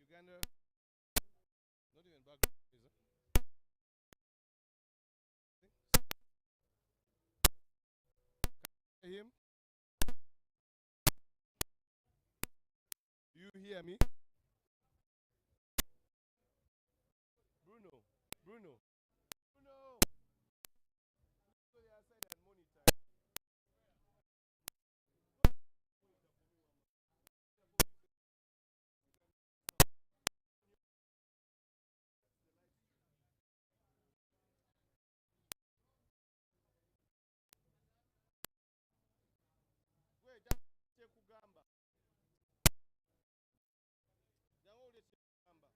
Uganda, not even back. Him? Do you hear me? Bruno, Bruno, Bruno. So they are outside and monitor. Wait, just check Uganda. Just hold it, Uganda.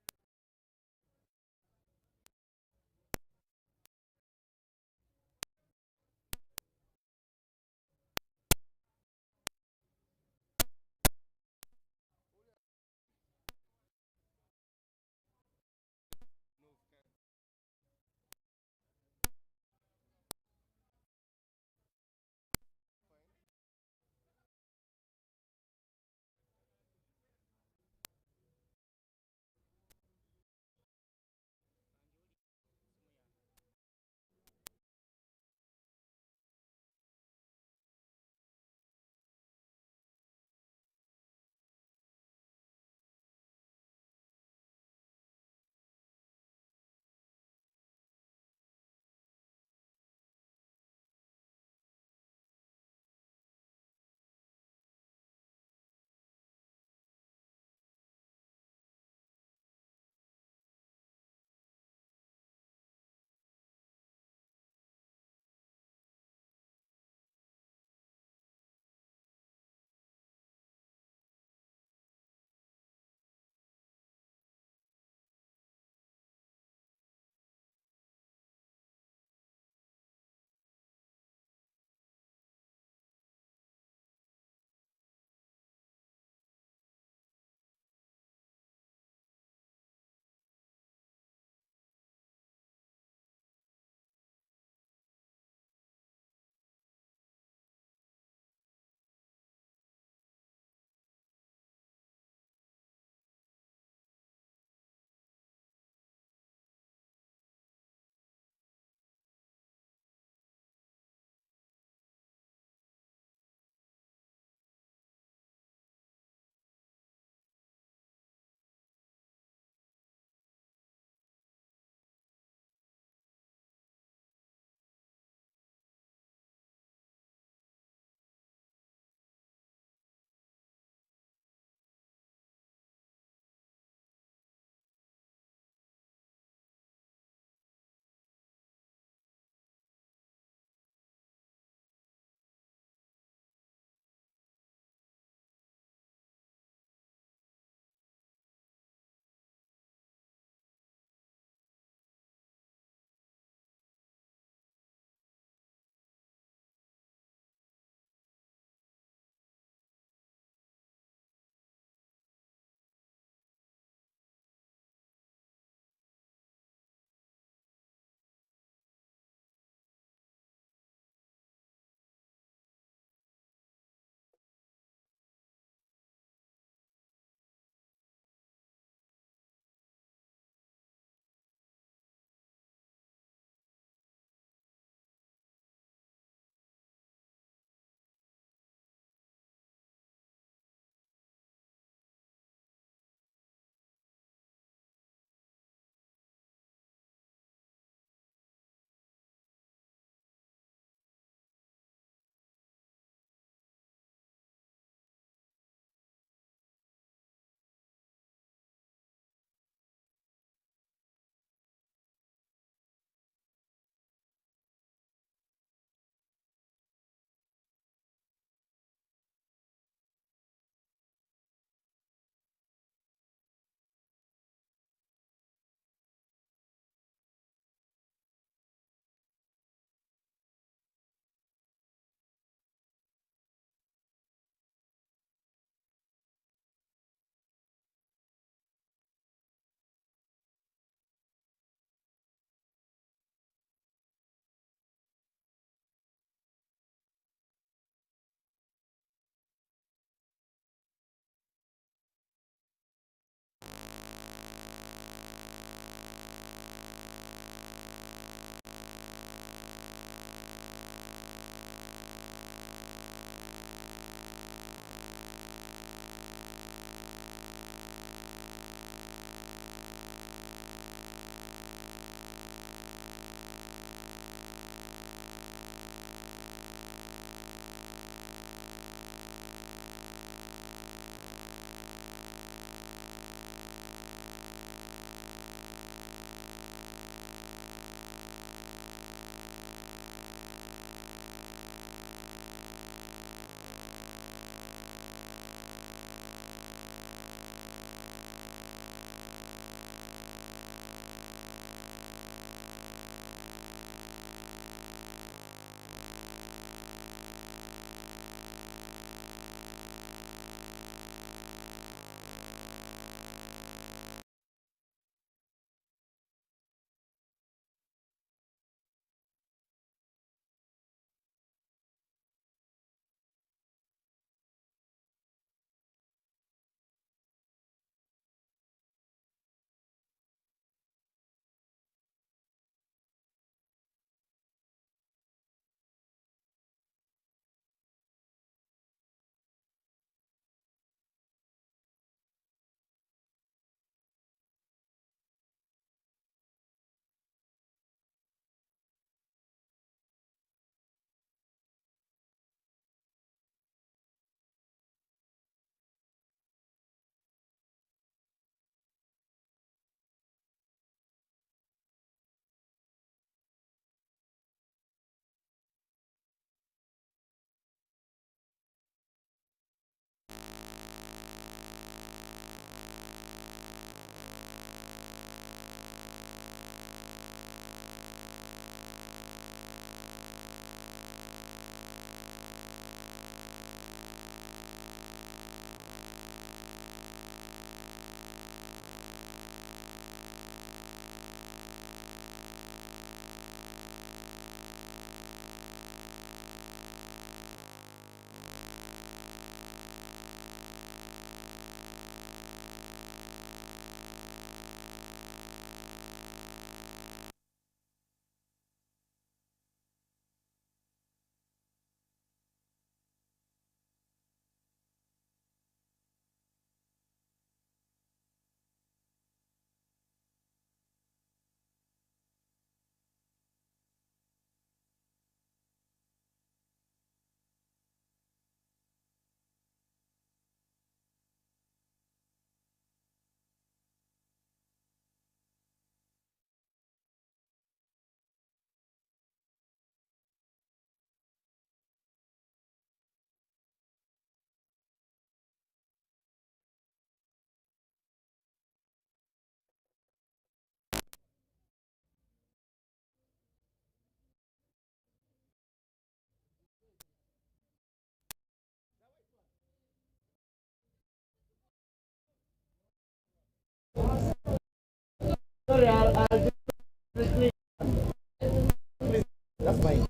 That's fine.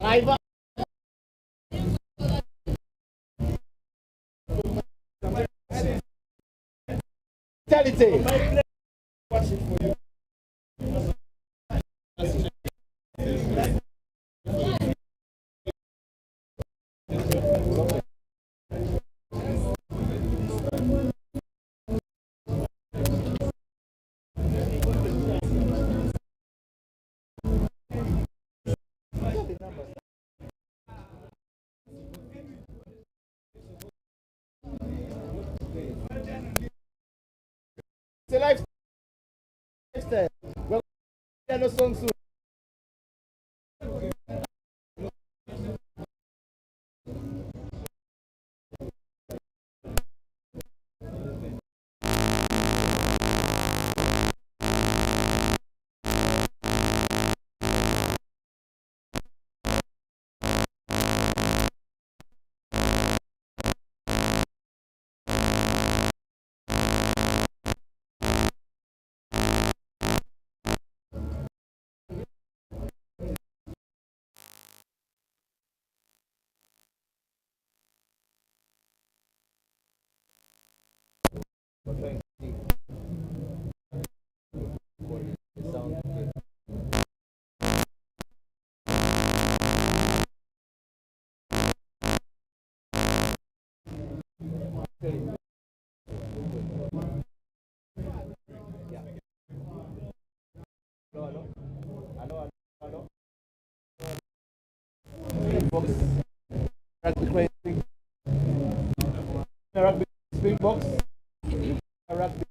Driver. Vitality. It's a lifestyle. Well, no song soon. Box. Rugby Cranes. Rugby Springboks. Rugby.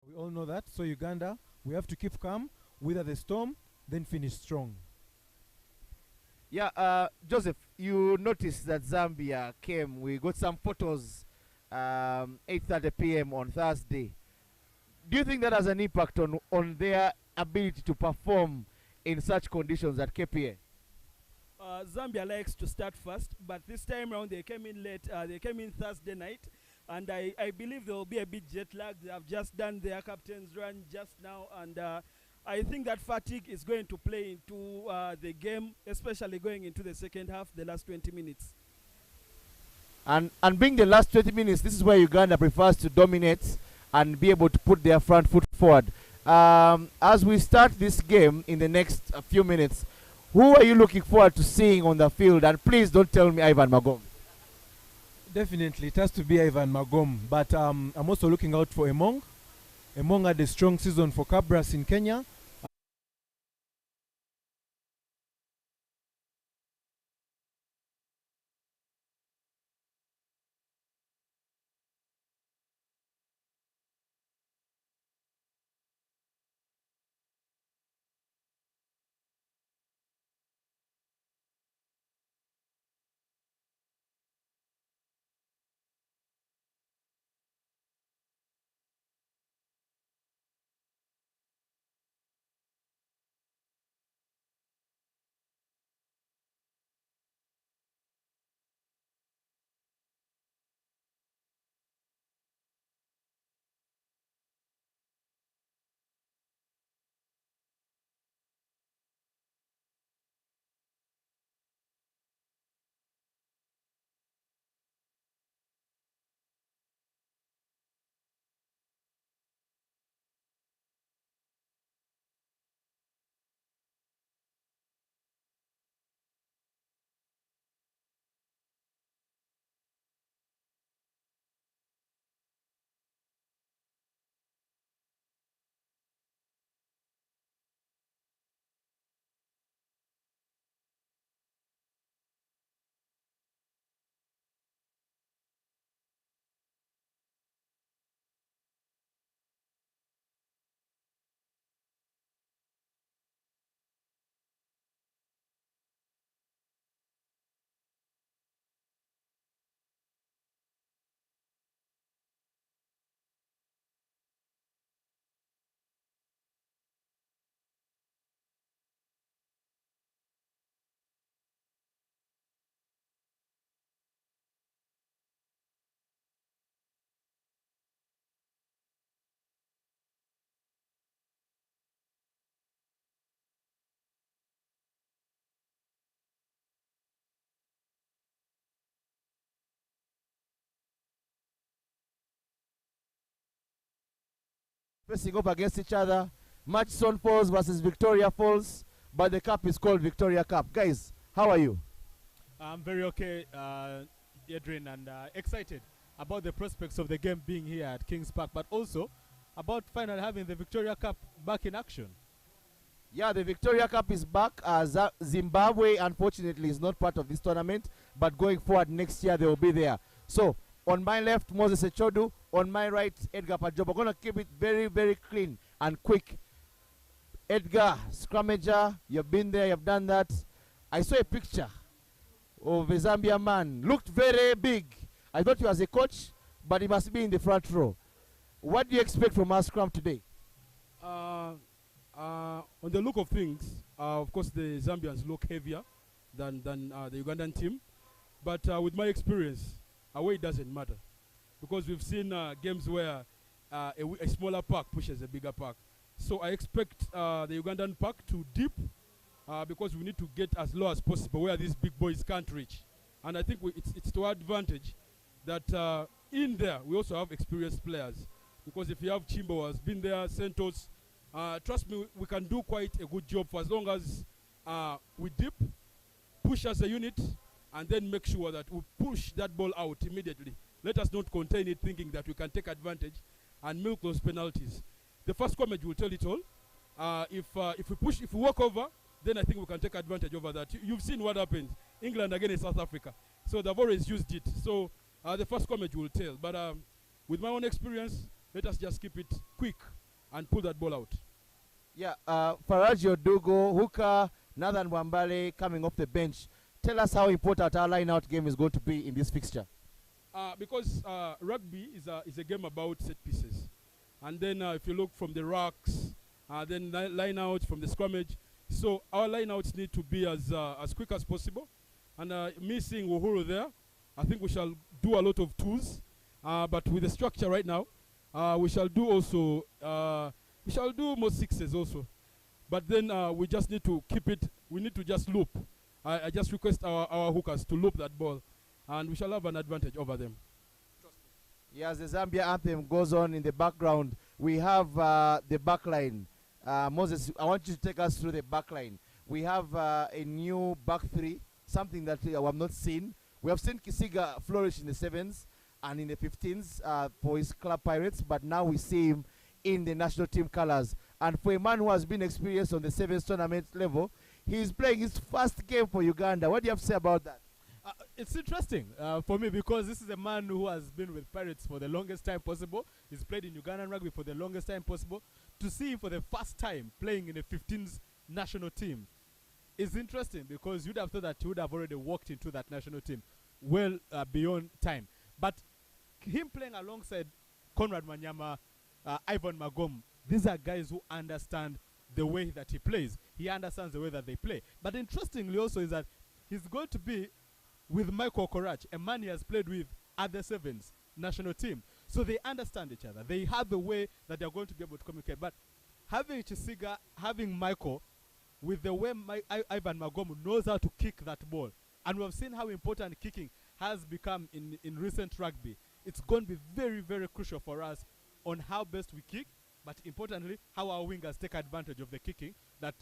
We all know that. So Uganda, we have to keep calm, weather the storm, then finish strong. Yeah, Joseph, you noticed that Zambia came. We got some photos 8:30 p.m. on Thursday. Do you think that has an impact on their ability to perform in such conditions at KPA? Zambia likes to start first, but this time around they came in late. They came in Thursday night, and I believe there will be a bit jet lag. They have just done their captain's run just now, and I think that fatigue is going to play into the game, especially going into the second half, the last 20 minutes. And being the last 20 minutes, this is where Uganda prefers to dominate and be able to put their front foot forward. As we start this game in the next few minutes, who are you looking forward to seeing on the field? And please don't tell me Ivan Magom. Definitely, it has to be Ivan Magom. But I'm also looking out for Emong. Emong had a strong season for Cabras in Kenya. Facing up against each other. Murchison Falls versus Victoria Falls, but the cup is called Victoria Cup. Guys, how are you? I'm very okay, Adrian, and excited about the prospects of the game being here at Kings Park, but also about finally having the Victoria Cup back in action. Yeah, the Victoria Cup is back. Zimbabwe, unfortunately, is not part of this tournament, but going forward next year, they will be there. So, on my left, Moses Echodu. On my right, Edgar Pajob. We're going to keep it very, very clean and quick. Edgar, scrummager, you've been there, you've done that. I saw a picture of a Zambia man. Looked very big. I thought he was a coach, but he must be in the front row. What do you expect from our scrum today? On the look of things, of course, the Zambians look heavier than the Ugandan team. But with my experience, away doesn't matter. Because we've seen games where a smaller pack pushes a bigger pack. So I expect the Ugandan pack to dip because we need to get as low as possible where these big boys can't reach. And I think it's to our advantage that in there we also have experienced players. Because if you have Chimbo who has been there, Santos, trust me, we can do quite a good job for as long as we dip, push as a unit, and then make sure that we push that ball out immediately. Let us not contain it thinking that we can take advantage and milk those penalties. The first comment will tell it all. If we walk over, then I think we can take advantage over that. You've seen what happened. England against South Africa. So they've always used it. So the first comment will tell. But with my own experience, let us just keep it quick and pull that ball out. Yeah, Faraji Odugo, hooker, Nathan Wambale coming off the bench. Tell us how important our line-out game is going to be in this fixture. Because rugby is a game about set pieces. And then if you look from the rocks, then line out from the scrummage. So our line outs need to be as quick as possible. And me seeing Uhuru there, I think we shall do a lot of twos. But with the structure right now, we shall do also, we shall do more sixes also. But then we just need to keep it, we need to just loop. I just request our hookers to loop that ball. And we shall have an advantage over them. Yeah, as the Zambia anthem goes on in the background, we have the back line. Moses, I want you to take us through the back line. We have a new back three, something that we have not seen. We have seen Kisiga flourish in the 7s and in the 15s for his club Pirates, but now we see him in the national team colors. And for a man who has been experienced on the 7s tournament level, he's playing his first game for Uganda. What do you have to say about that? It's interesting for me because this is a man who has been with Pirates for the longest time possible. He's played in Ugandan rugby for the longest time possible. To see him for the first time playing in a 15s national team is interesting because you'd have thought that he would have already walked into that national team well beyond time. But him playing alongside Conrad Wanyama, Ivan Magom, these are guys who understand the way that he plays. He understands the way that they play. But interestingly also is that he's going to be with Michael Korach, a man he has played with at the 7s national team. So they understand each other. They have the way that they're going to be able to communicate. But having Chisiga, having Michael, with the way Ivan Magom knows how to kick that ball, and we have seen how important kicking has become in recent rugby, it's going to be very, very crucial for us on how best we kick, but importantly, how our wingers take advantage of the kicking that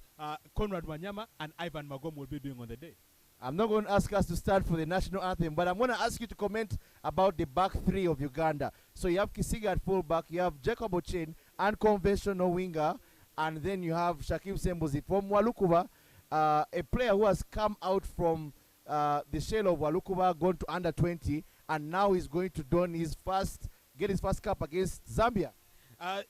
Conrad Wanyama and Ivan Magom will be doing on the day. I'm not going to ask us to stand for the national anthem, but I'm going to ask you to comment about the back three of Uganda. So you have Kisiga at fullback, you have Jacob Ochen, unconventional winger, and then you have Shakib Sembuzi from Walukuba, a player who has come out from the shell of Walukuba, gone to under 20, and now he's going to get his first cap against Zambia.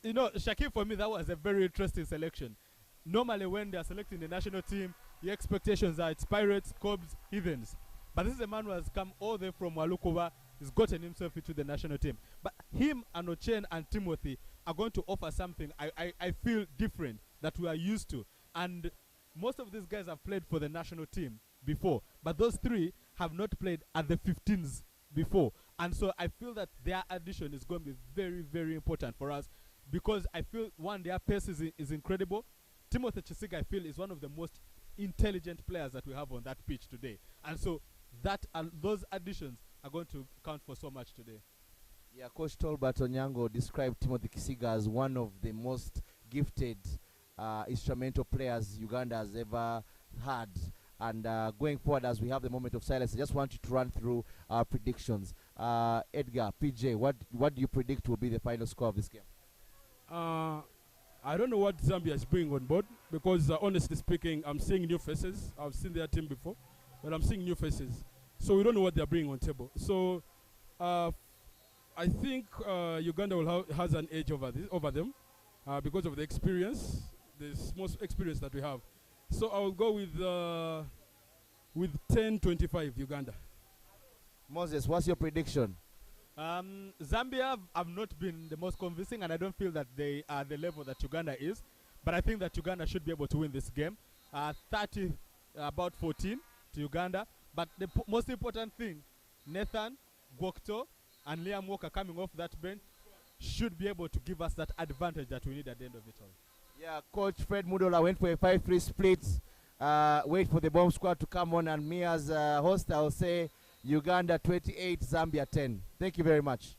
You know, Shakib, for me, that was a very interesting selection. Normally, when they are selecting the national team, the expectations are it's Pirates, Cobs, Heathens. But this is a man who has come all the way from Walukuba. He's gotten himself into the national team. But him and Ochen and Timothy are going to offer something I feel different that we are used to. And most of these guys have played for the national team before. But those three have not played at the 15s before. And so I feel that their addition is going to be very, very important for us. Because I feel, one, their pace is incredible. Timothy Chisiga, I feel, is one of the most intelligent players that we have on that pitch today. And so those additions are going to count for so much today. Yeah, Coach Tolbert Onyango described Timothy Kisiga as one of the most gifted instrumental players Uganda has ever had. And going forward, as we have the moment of silence, I just want you to run through our predictions. Edgar, PJ, what do you predict will be the final score of this game? I don't know what Zambia is bringing on board because, honestly speaking, I'm seeing new faces. I've seen their team before, but I'm seeing new faces. So we don't know what they're bringing on table. So I think Uganda has an edge over them because of the experience, the small experience that we have. So I will go with 10-25 Uganda. Moses, what's your prediction? Zambia have not been the most convincing, and I don't feel that they are the level that Uganda is. But I think that Uganda should be able to win this game. 30, about 14 to Uganda. But the most important thing, Nathan, Gwokto, and Liam Walker coming off that bench should be able to give us that advantage that we need at the end of it all. Yeah, Coach Fred Mudola went for a 5-3 split. Wait for the bomb squad to come on, and me as a host, I'll say Uganda 28, Zambia 10. Thank you very much.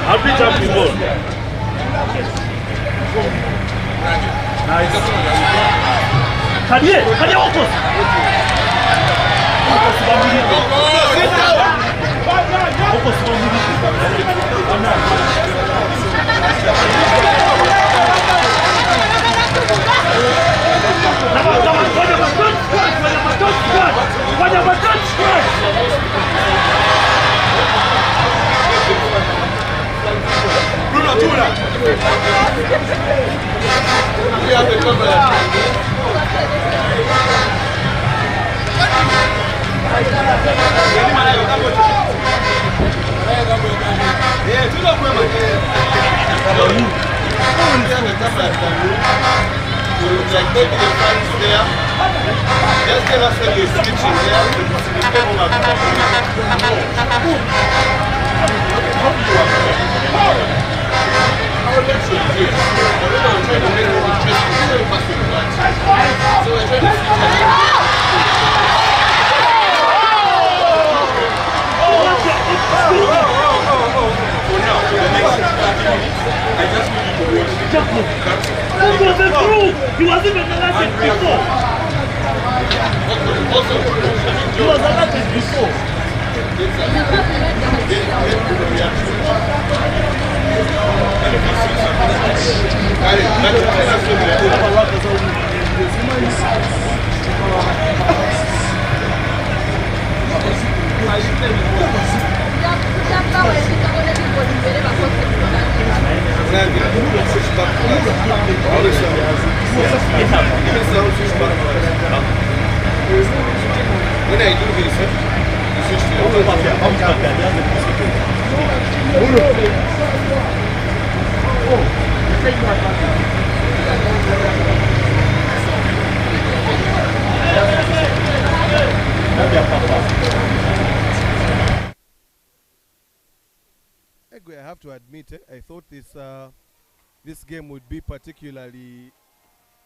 I'll be jumping ball. Nice. Kadiye, Okos. He wasn't even elected before. He was elected before. When I do this, you switch I have to admit, I thought this game would be particularly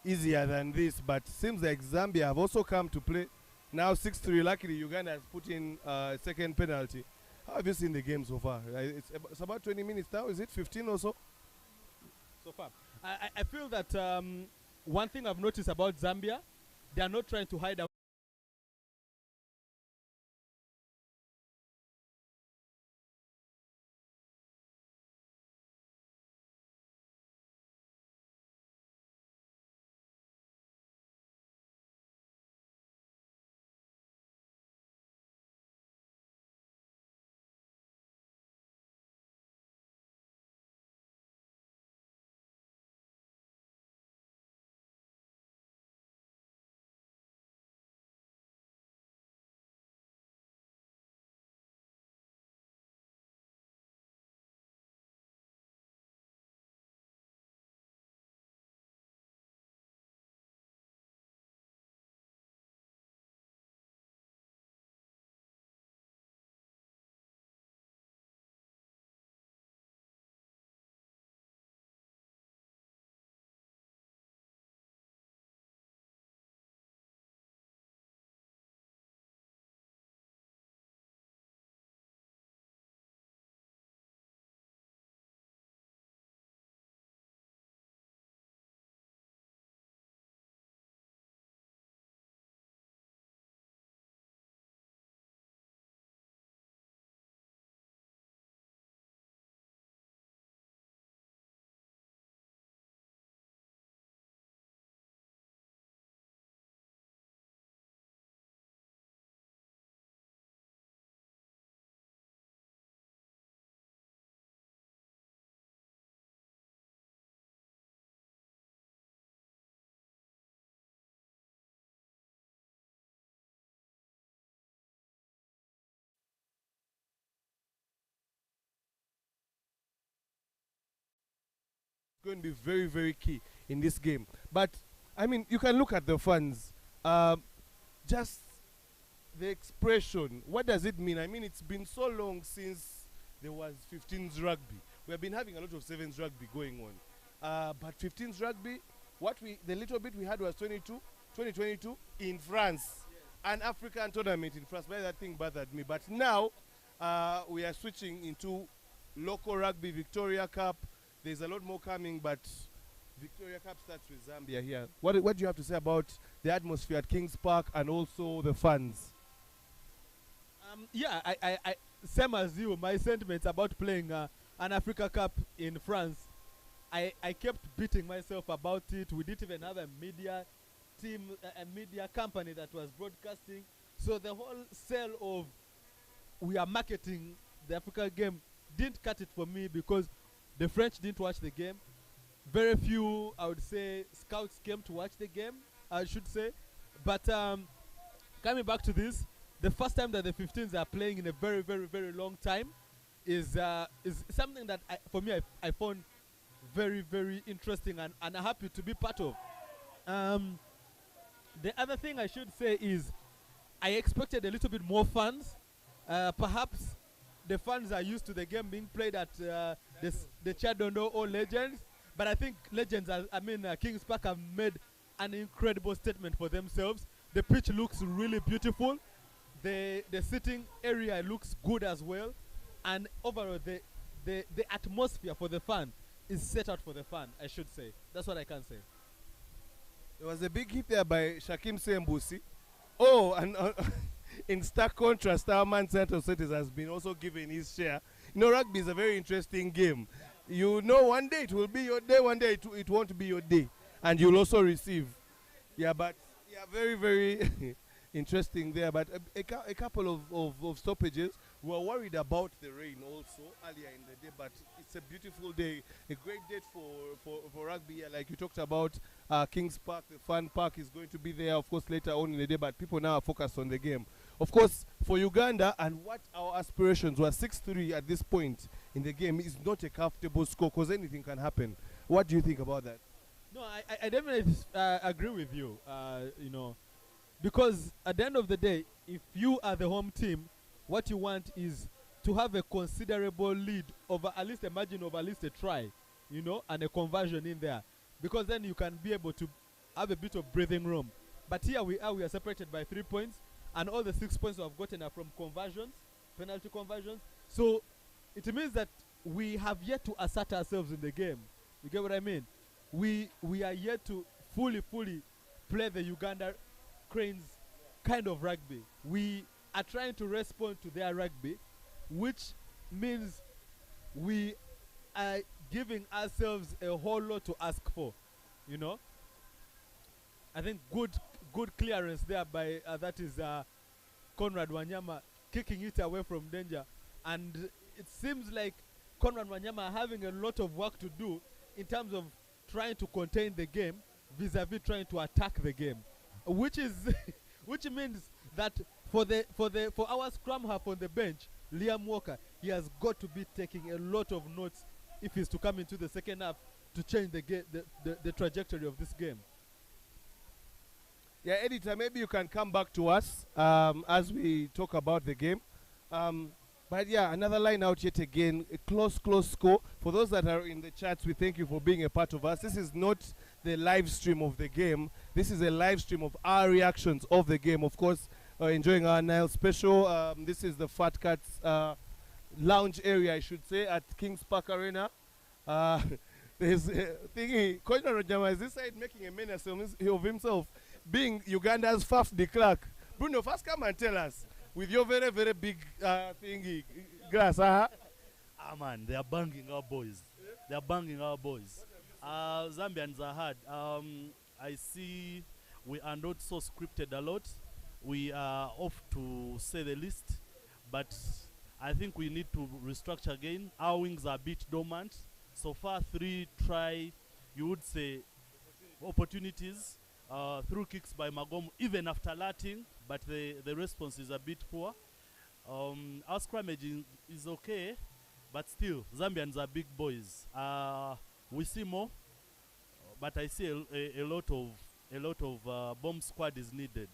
easier than this, but seems like Zambia have also come to play. Now 6-3, luckily Uganda has put in a second penalty. How have you seen the game so far? It's about 20 minutes now, is it 15 or so? So far. I feel that one thing I've noticed about Zambia, they are not trying to hide out. Going to be very, very key in this game. But I mean, you can look at the fans. Just the expression. What does it mean? I mean, it's been so long since there was 15s rugby. We have been having a lot of 7s rugby going on. But 15s rugby, the little bit we had was 22. 2022 in France, an African tournament in France. But that thing bothered me. But now we are switching into local rugby, Victoria Cup. There's a lot more coming, but Victoria Cup starts with Zambia here. What do you have to say about the atmosphere at Kings Park and also the fans? Yeah, I same as you. My sentiments about playing an Africa Cup in France, I kept beating myself about it. We didn't even have a media team, a media company that was broadcasting. So the whole sale of we are marketing the Africa game didn't cut it for me because the French didn't watch the game. Very few, I would say, scouts came to watch the game, I should say. But coming back to this, the first time that the 15s are playing in a very, very, very long time is something that, for me, I found very, very interesting and I'm happy to be part of. The other thing I should say is I expected a little bit more fans. Perhaps the fans are used to the game being played at the Chadondo or Legends. But I think Legends, Kings Park have made an incredible statement for themselves. The pitch looks really beautiful. The sitting area looks good as well. And overall, the atmosphere for the fan is set out for the fan, I should say. That's what I can say. There was a big hit there by Shakim Sembusi. Oh, and in stark contrast, our man Santos has been also given his share. You know, rugby is a very interesting game. You know, one day it will be your day, one day it won't be your day. And you'll also receive. Yeah, but, yeah, very, very interesting there. But a couple of stoppages. We were worried about the rain also earlier in the day, but it's a beautiful day, a great date for rugby. Yeah, like you talked about, Kings Park, the fun park is going to be there, of course, later on in the day, but people now are focused on the game. Of course, for Uganda and what our aspirations were, 6-3 at this point in the game is not a comfortable score because anything can happen. What do you think about that? No, I definitely agree with you, because at the end of the day, if you are the home team, what you want is to have a considerable lead over at least a margin of at least a try, and a conversion in there. Because then you can be able to have a bit of breathing room. But here we are separated by 3 points, and all the 6 points we have gotten are from conversions, penalty conversions. So it means that we have yet to assert ourselves in the game. You get what I mean? We are yet to fully play the Uganda Cranes kind of rugby. We are trying to respond to their rugby, which means we are giving ourselves a whole lot to ask for, I think good clearance there by that is Conrad Wanyama kicking it away from danger, and it seems like Conrad Wanyama are having a lot of work to do in terms of trying to contain the game vis-a-vis trying to attack the game, which means that for our scrum half on the bench, Liam Walker, he has got to be taking a lot of notes if he's to come into the second half to change the trajectory of this game. Yeah, editor, maybe you can come back to us as we talk about the game. But yeah, another line out yet again, a close score. For those that are in the chats, we thank you for being a part of us. This is not the live stream of the game. This is a live stream of our reactions of the game. Of course, enjoying our Nile special. This is the Fat Cats lounge area, I should say, at Kings Park Arena. There's thingy, Koina Rojama is this side making a menace of himself, being Uganda's Faf de Klerk. Bruno, first come and tell us, with your very, very big thingy, glass, man, they are banging our boys. They are banging our boys. Zambians are hard. I see we are not so scripted a lot. We are off, to say the least, but I think we need to restructure again. Our wings are a bit dormant. So far, 3 you would say, opportunities through kicks by Magom, even after Latin, but the response is a bit poor. Our scrummage is okay, but still, Zambians are big boys. We see more, but I see a lot of bomb squad is needed.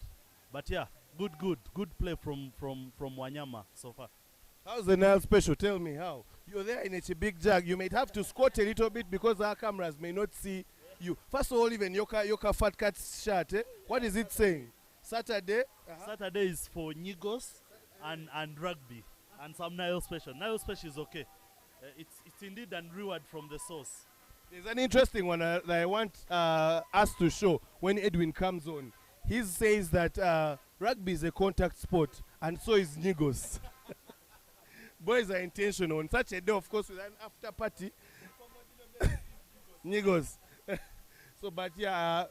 But yeah, good play from Wanyama so far. How's the Nile special? Tell me how. You're there in a big jug. You might have to squat a little bit because our cameras may not see you. First of all, even Yoka Fat Cat's shirt, what is it saying? Saturday? Saturday is for Nigos and rugby and some Nile Special. Nile Special is okay. It's indeed a reward from the source. There's an interesting one that I want us to show when Edwin comes on. He says that rugby is a contact sport, and so is Nigos. Boys are intentional. On such a day, of course, with an after party. Nigos. So, but yeah,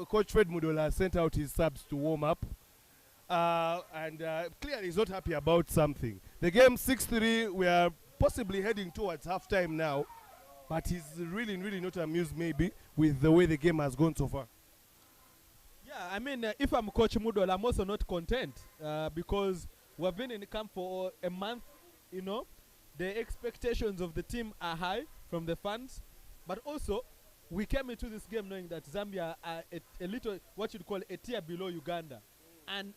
Coach Fred Mudola sent out his subs to warm up. And clearly he's not happy about something. The game 6-3, we are possibly heading towards halftime now. But he's really not amused maybe with the way the game has gone so far. Yeah, I mean, if I'm Coach Mudol, I'm also not content because we've been in camp for a month, you know. The expectations of the team are high from the fans. But also, we came into this game knowing that Zambia are a little, what you'd call a tier below Uganda. And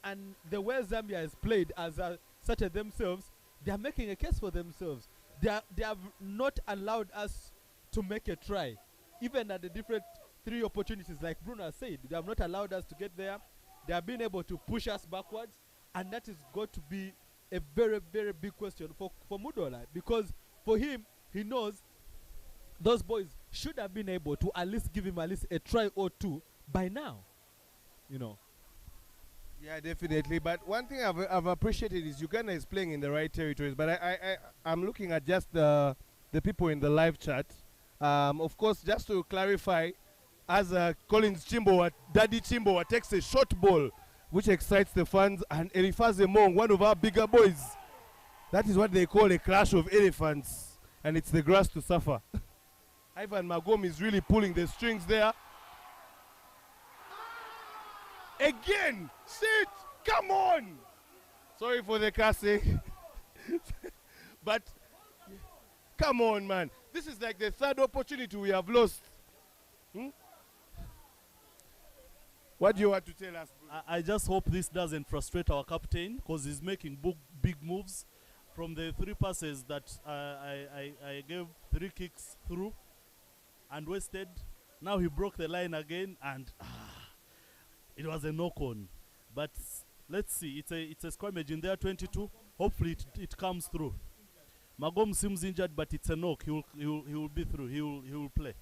the way Zambia has played as such as themselves, they are making a case for themselves. They have not allowed us to make a try. Even at the different 3 opportunities, like Bruno said, they have not allowed us to get there. They have been able to push us backwards. And that is going to be a very, very big question for Mudola. Because for him, he knows those boys should have been able to at least give him at least a try or 2 by now. You know. Yeah, definitely. But one thing I've appreciated is Uganda is playing in the right territories. But I'm looking at just the people in the live chat. Of course, just to clarify, as Collins Chimbo, Daddy Chimbo takes a short ball, which excites the fans, and Elifaze Mong, one of our bigger boys. That is what they call a clash of elephants, and it's the grass to suffer. Ivan Magom is really pulling the strings there. Again, sit, come on. Sorry for the cussing. But come on, man. This is like the 3rd opportunity we have lost. What do you want to tell us, Bruce? I just hope this doesn't frustrate our captain because he's making big moves. From the 3 passes that I gave 3 kicks through and wasted. Now he broke the line again and it was a knock-on. But let's see. It's a scrimmage in there, 22. Hopefully it comes through. Magom seems injured, but it's a knock. He will be through. He will play.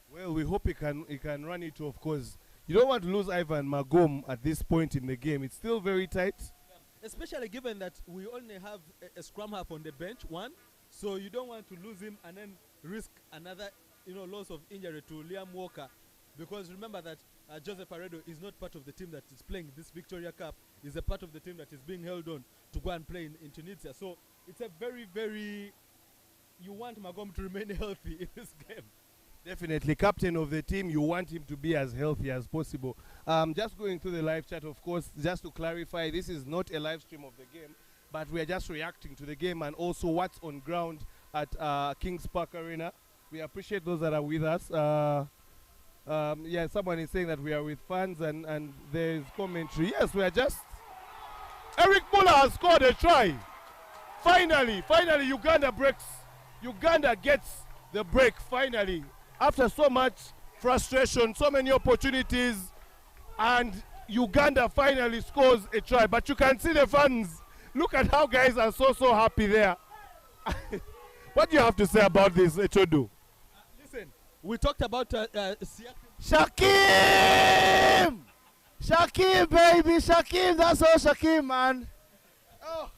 Well, we hope he can run it off, because you don't want to lose Ivan Magom at this point in the game. It's still very tight. Yeah. Especially given that we only have a scrum half on the bench, one. So you don't want to lose him and then risk another, loss of injury to Liam Walker. Because remember that Joseph Aredo is not part of the team that is playing this Victoria Cup. He's a part of the team that is being held on to go and play in Tunisia. So it's a very, very... You want Magom to remain healthy in this game. Definitely. Captain of the team, you want him to be as healthy as possible. Just going through the live chat, of course, just to clarify, this is not a live stream of the game, but we are just reacting to the game and also what's on ground at Kings Park Arena. We appreciate those that are with us. Yeah, someone is saying that we are with fans and there is commentary. Yes, we are just... Eric Muller has scored a try. Finally, Uganda breaks. Uganda gets the break, finally. After so much frustration, so many opportunities, and Uganda finally scores a try. But you can see the fans. Look at how guys are so happy there. What do you have to say about this, Echodu? Listen, we talked about Shakim! Shakim, baby, Shakim, that's all Shakim, man. Oh,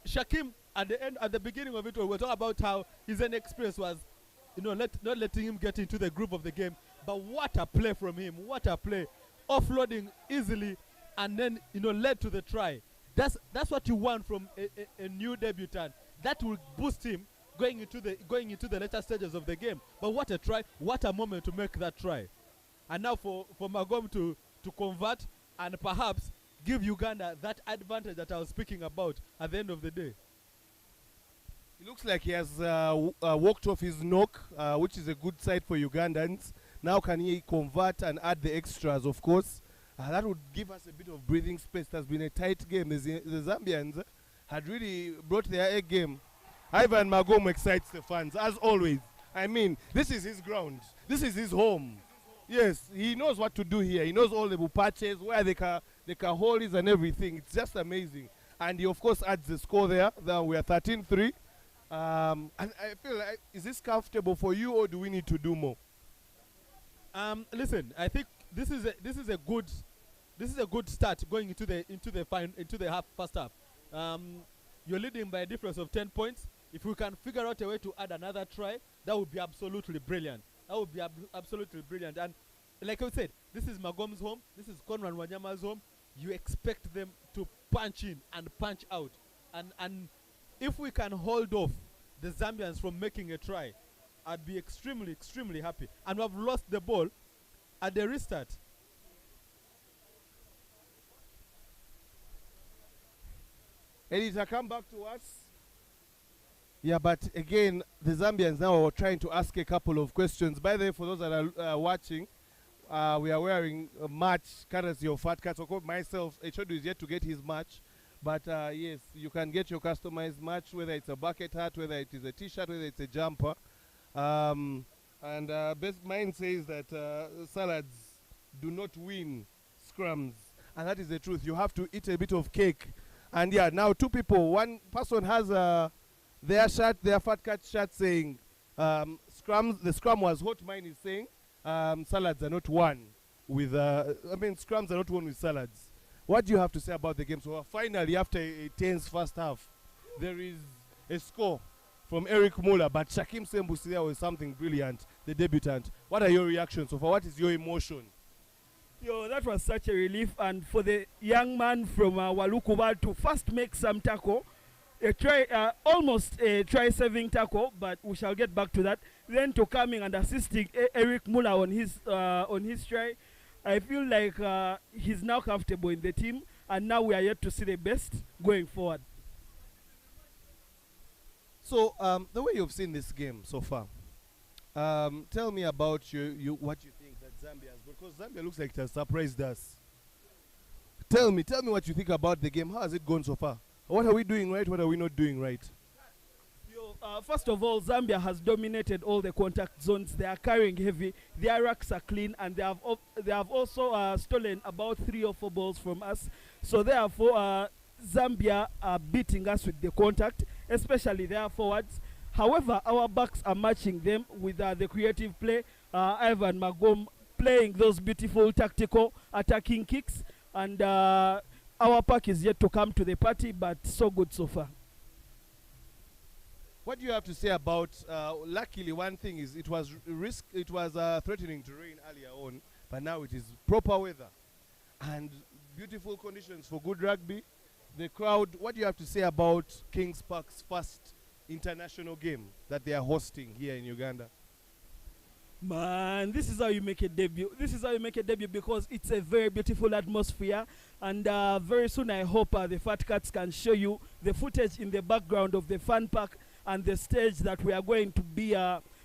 Shakim, at the beginning of it, we were talking about how his inexperience was, not letting him get into the groove of the game. But what a play from him! What a play! Offloading easily, and then led to the try. That's what you want from a new debutant. That will boost him going into the later stages of the game. But what a try! What a moment to make that try! And now for Magom to convert and perhaps give Uganda that advantage that I was speaking about at the end of the day. It looks like he has walked off his knock, which is a good sight for Ugandans. Now can he convert and add the extras, of course. That would give us a bit of breathing space. It has been a tight game. The Zambians had really brought their A game. Ivan Magom excites the fans, as always. I mean, this is his ground. This is his home. Yes, he knows what to do here. He knows all the patches, where they can hold it and everything. It's just amazing. And he, of course, adds the score there. Then we are 13-3. And I feel like, is this comfortable for you, or do we need to do more? Listen, I think this is a good start going into the first half. You're leading by a difference of 10 points. If we can figure out a way to add another try, that would be absolutely brilliant. Absolutely brilliant. And like I said, this is Magom's home. This is Conran Wanyama's home. You expect them to punch in and punch out. And if we can hold off the Zambians from making a try, I'd be extremely, extremely happy. And we've lost the ball at the restart. Elisa, come back to us. Yeah, but again, the Zambians now are trying to ask a couple of questions. By the way, for those that are watching, we are wearing a match courtesy of Fat Cats. Of course, myself, Echodu is yet to get his match. But yes, you can get your customized match, whether it's a bucket hat, whether it is a t-shirt, whether it's a jumper. Best mine says that salads do not win scrums. And that is the truth. You have to eat a bit of cake. And yeah, now two people. One person has their shirt, their Fat Cat shirt saying scrums. The scrum was hot. Mine is saying salads are not won with. Scrums are not won with salads. What do you have to say about the game? So finally, after a tense first half, there is a score from Eric Muller, but Shakim Sembusi there was something brilliant. The debutant. What are your reactions so far? What is your emotion? Yo, that was such a relief, and for the young man from Walukuba to first make some tackle, almost a try-saving tackle, but we shall get back to that. Then to coming and assisting Eric Muller on his try, I feel like he's now comfortable in the team, and now we are yet to see the best going forward. So the way you've seen this game so far, tell me about what you think that Zambia has, because Zambia looks like it has surprised us. Tell me what you think about the game. How has it gone so far? What are we doing right? What are we not doing right? First of all, Zambia has dominated all the contact zones. They are carrying heavy. Their racks are clean, and they have also stolen about 3 or 4 balls from us. So therefore, Zambia are beating us with the contact, especially their forwards. However, our backs are matching them with the creative play. Ivan Magom playing those beautiful tactical attacking kicks, and our pack is yet to come to the party, but so good so far. What do you have to say about? Luckily, one thing is it was threatening to rain earlier on, but now it is proper weather and beautiful conditions for good rugby. The crowd. What do you have to say about Kings Park's first international game that they are hosting here in Uganda? Man, this is how you make a debut. This is how you make a debut, because it's a very beautiful atmosphere, and very soon I hope the Fat Cats can show you the footage in the background of the fan park and the stage that we are going to be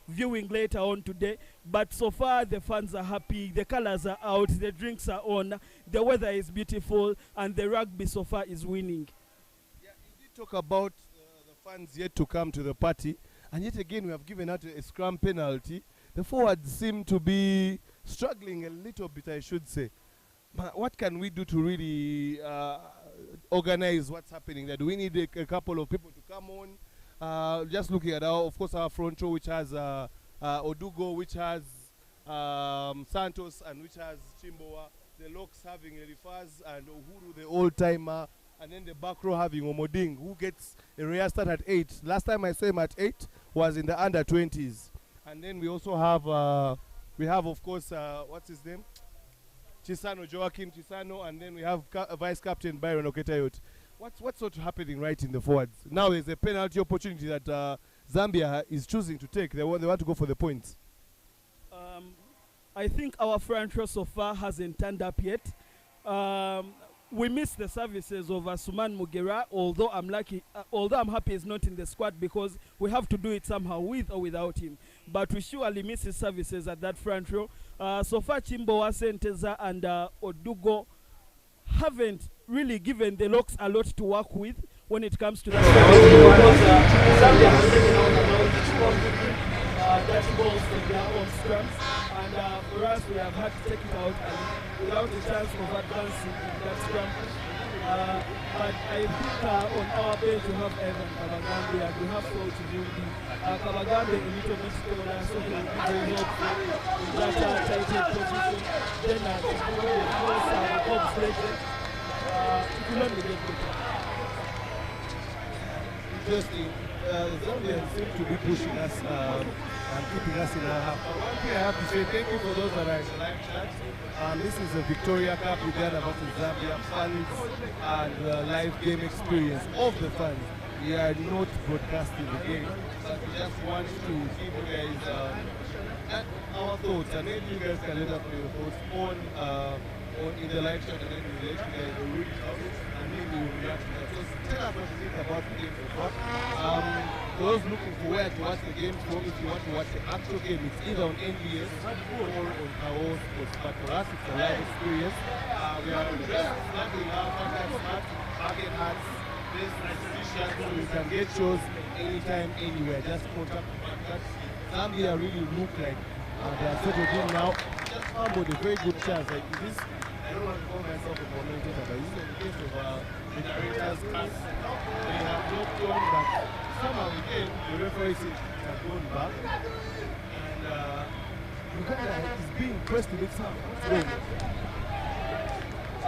viewing later on today. But so far the fans are happy, the colors are out, the drinks are on, the weather is beautiful, and the rugby so far is winning. Yeah, you did talk about the fans yet to come to the party, and yet again we have given out a scrum penalty. The forwards seem to be struggling a little bit, I should say. But what can we do to really organize what's happening there? Do we need a couple of people to come on? Just looking at our front row, which has Odugo, which has Santos, and which has Chimboa. The locks having Elifaz and Uhuru, the old-timer. And then the back row having Omoding, who gets a rare start at 8. Last time I saw him at 8 was in the under-20s. And then we also have, of course, what's his name? Joaquim Chisano, and then we have Vice Captain Byron Oketayot. What's sort of happening right in the forwards? Now there's a penalty opportunity that Zambia is choosing to take. They want to go for the points. I think our front row so far hasn't turned up yet. We missed the services of Suman Mugera, although I'm happy he's not in the squad, because we have to do it somehow with or without him. But we surely miss his services at that front row. So far, Chimboa, Senteza, and Odugo haven't really given the locks a lot to work with when it comes to that. dirty balls from their own scrums. And for us, we have had to take it out and without a chance of advancing in that scrum. But I think on our bench we have Evan Kabagambe and we have Paul Chivundi. Kabagambe a little bit taller, so he will be very helpful in that tight head position. Then Chivundi, of course, Bob's legend. It will only get better. Interesting. The Zambians seem to be pushing us and keeping us in our half. One thing I have to say, thank you for those that are in the live chat. This is a Victoria Cup Uganda versus Zambia fans and live game experience of the fans. We are not broadcasting the game, but we just want to give you guys our thoughts, and then you guys can let us know your thoughts on in the live chat, and then we'll let you guys read it out, and then we will react to that. So tell us what you think about the game so far. Those looking for where to watch the game from, if you want to watch the actual game, it's either on NBS or on our sports. But for us, it's a live experience. We are on the best level now, smart, market hats, this nice t-shirt, so you can get shows anytime, anywhere. Just contact us. Zambia really look like they are settled in now. Just found a very good chance. Like this, I don't want to call myself a commentator, but this is in the case of the narrator's case. They have looked on, but somehow again, the referee said it has gone back. And Uganda is being pressed with some.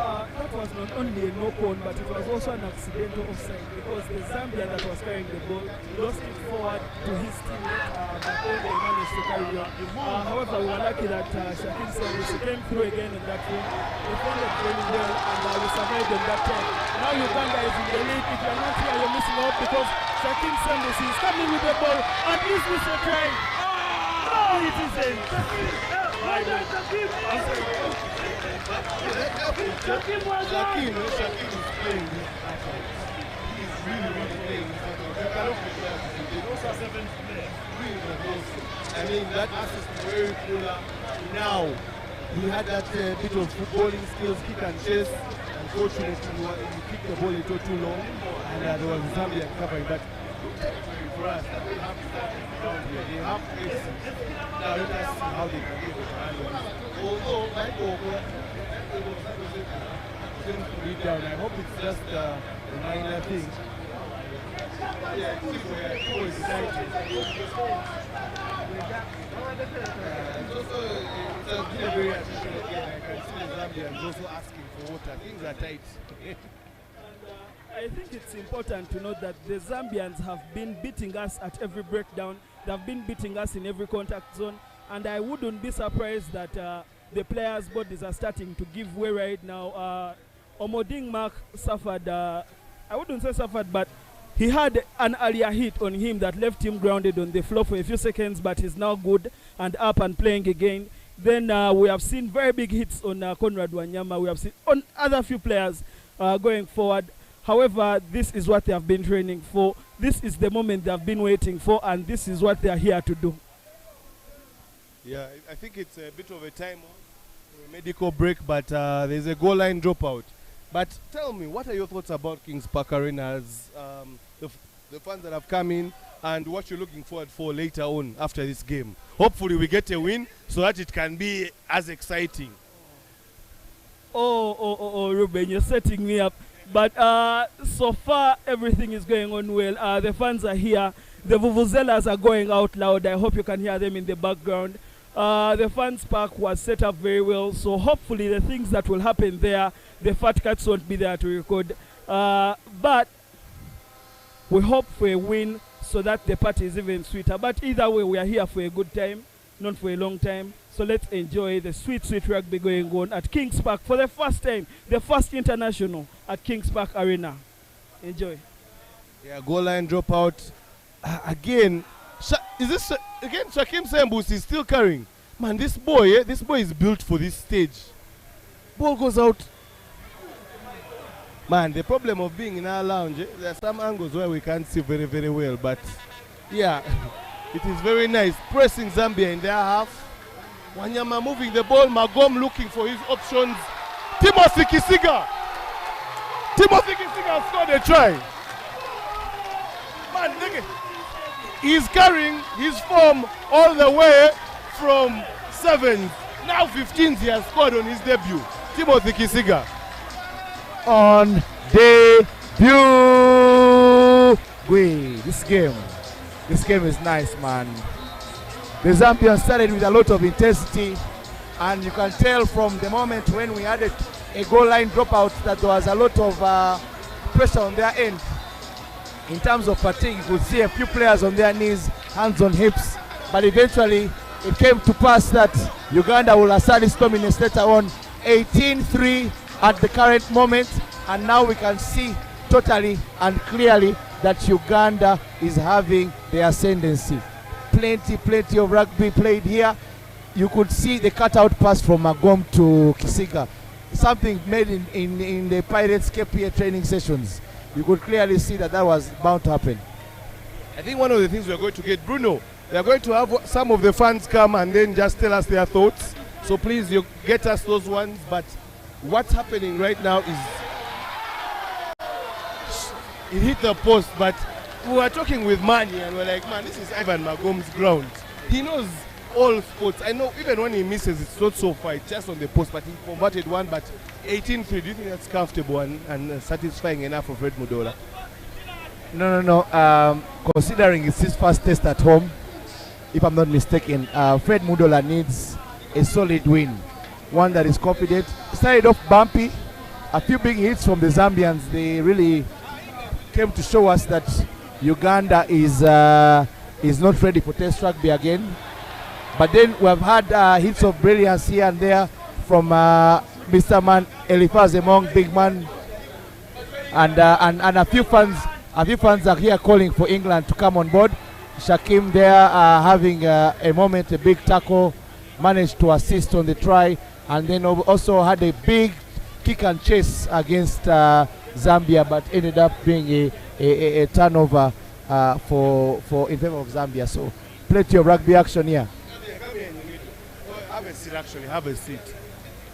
That was not only a knock-on, but it was also an accidental offside because the Zambian that was carrying the ball lost it forward to his teammate, but then they managed to carry on. However, we were lucky that Shakim Sambisi came through again in that win. They defended very well and we survived on that time. Now Uganda is in the lead. If you're not here, you're missing out because Shakim Sambisi is coming with the ball and is this a try? Oh, it isn't. Shakim is playing this match. He's really playing this match. You cannot compare with him. They also have 7 players. Really close. I mean, that assist is very cool. Now, he had that bit of footballing skills, kick and chase. Unfortunately, he kicked the ball a little too long, and there was Zambia covering. But for us, they have to start down here. They have pace. Now, let us see how they can get the handle. Although, Michael, down. I hope it's just a minor thing. Yeah, it's always exciting. It's also it's a very attention again. I can see Zambians also asking for water. Things are tight. I think it's important to note that the Zambians have been beating us at every breakdown. They have been beating us in every contact zone. And I wouldn't be surprised that the players' bodies are starting to give way right now. Omoding Mark suffered, I wouldn't say suffered, but he had an earlier hit on him that left him grounded on the floor for a few seconds, but he's now good and up and playing again. Then we have seen very big hits on Conrad Wanyama. We have seen on other few players going forward. However, this is what they have been training for. This is the moment they have been waiting for, and this is what they are here to do. Yeah, I think it's a bit of a time off, a medical break, but there's a goal line dropout. But tell me, what are your thoughts about Kings Park Arena's, the fans that have come in, and what you're looking forward for later on after this game? Hopefully we get a win so that it can be as exciting. Oh, Ruben, you're setting me up. But so far, everything is going on well. The fans are here. The vuvuzelas are going out loud. I hope you can hear them in the background. The fans park was set up very well, so hopefully the things that will happen there, the Fat Cats won't be there to record. But we hope for a win so that the party is even sweeter. But either way, we are here for a good time, not for a long time. So let's enjoy the sweet, sweet rugby going on at Kings Park for the first time, the first international at Kings Park Arena. Enjoy. Yeah, goal line dropout. Again, is this again Shakim Sambus is still carrying? Man, this boy is built for this stage. Ball goes out. Man, the problem of being in our lounge, there are some angles where we can't see very, very well, but yeah, it is very nice. Pressing Zambia in their half. Wanyama moving the ball, Magom looking for his options. Timothy Kisiga scored a try. Man, look at He's carrying his form all the way from 7th. Now 15th he has scored on his debut. Timothy Kisiga. On debut. This game is nice, man. The Zambians started with a lot of intensity, and you can tell from the moment when we had a goal line dropout that there was a lot of pressure on their end. In terms of fatigue, you could see a few players on their knees, hands on hips, but eventually it came to pass that Uganda will assert its dominance later on, 18-3 at the current moment, and now we can see totally and clearly that Uganda is having the ascendancy. Plenty of rugby played here. You could see the cutout pass from Magom to Kisiga, something made in the Pirates KPA training sessions. You could clearly see that was bound to happen. I think one of the things we're going to get, Bruno, we are going to have some of the fans come and then just tell us their thoughts. So please, you get us those ones. But what's happening right now is it hit the post, but we were talking with Manny and we're like, man, this is Ivan Magom's ground. He knows all sports. I know even when he misses, it's not so far, it's just on the post, but he converted one. But 18-3, do you think that's comfortable and satisfying enough for Fred Mudola? No. Considering it's his first test at home, if I'm not mistaken, Fred Mudola needs a solid win, one that is confident. Started off bumpy, a few big hits from the Zambians. They really came to show us that Uganda is not ready for test rugby again. But then we have had hits of brilliance here and there from Mr. Man Eliphaz Emong, big man, and a few fans are here calling for England to come on board. Shakim there having a moment, a big tackle, managed to assist on the try, and then also had a big kick and chase against Zambia, but ended up being a turnover for in favor of Zambia. So plenty of rugby action here. Have a seat, actually, have a seat.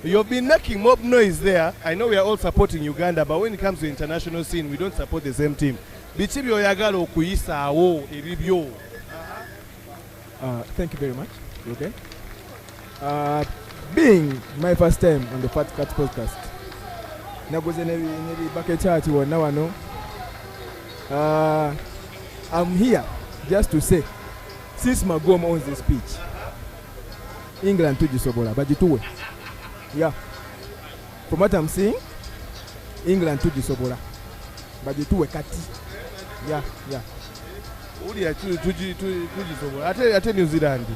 You've been making mob noise there. I know we are all supporting Uganda, but when it comes to international scene, we don't support the same team. Thank you very much. Okay. Being my first time on the Fat Cat podcast, I'm here just to say, since Magom owns the speech, England to Jisobola, but you yeah. From what I'm seeing, England to Jisobola, but you kati. Yeah. Uli tuji Jisobola. Ate New Zealand.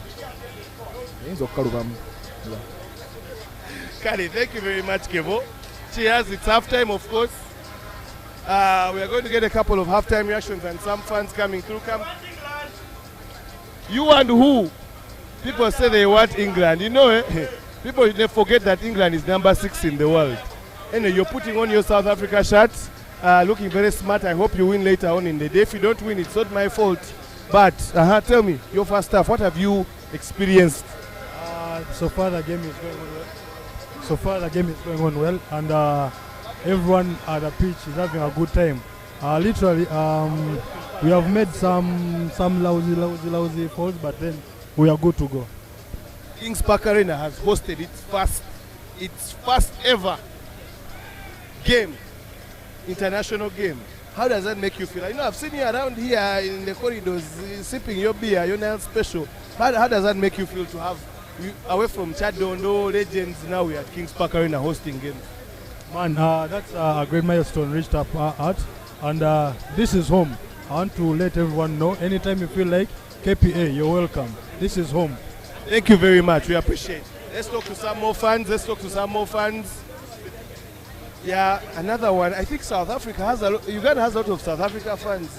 Kari, thank you very much, Kevo. Cheers, it's halftime, of course. We are going to get a couple of halftime reactions and some fans coming through. Come. You and who? People say they want England. You know, people they forget that England is number 6 in the world. Anyway, you're putting on your South Africa shirt, looking very smart. I hope you win later on in the day. If you don't win, it's not my fault. But tell me, your first half, what have you experienced? So far the game is going on well, and everyone at the pitch is having a good time. Literally, we have made some lousy falls, but then we are good to go. Kings Park Arena has hosted its first ever game, international game. How does that make you feel? I know I've seen you around here in the corridors sipping your beer, your nail special. How does that make you feel to have you away from Chadondo legends? Now we are at Kings Park Arena hosting games. Man, that's a great milestone reached up at, and this is home. I want to let everyone know, anytime you feel like KPA, you're welcome. This is home. Thank you very much. We appreciate it. Let's talk to some more fans. Yeah, another one. I think South Africa has Uganda has a lot of South Africa fans.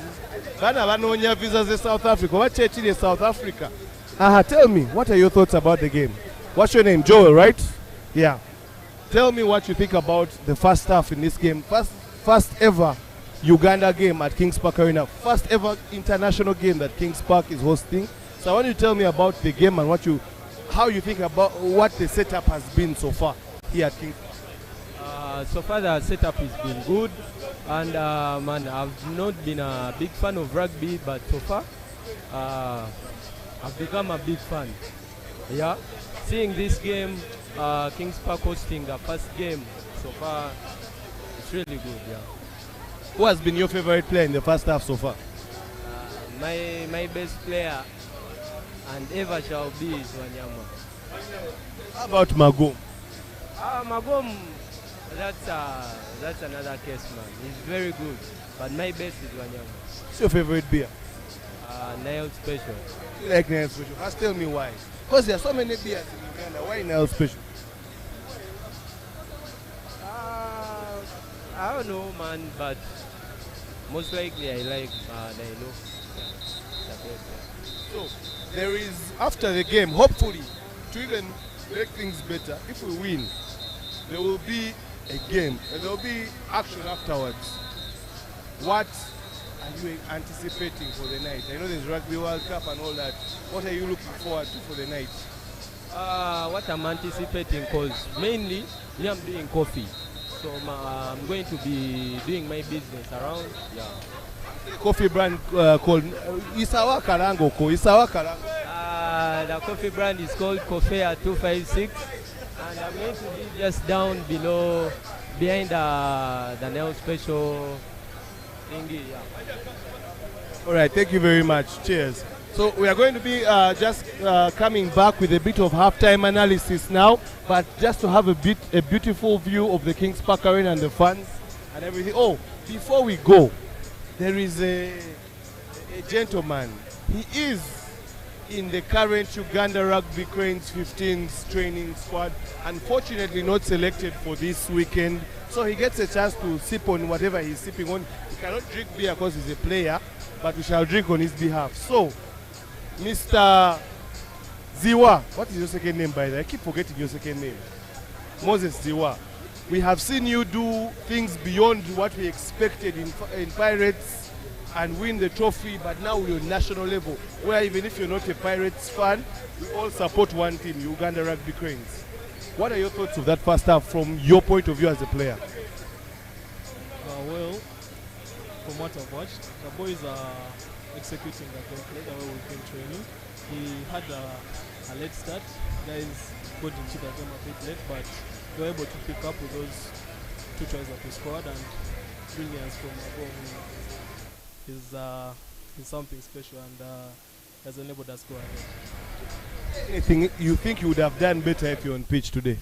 Ghana visas in South Africa. What church in South Africa? Tell me, what are your thoughts about the game? What's your name? Joel, right? Yeah. Tell me what you think about the first half in this game. First ever Uganda game at Kings Park Arena. First ever international game that Kings Park is hosting. So I want you to tell me about the game and how you think about what the setup has been so far here at Kings Park. So far the setup has been good, and man, I've not been a big fan of rugby, but so far I've become a big fan. Yeah, seeing this game, Kings Park hosting the first game so far, it's really good. Yeah. Who has been your favorite player in the first half so far? My best player and ever shall be is Wanyama. How about Magom? Magom, that's another case, man. He's very good, but my best is Wanyama. What's your favorite beer? Nile Special. You like Nile Special? Just tell me why. Because there are so many beers in Uganda. Why Nile Special? I don't know, man, but most likely I like Nile. So, there is, after the game, hopefully, to even make things better, if we win, there will be a game and there will be action afterwards. What are you anticipating for the night? I know there's Rugby World Cup and all that. What are you looking forward to for the night? What I'm anticipating, because mainly me, I'm doing coffee. So I'm going to be doing my business around. Yeah. Coffee brand called Isawa Karango. Isawa Karango. The coffee brand is called Coffea 256, and I'm going to be just down below, behind the Nile Special thingy. Yeah. All right, thank you very much. Cheers. So we are going to be just coming back with a bit of halftime analysis now, but just to have a beautiful view of the Kings Park Arena and the fans and everything. Oh, before we go, there is a gentleman. He is in the current Uganda Rugby Cranes 15s training squad. Unfortunately not selected for this weekend, so he gets a chance to sip on whatever he's sipping on. He cannot drink beer because he's a player, but we shall drink on his behalf. So, Mr. Ziwa, what is your second name by the way? I keep forgetting your second name. Moses Ziwa. We have seen you do things beyond what we expected in Pirates and win the trophy, but now we're on national level, where even if you're not a Pirates fan, we all support one team, Uganda Rugby Cranes. What are your thoughts of that first half from your point of view as a player? Well, from what I've watched, the boys are executing the gameplay the way we've been training. He had a late start. Guys got into the game a bit late, but they were able to pick up with those two tries that we scored, and brilliance from Magom is something special, and has enabled us to go ahead. Anything you think you would have done better if you're on pitch today?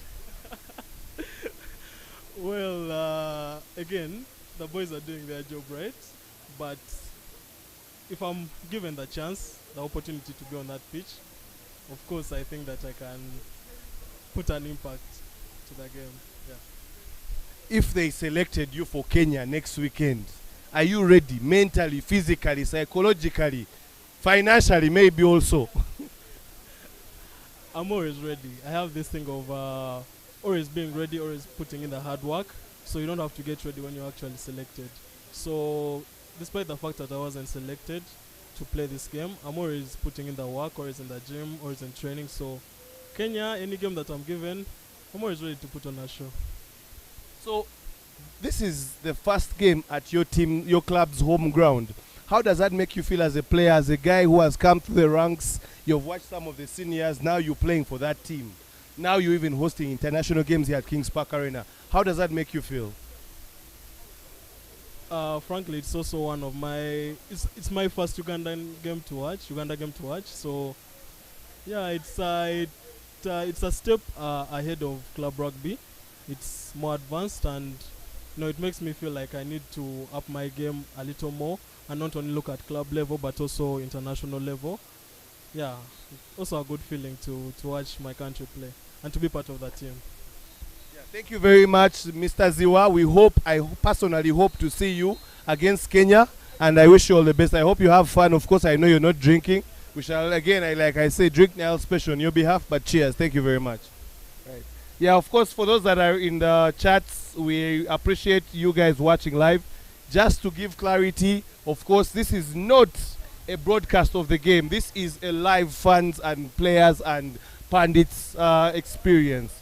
Well, again, the boys are doing their job right, but if I'm given the chance, the opportunity to be on that pitch, of course I think that I can put an impact to the game. Yeah. If they selected you for Kenya next weekend, are you ready mentally, physically, psychologically, financially maybe also? I'm always ready. I have this thing of always being ready, always putting in the hard work, so you don't have to get ready when you're actually selected. So despite the fact that I wasn't selected to play this game, I'm always putting in the work, always in the gym, always in training. So Kenya, any game that I'm given, I'm always ready to put on a show. So this is the first game at your team, your club's home ground. How does that make you feel as a player, as a guy who has come through the ranks? You've watched some of the seniors, now you're playing for that team. Now you're even hosting international games here at Kings Park Arena. How does that make you feel? Frankly, it's also one of my, it's my first Uganda game to watch. So yeah, it's a step ahead of club rugby. It's more advanced, and it makes me feel like I need to up my game a little more, and not only look at club level but also international level. Yeah, also a good feeling to watch my country play and to be part of that team. Yeah, thank you very much, Mr. Ziwa. I personally hope to see you against Kenya, and I wish you all the best. I hope you have fun. Of course, I know you're not drinking. We shall, again, like I say, drink Nile Special on your behalf, but cheers. Thank you very much. Right. Yeah, of course, for those that are in the chats, we appreciate you guys watching live. Just to give clarity, of course, this is not a broadcast of the game. This is a live fans and players and pundits experience.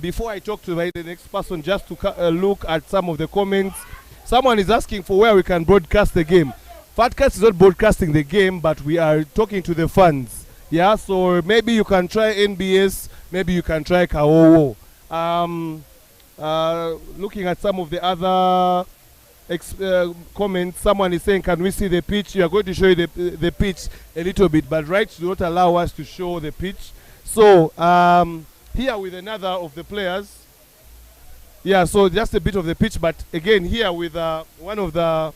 Before I talk to the next person, just to look at some of the comments. Someone is asking for where we can broadcast the game. Fatcast is not broadcasting the game, but we are talking to the fans. Yeah, so maybe you can try NBS, maybe you can try Kaowo. Looking at some of the other comments, someone is saying, can we see the pitch? You are going to show you the pitch a little bit, but rights do not allow us to show the pitch. So here with another of the players. Yeah, so just a bit of the pitch, but again here with one of the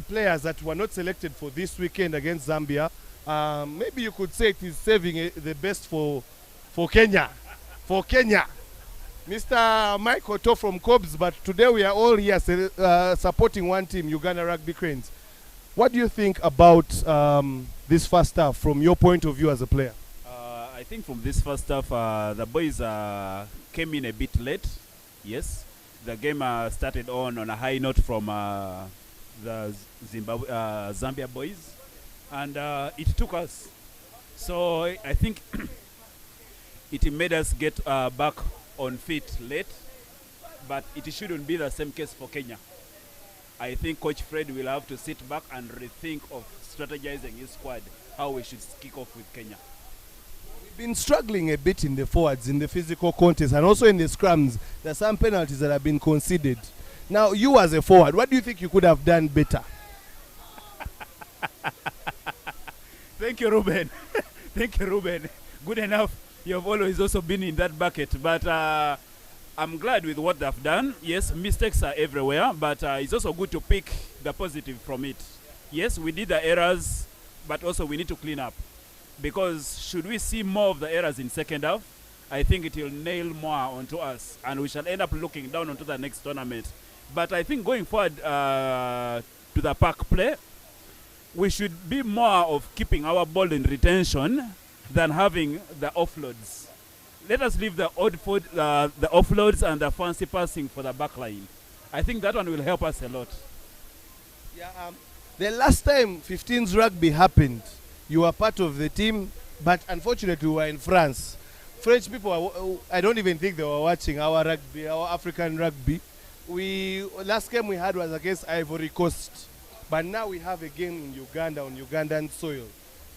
players that were not selected for this weekend against Zambia. Maybe you could say it is saving the best for Kenya. For Kenya. Mr. Mike Otto from Cobs, but today we are all here supporting one team, Uganda Rugby Cranes. What do you think about this first half from your point of view as a player? I think from this first half, the boys came in a bit late. Yes, the game started on a high note from the Zambia boys, and it took us. So I think it made us get back on feet late, but it shouldn't be the same case for Kenya. I think Coach Fred will have to sit back and rethink of strategizing his squad, how we should kick off with Kenya. We've been struggling a bit in the forwards, in the physical contest, and also in the scrums. There are some penalties that have been conceded. Now, you as a forward, what do you think you could have done better? Thank you, Ruben. Thank you, Ruben. Good enough. You have always also been in that bucket, but I'm glad with what they've done. Yes, mistakes are everywhere, but it's also good to pick the positive from it. Yes, we did the errors, but also we need to clean up, because should we see more of the errors in second half, I think it will nail more onto us, and we shall end up looking down onto the next tournament. But I think going forward to the park play, we should be more of keeping our ball in retention than having the offloads. Let us leave the offloads and the fancy passing for the back line. I think that one will help us a lot. Yeah, the last time 15s rugby happened, you were part of the team, but unfortunately we were in France. French people, I don't even think they were watching our rugby, our African rugby. Last game we had was against Ivory Coast, but now we have a game in Uganda on Ugandan soil.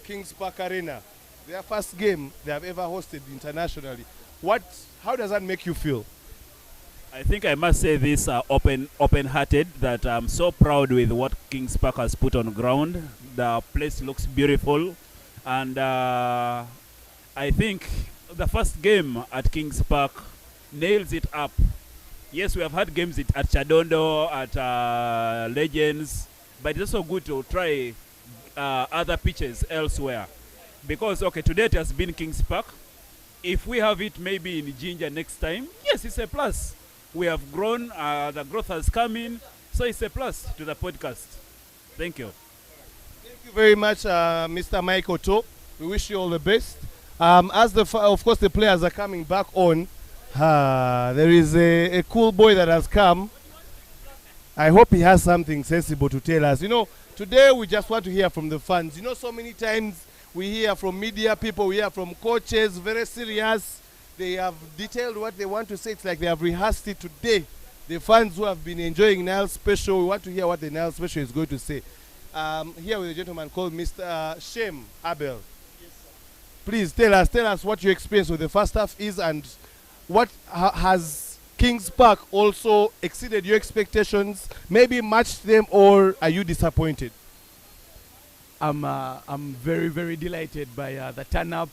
Kings Park Arena. Their first game they have ever hosted internationally. How does that make you feel? I think I must say this open-hearted, that I'm so proud with what Kings Park has put on ground. The place looks beautiful, and I think the first game at Kings Park nails it up. Yes, we have had games at Chadondo, at Legends, but it's also good to try other pitches elsewhere. Because, okay, today it has been Kings Park. If we have it maybe in Ginger next time, yes, it's a plus. We have grown, the growth has come in, so it's a plus to the podcast. Thank you. Thank you very much, Mr. Mike Otto. We wish you all the best. Of course, the players are coming back on, there is a cool boy that has come. I hope he has something sensible to tell us. You know, today we just want to hear from the fans. You know, so many times we hear from media people, we hear from coaches, very serious. They have detailed what they want to say. It's like they have rehearsed it today. The fans who have been enjoying Nile Special, we want to hear what the Nile Special is going to say. Here with a gentleman called Mr. Shem Abel. Yes, please tell us what your experience with the first half is, and what has Kings Park also exceeded your expectations, maybe matched them, or are you disappointed? I'm very, very delighted by the turn-up.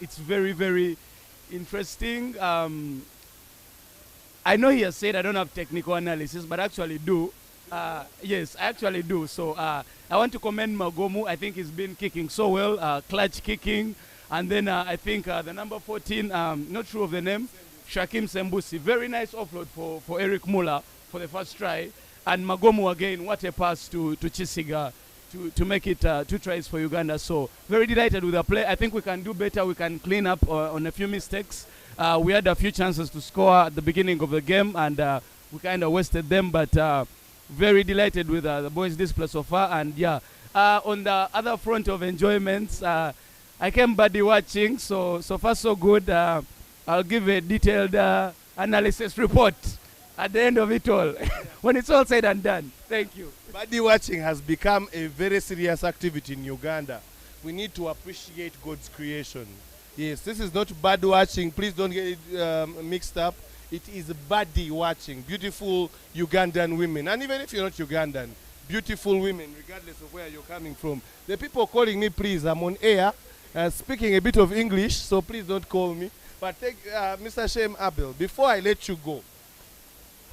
It's very, very interesting. I know he has said I don't have technical analysis, but I actually do. Yes, I actually do. So I want to commend Magomu. I think he's been kicking so well, clutch kicking. And then I think the number 14, not sure of the name, Shakim Sembusi. Very nice offload for Eric Muller for the first try. And Magomu again, what a pass to Chisiga to make it 2 tries for Uganda. So very delighted with the play. I think we can do better. We can clean up on a few mistakes. We had a few chances to score at the beginning of the game, and we kind of wasted them. But very delighted with the boys' display so far. And yeah, on the other front of enjoyments, I came buddy watching. So far so good. I'll give a detailed analysis report at the end of it all, when it's all said and done. Thank you. Birdie watching has become a very serious activity in Uganda. We need to appreciate God's creation. Yes, this is not bird watching. Please don't get it mixed up. It is birdie watching. Beautiful Ugandan women. And even if you're not Ugandan, beautiful women, regardless of where you're coming from. The people calling me, please, I'm on air, speaking a bit of English, so please don't call me. But take Mr. Shem Abel, before I let you go,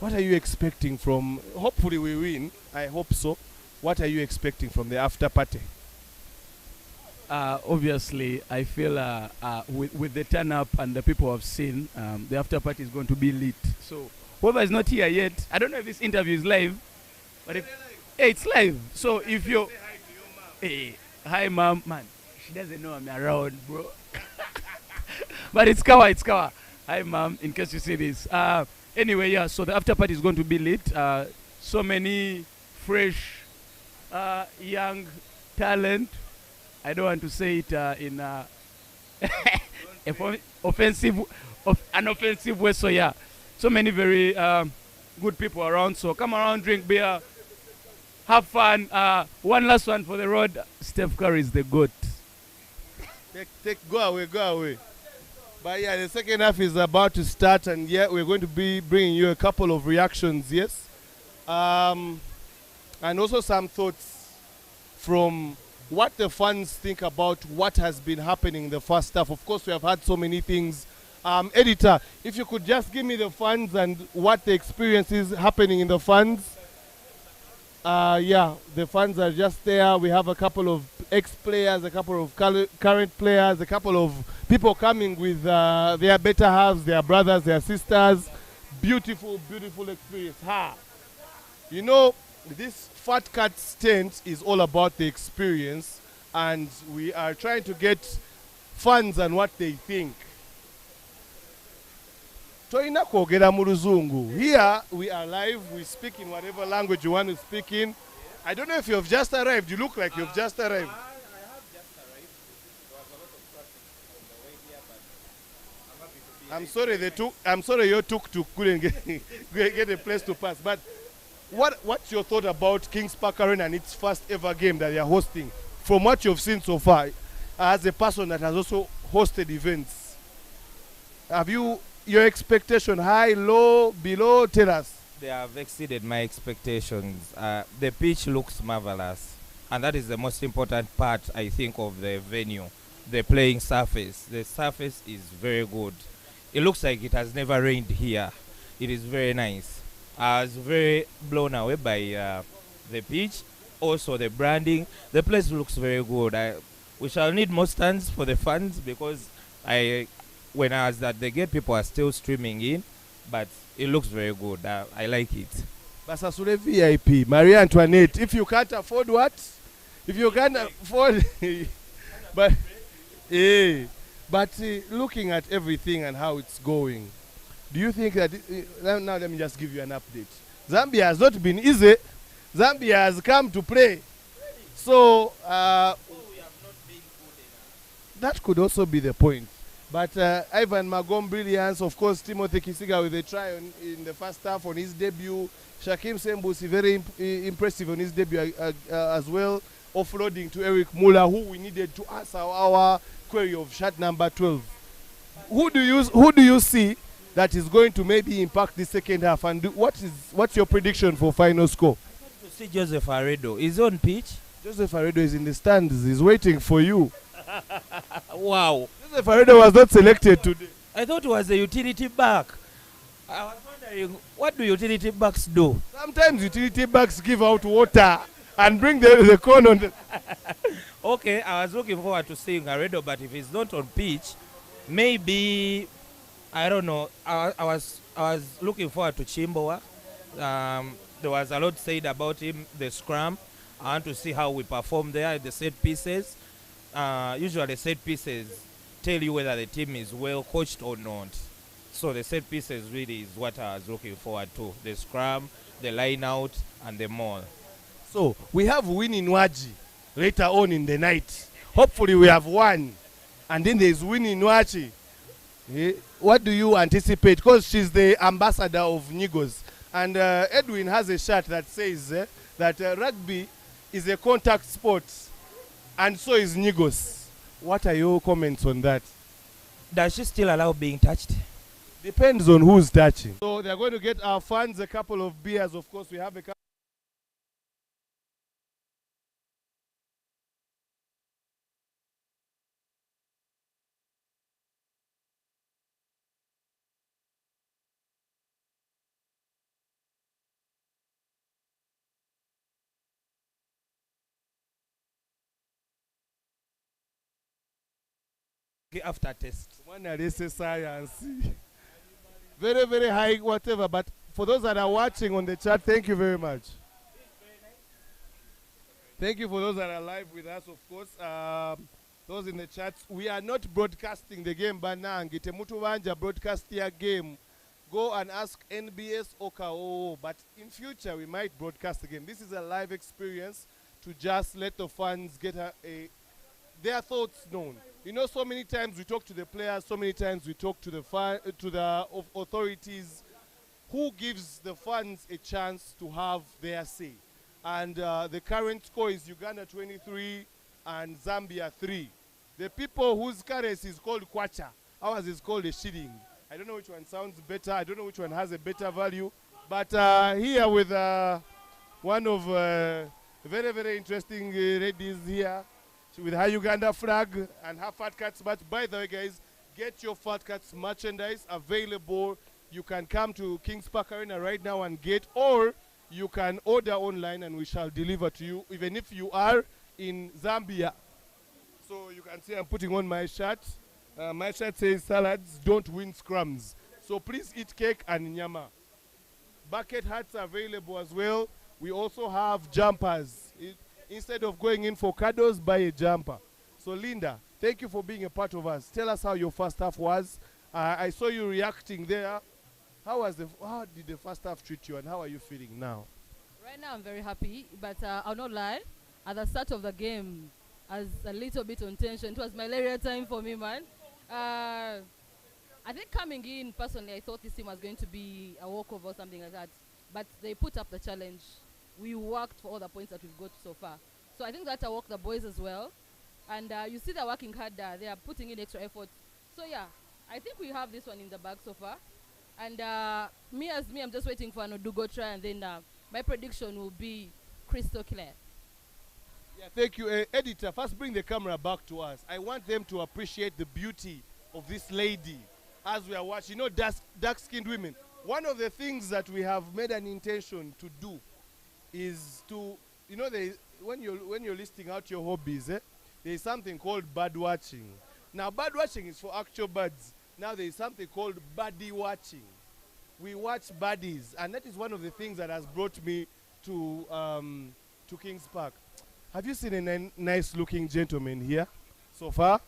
what are you expecting from, hopefully we win, I hope so. What are you expecting from the after party? Obviously, I feel with the turn up and the people have seen, the after party is going to be lit. So whoever is not here yet, I don't know if this interview is live, but if hey, it's live. So if you're, hey, hi mom, man, she doesn't know I'm around, bro. But it's Kawa, it's Kawa. Hi mom, in case you see this. Anyway, yeah, so the after party is going to be lit. So many fresh, young talent. I don't want to say it in an offensive way. So yeah, so many very good people around. So come around, drink beer, have fun. One last one for the road. Steph Curry is the GOAT. Go away. But yeah, the second half is about to start, and yeah, we're going to be bringing you a couple of reactions, yes, and also some thoughts from what the fans think about what has been happening in the first half. Of course, we have had so many things. Editor, if you could just give me the fans and what the experience is happening in the fans. Yeah, the fans are just there. We have a couple of ex-players, a couple of current players, a couple of people coming with their better halves, their brothers, their sisters. Beautiful, beautiful experience. You know, this Fat Cat tent is all about the experience, and we are trying to get fans and what they think. Toina kwogera mu Luzungu. Here we are live. We speak in whatever language you want to speak in. I don't know if you have just arrived. You look like you've just arrived. I have just arrived. There was a lot of traffic on the way here, but I'm happy to be here. I'm sorry your tuk-tuk couldn't get a place to pass. But what's your thought about Kings Park Arena and its first ever game that they are hosting? From what you've seen so far, as a person that has also hosted events, have you your expectation high, low, below? Tell us. They have exceeded my expectations. The pitch looks marvelous, and that is the most important part, I think, of the venue. The playing surface. The surface is very good. It looks like it has never rained here. It is very nice. I was very blown away by the pitch. Also the branding. The place looks very good. We shall need more stands for the fans, because when I was at the gate, people are still streaming in, but it looks very good. I like it. Basasule VIP, Marie Antoinette. If you can't afford what? If you can't afford, but looking at everything and how it's going, do you think that now let me just give you an update. Zambia has not been easy. Zambia has come to play. So we have not been good enough. That could also be the point. But Ivan Magom brilliance, of course, Timothy Kisiga with a try in the first half on his debut. Shakim Sembusi very impressive on his debut as well, offloading to Eric Muller, who we needed to answer our query of shot number 12. Who do you see that is going to maybe impact the second half, and what's your prediction for final score? I want to see Joseph Aredo. Is on pitch? Joseph Aredo is in the stands. He's waiting for you. Wow. Joseph Aredo was not selected today. I thought it was a utility back. I was wondering, what do utility backs do? Sometimes utility backs give out water and bring the cone on the... Okay, I was looking forward to seeing Aredo, but if he's not on pitch, maybe, I don't know. I was looking forward to Chimbowa. There was a lot said about him, the scrum. I want to see how we perform there at the set pieces. Usually set pieces tell you whether the team is well coached or not. So the set pieces really is what I was looking forward to. The scrum, the line out, and the maul. So we have Winnie Nwaji later on in the night. Hopefully we have one. And then there's Winnie Nwaji. What do you anticipate? Because she's the ambassador of Nigos. And Edwin has a shirt that says that rugby is a contact sport, and so is Nigos. What are your comments on that? Does she still allow being touched? Depends on who's touching. So they're going to get our fans a couple of beers. Of course, we have a couple. After test. One science. Very, very high, whatever. But for those that are watching on the chat, thank you very much. Thank you for those that are live with us, of course. Those in the chat, we are not broadcasting the game, but now Temutu Wanja broadcast your game. Go and ask NBS OKO. But in future, we might broadcast the game. This is a live experience to just let the fans get their thoughts known. You know, so many times we talk to the players, so many times we talk to the authorities. Who gives the fans a chance to have their say? And the current score is Uganda 23 and Zambia 3. The people whose currency is called kwacha, ours is called a shilling. I don't know which one sounds better. I don't know which one has a better value. But here with one of very, very interesting ladies here with her Uganda flag and her Fat Cats match. By the way, guys, get your Fat Cats merchandise available. You can come to Kings Park Arena right now and get, or you can order online and we shall deliver to you, even if you are in Zambia. So you can see I'm putting on my shirt. My shirt says salads don't win scrums. So please eat cake and nyama. Bucket hats are available as well. We also have jumpers. Instead of going in for cuddles, buy a jumper. So Linda, thank you for being a part of us. Tell us how your first half was. I saw you reacting there. How did the first half treat you and how are you feeling now? Right now I'm very happy, but I'll not lie. At the start of the game, I was a little bit on tension. It was malaria time for me, man. I think coming in, personally, I thought this team was going to be a walkover or something like that. But they put up the challenge. We worked for all the points that we've got so far. So I think that I worked the boys as well. And you see they're working hard. They are putting in extra effort. So yeah, I think we have this one in the bag so far. And me, I'm just waiting for an Odugo try. And then my prediction will be crystal clear. Yeah, thank you. Editor, first bring the camera back to us. I want them to appreciate the beauty of this lady as we are watching. You know, dark-skinned women. One of the things that we have made an intention to do is to, you know, when you're listing out your hobbies, there is something called bird watching. Now, bird watching is for actual birds. Now, there is something called birdie watching. We watch birdies, and that is one of the things that has brought me to Kings Park. Have you seen a nice-looking gentleman here so far?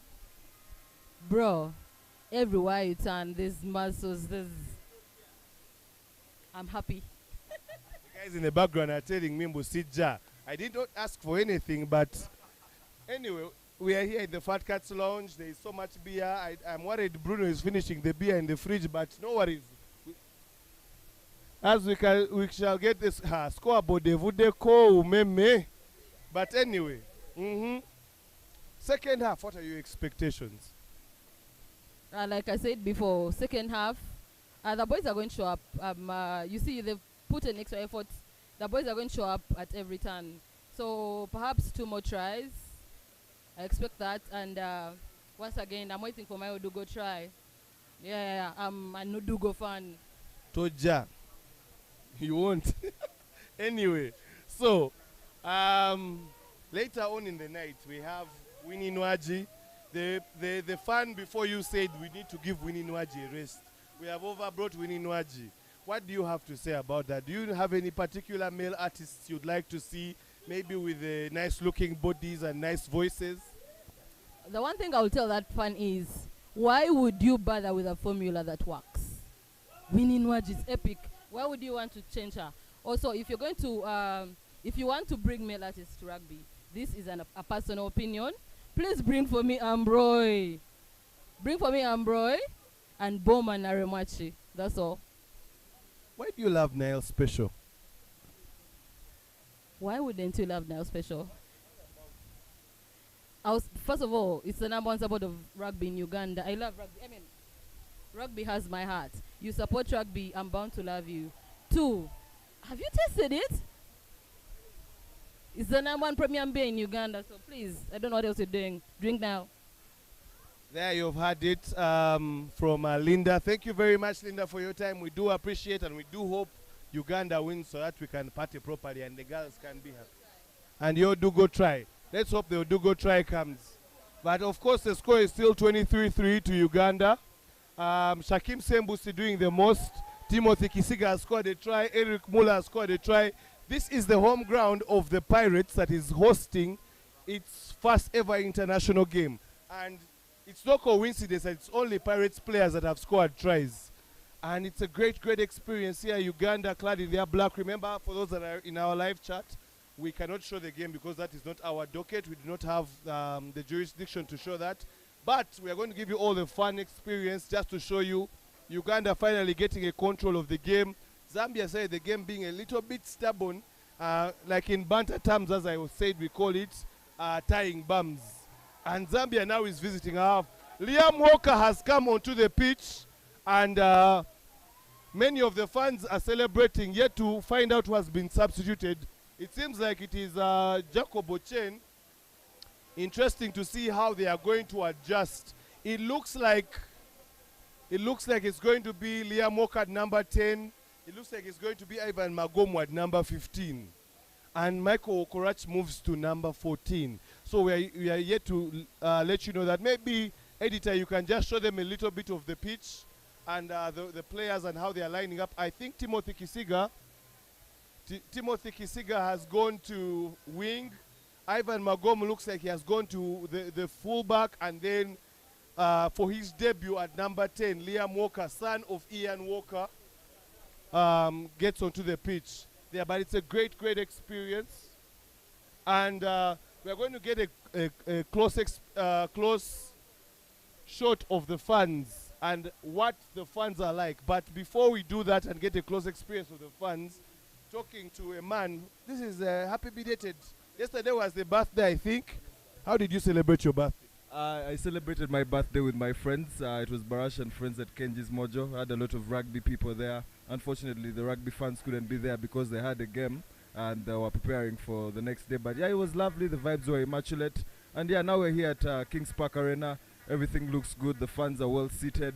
Bro, everywhere you turn, there's muscles, I'm happy. Guys in the background are telling me Musija. I did not ask for anything, but anyway, we are here in the Fat Cats Lounge. There is so much beer. I'm worried Bruno is finishing the beer in the fridge, but no worries. As we shall get this scoreboard. But anyway, second half, what are your expectations? Like I said before, second half, the boys are going to show up. You see, they've put an extra effort. The boys are going to show up at every turn. So perhaps 2 more tries. I expect that. And once again, I'm waiting for my Odugo try. Yeah, I'm an Odugo fan. Toja. You won't. Anyway, so later on in the night, we have Winnie Nwaji. The fan before you said we need to give Winnie Nwaji a rest. We have overbrought Winnie Nwaji. What do you have to say about that? Do you have any particular male artists you'd like to see, maybe with nice-looking bodies and nice voices? The one thing I will tell that fan is, why would you bother with a formula that works? Winnie Nwaji is epic. Why would you want to change her? Also, if you're going to, if you want to bring male artists to rugby, this is a personal opinion. Please bring for me Ambroy. Bring for me Ambroy and Bowman Aremachi. That's all. Why do you love Nile Special? Why wouldn't you love Now Special? First of all, it's the number one support of rugby in Uganda. I love rugby. I mean, rugby has my heart. You support rugby, I'm bound to love you. 2, have you tasted it? It's the number one premium beer in Uganda, so please, I don't know what else you're doing. Drink now. There you've had it from Linda. Thank you very much, Linda, for your time. We do appreciate and we do hope Uganda wins so that we can party properly and the girls can be happy. And your do go try. Let's hope the do go try comes. But of course, the score is still 23-3 to Uganda. Shakim Sembusi doing the most. Timothy Kisiga has scored a try. Eric Muller has scored a try. This is the home ground of the Pirates that is hosting its first ever international game. And it's no coincidence that it's only Pirates players that have scored tries. And it's a great, great experience here. Uganda clad in their black. Remember, for those that are in our live chat, we cannot show the game because that is not our docket. We do not have the jurisdiction to show that. But we are going to give you all the fun experience just to show you Uganda finally getting a control of the game. Zambia said the game being a little bit stubborn, like in banter terms, as I said, we call it tying bums. And Zambia now is visiting half. Liam Walker has come onto the pitch, and many of the fans are celebrating, yet to find out who has been substituted. It seems like it is Jacob Ochen. Interesting to see how they are going to adjust. It looks like it's going to be Liam Walker at number 10. It looks like it's going to be Ivan Magomo at number 15. And Michael Okorach moves to number 14. So we are yet to let you know that. Maybe, editor, you can just show them a little bit of the pitch and the players and how they are lining up. I think Timothy Kisiga has gone to wing. Ivan Magomo looks like he has gone to the fullback, and then for his debut at number 10, Liam Walker, son of Ian Walker, gets onto the pitch there. But it's a great, great experience. And we are going to get a close shot of the fans and what the fans are like. But before we do that and get a close experience of the fans, talking to a man, this is happy belated. Yesterday was the birthday, I think. How did you celebrate your birthday? I celebrated my birthday with my friends. It was Barash and friends at Kenji's Mojo. I had a lot of rugby people there. Unfortunately, the rugby fans couldn't be there because they had a game and they were preparing for the next day. But yeah, it was lovely. The vibes were immaculate. And yeah, now we're here at Kings Park Arena. Everything looks good. The fans are well seated.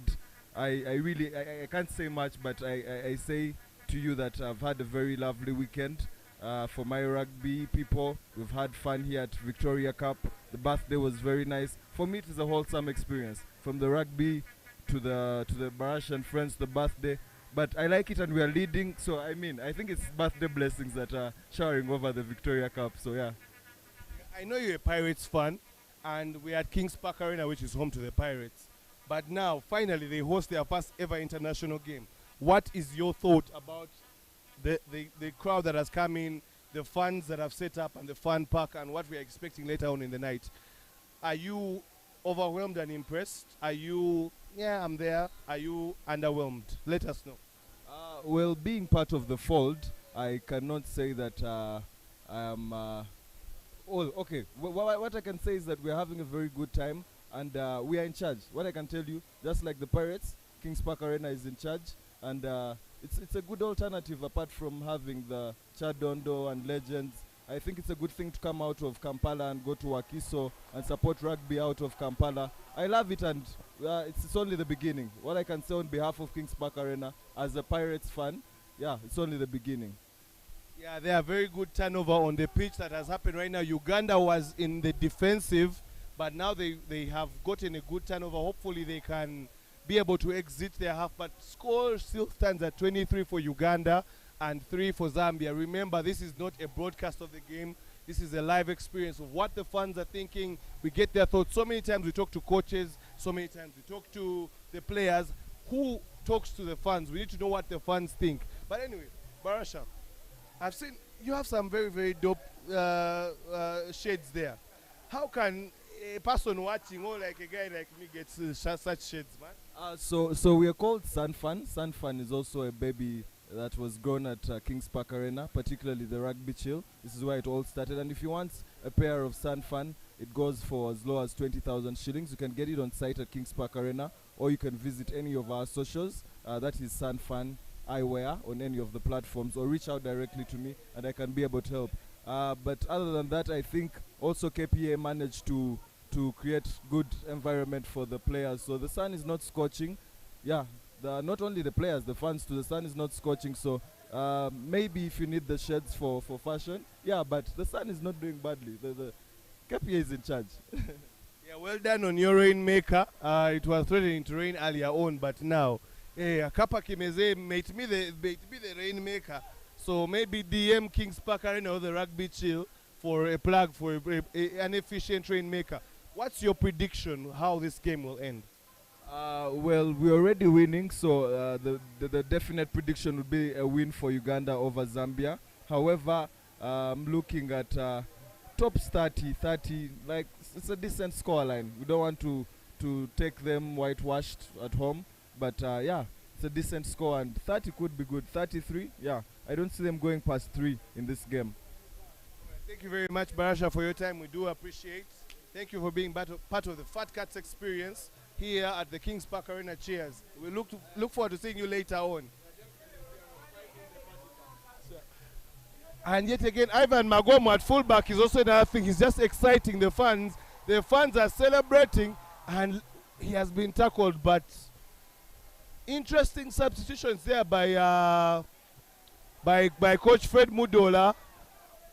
I can't say much, but I say to you that I've had a very lovely weekend. For my rugby people, we've had fun here at Victoria Cup. The birthday was very nice. For me, it is a wholesome experience. From the rugby to the Barash and friends, the birthday. But I like it, and we are leading. So I think it's birthday blessings that are showering over the Victoria Cup. So yeah. I know you're a Pirates fan, and we're at Kings Park Arena, which is home to the Pirates. But now, finally, they host their first ever international game. What is your thought about the crowd that has come in, the funds that have set up, and the fun park, and what we are expecting later on in the night? Are you overwhelmed and impressed? Are you, yeah, I'm there? Are you underwhelmed? Let us know. Well, being part of the fold, I cannot say that I am... okay, what I can say is that we are having a very good time, and we are in charge. What I can tell you, just like the Pirates, Kings Park Arena is in charge, and it's a good alternative apart from having the Chadondo and Legends. I think it's a good thing to come out of Kampala and go to Wakiso and support rugby out of Kampala. I love it, and it's only the beginning. What I can say on behalf of Kings Park Arena, as a Pirates fan, yeah, it's only the beginning. Yeah, there are very good turnover on the pitch that has happened right now. Uganda was in the defensive, but now they have gotten a good turnover. Hopefully they can be able to exit their half, but score still stands at 23 for Uganda and 3 for Zambia. Remember, this is not a broadcast of the game. This is a live experience of what the fans are thinking. We get their thoughts. So many times we talk to coaches. So many times we talk to the players. Who talks to the fans? We need to know what the fans think. But anyway, Barasha, I've seen you have some very, very dope shades there. How can a person watching, or like a guy like me, get such shades, man? So we are called Sunfun. Sunfun is also a baby that was grown at Kings Park Arena, particularly the Rugby Chill. This is where it all started. And if you want a pair of Sun Fan, it goes for as low as 20,000 shillings. You can get it on site at Kings Park Arena, or you can visit any of our socials. That is Sun Fan Eyewear on any of the platforms, or reach out directly to me and I can be able to help. But other than that, I think also KPA managed to create good environment for the players. So the sun is not scorching. Yeah, not only the players, the fans too. The sun is not scorching. So maybe if you need the shades for fashion, yeah, but the sun is not doing badly. The KPA is in charge. Yeah, well done on your rainmaker. It was threatening to rain earlier on, but now, Kapa Kimeze made me the rainmaker. So maybe DM Kings Park Arena or the Rugby Chill for a plug for an efficient rainmaker. What's your prediction how this game will end? Well, we're already winning, so the definite prediction would be a win for Uganda over Zambia. However, looking at tops 30, like it's a decent scoreline. We don't want to take them whitewashed at home, but yeah, it's a decent score, and 30 could be good. 33, yeah, I don't see them going past 3 in this game. Thank you very much, Barasha, for your time. We do appreciate. Thank you for being part of the Fat Cats experience here at the Kings Park Arena. Cheers. We look forward to seeing you later on. And yet again, Ivan Magomo at fullback is also another thing. He's just exciting the fans. The fans are celebrating, and he has been tackled. But interesting substitutions there by Coach Fred Mudola,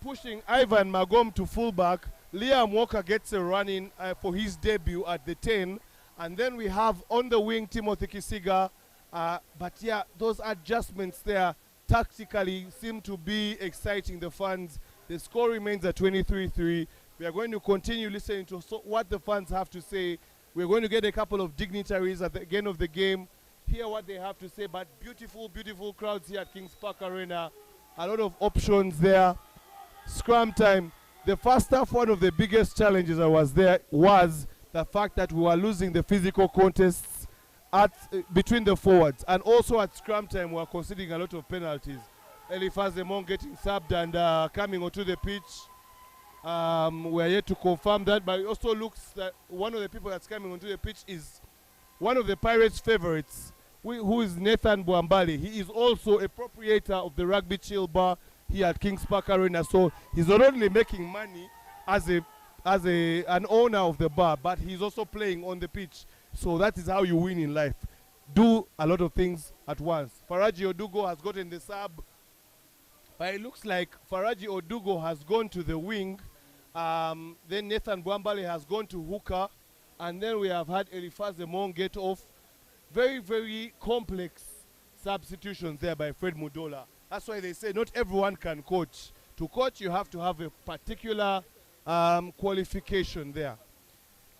pushing Ivan Magom to fullback. Liam Walker gets a run in for his debut at the 10. And then we have on the wing Timothy Kisiga. But yeah, those adjustments there tactically seem to be exciting the fans. The score remains at 23-3. We are going to continue listening to what the fans have to say. We're going to get a couple of dignitaries at the end of the game, hear what they have to say. But beautiful, beautiful crowds here at Kings Park Arena. A lot of options there. Scrum time. The first half, one of the biggest challenges that was there was the fact that we were losing the physical contests between the forwards. And also at scrum time, we were conceding a lot of penalties. Eliphaz Emong getting subbed and coming onto the pitch. We are yet to confirm that, but it also looks that one of the people that's coming onto the pitch is one of the Pirates' favorites, who is Nathan Bwambali. He is also a proprietor of the Rugby Chill Bar here at Kings Park Arena. So he's not only making money as an owner of the bar, but he's also playing on the pitch. So that is how you win in life. Do a lot of things at once. Faraji Odugo has gotten the sub, but it looks like Faraji Odugo has gone to the wing. Then Nathan Bwambali has gone to hooker, and then we have had Eliphaz Emong get off. Very, very complex substitutions there by Fred Mudola. That's why they say not everyone can coach. To coach, you have to have a particular qualification there.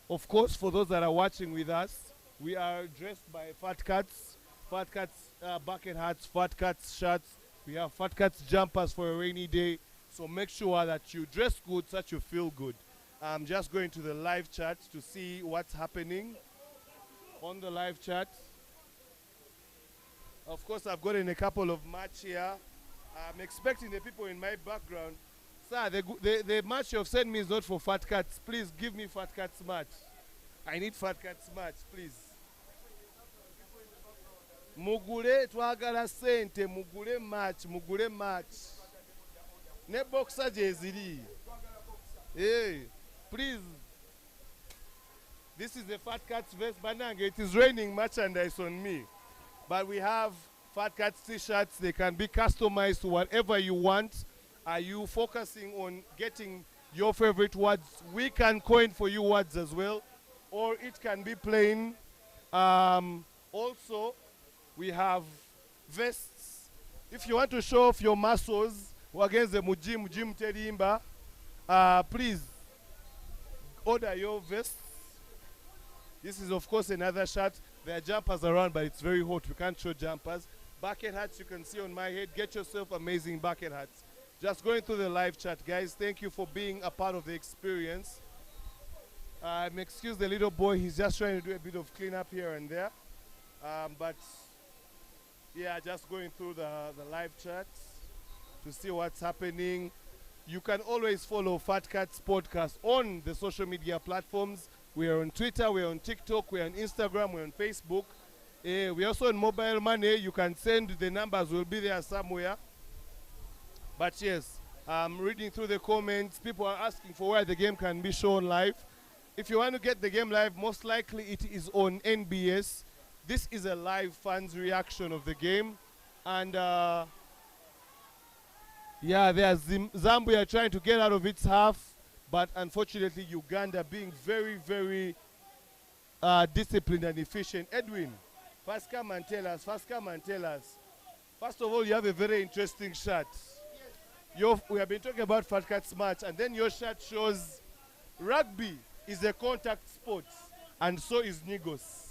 Of course, for those that are watching with us, we are dressed by Fat Cats bucket hats, Fat Cats shirts. We have Fat Cats jumpers for a rainy day. So make sure that you dress good so that you feel good. I'm just going to the live chat to see what's happening on the live chat. Of course, I've gotten a couple of match here. I'm expecting the people in my background. Sir, the match you've sent me is not for Fat Cats. Please give me Fat Cats match. I need Fat Cats match, please. Mugule twagala sente, mugule match. Ne boxer jeziri. Hey, please. This is the Fat Cats vest bananga. It is raining merchandise on me. But we have Fat Cats t-shirts. They can be customized to whatever you want. Are you focusing on getting your favorite words? We can coin for you words as well. Or it can be plain. Also, we have vests. If you want to show off your muscles against the Mujim Terimba, please order your vests. This is, of course, another shirt. There are jumpers around, but it's very hot. We can't show jumpers. Bucket hats you can see on my head. Get yourself amazing bucket hats. Just going through the live chat, guys. Thank you for being a part of the experience. Excuse the little boy. He's just trying to do a bit of cleanup here and there. But Yeah, just going through the live chats to see what's happening. You can always follow Fat Cats Podcast on the social media platforms. We are on Twitter, we're on TikTok, we're on Instagram, we're on Facebook. We're also on mobile money. You can send the numbers, will be there somewhere. But yes, I'm reading through the comments. People are asking for where the game can be shown live. If you want to get the game live, most likely it is on NBS. This is a live fans reaction of the game. And yeah, there's Zambia trying to get out of its half. But unfortunately, Uganda being very, very disciplined and efficient. Edwin, first come and tell us. First of all, you have a very interesting shot. We have been talking about Fat Cats match, and then your shot shows rugby is a contact sport, and so is Nigos.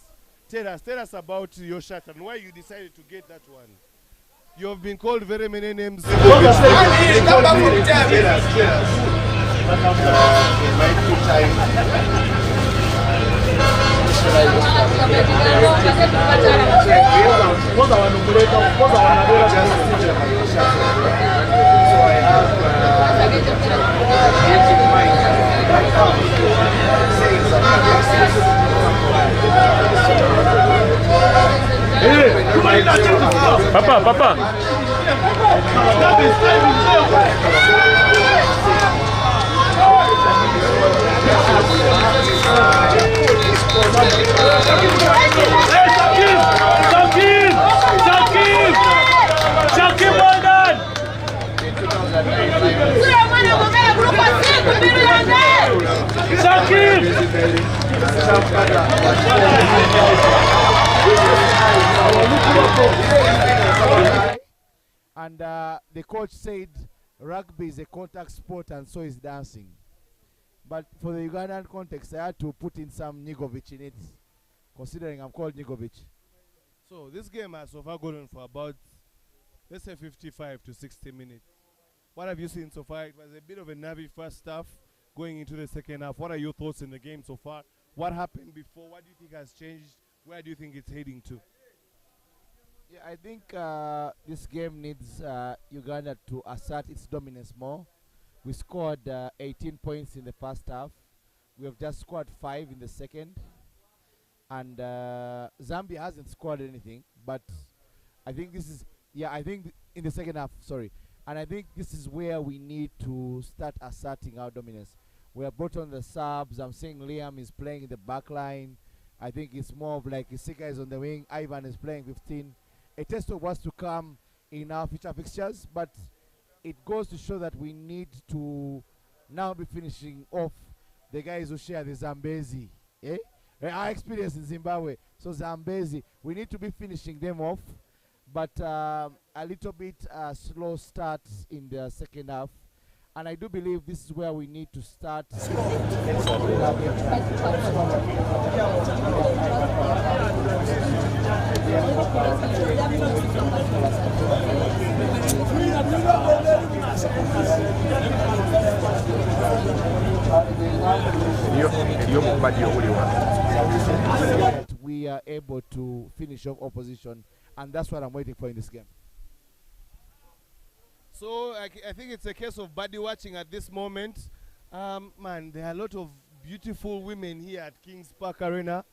Tell us about your shot and why you decided to get that one. You have been called very many names. Papa. Shakib, well done. And the coach said rugby is a contact sport and so is dancing. But for the Ugandan context, I had to put in some Nigovic in it, considering I'm called Nigovic. So this game has so far gone on for about, let's say 55 to 60 minutes. What have you seen so far? It was a bit of a nervy first half going into the second half. What are your thoughts in the game so far? What happened before? What do you think has changed? Where do you think it's heading to? Yeah, I think this game needs Uganda to assert its dominance more. We scored 18 points in the first half. We have just scored 5 in the second. And Zambia hasn't scored anything. But I think this is, I think in the second half, sorry. And I think this is where we need to start asserting our dominance. We have brought on the subs. I'm seeing Liam is playing in the back line. I think it's more of like Isika is on the wing. Ivan is playing 15. A test of what's to come in our future fixtures, but it goes to show that we need to now be finishing off the guys who share the Zambezi. Our experience in Zimbabwe. So Zambezi, we need to be finishing them off, but a little bit slow start in the second half. And I do believe this is where we need to start. We are able to finish off opposition, and that's what I'm waiting for in this game. So I think it's a case of body watching at this moment. Man, there are a lot of beautiful women here at Kings Park Arena.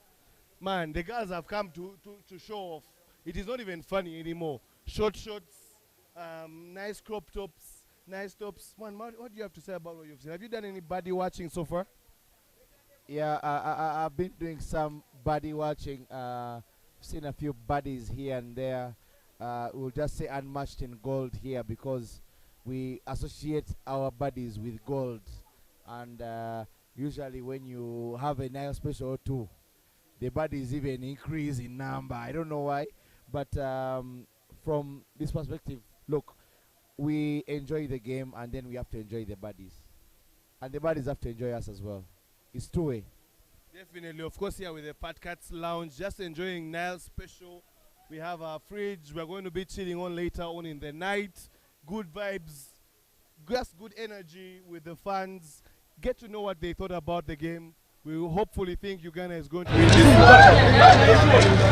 Man, the girls have come to show off. It is not even funny anymore. Short shorts, nice crop tops, nice tops. Man, what do you have to say about what you've seen? Have you done any body watching so far? Yeah, I've been doing some body watching. Seen a few bodies here and there. We'll just say unmatched in gold here because we associate our bodies with gold. And usually when you have a Nile special or two, the bodies even increase in number. I don't know why. But from this perspective, look, we enjoy the game and then we have to enjoy the bodies. And the bodies have to enjoy us as well. It's two-way. Definitely. Of course, here with the Fat Cats Lounge, just enjoying Nile special. We have our fridge. We're going to be chilling on later on in the night. Good vibes. Just good energy with the fans. Get to know what they thought about the game. We will hopefully think Uganda is going to win this one.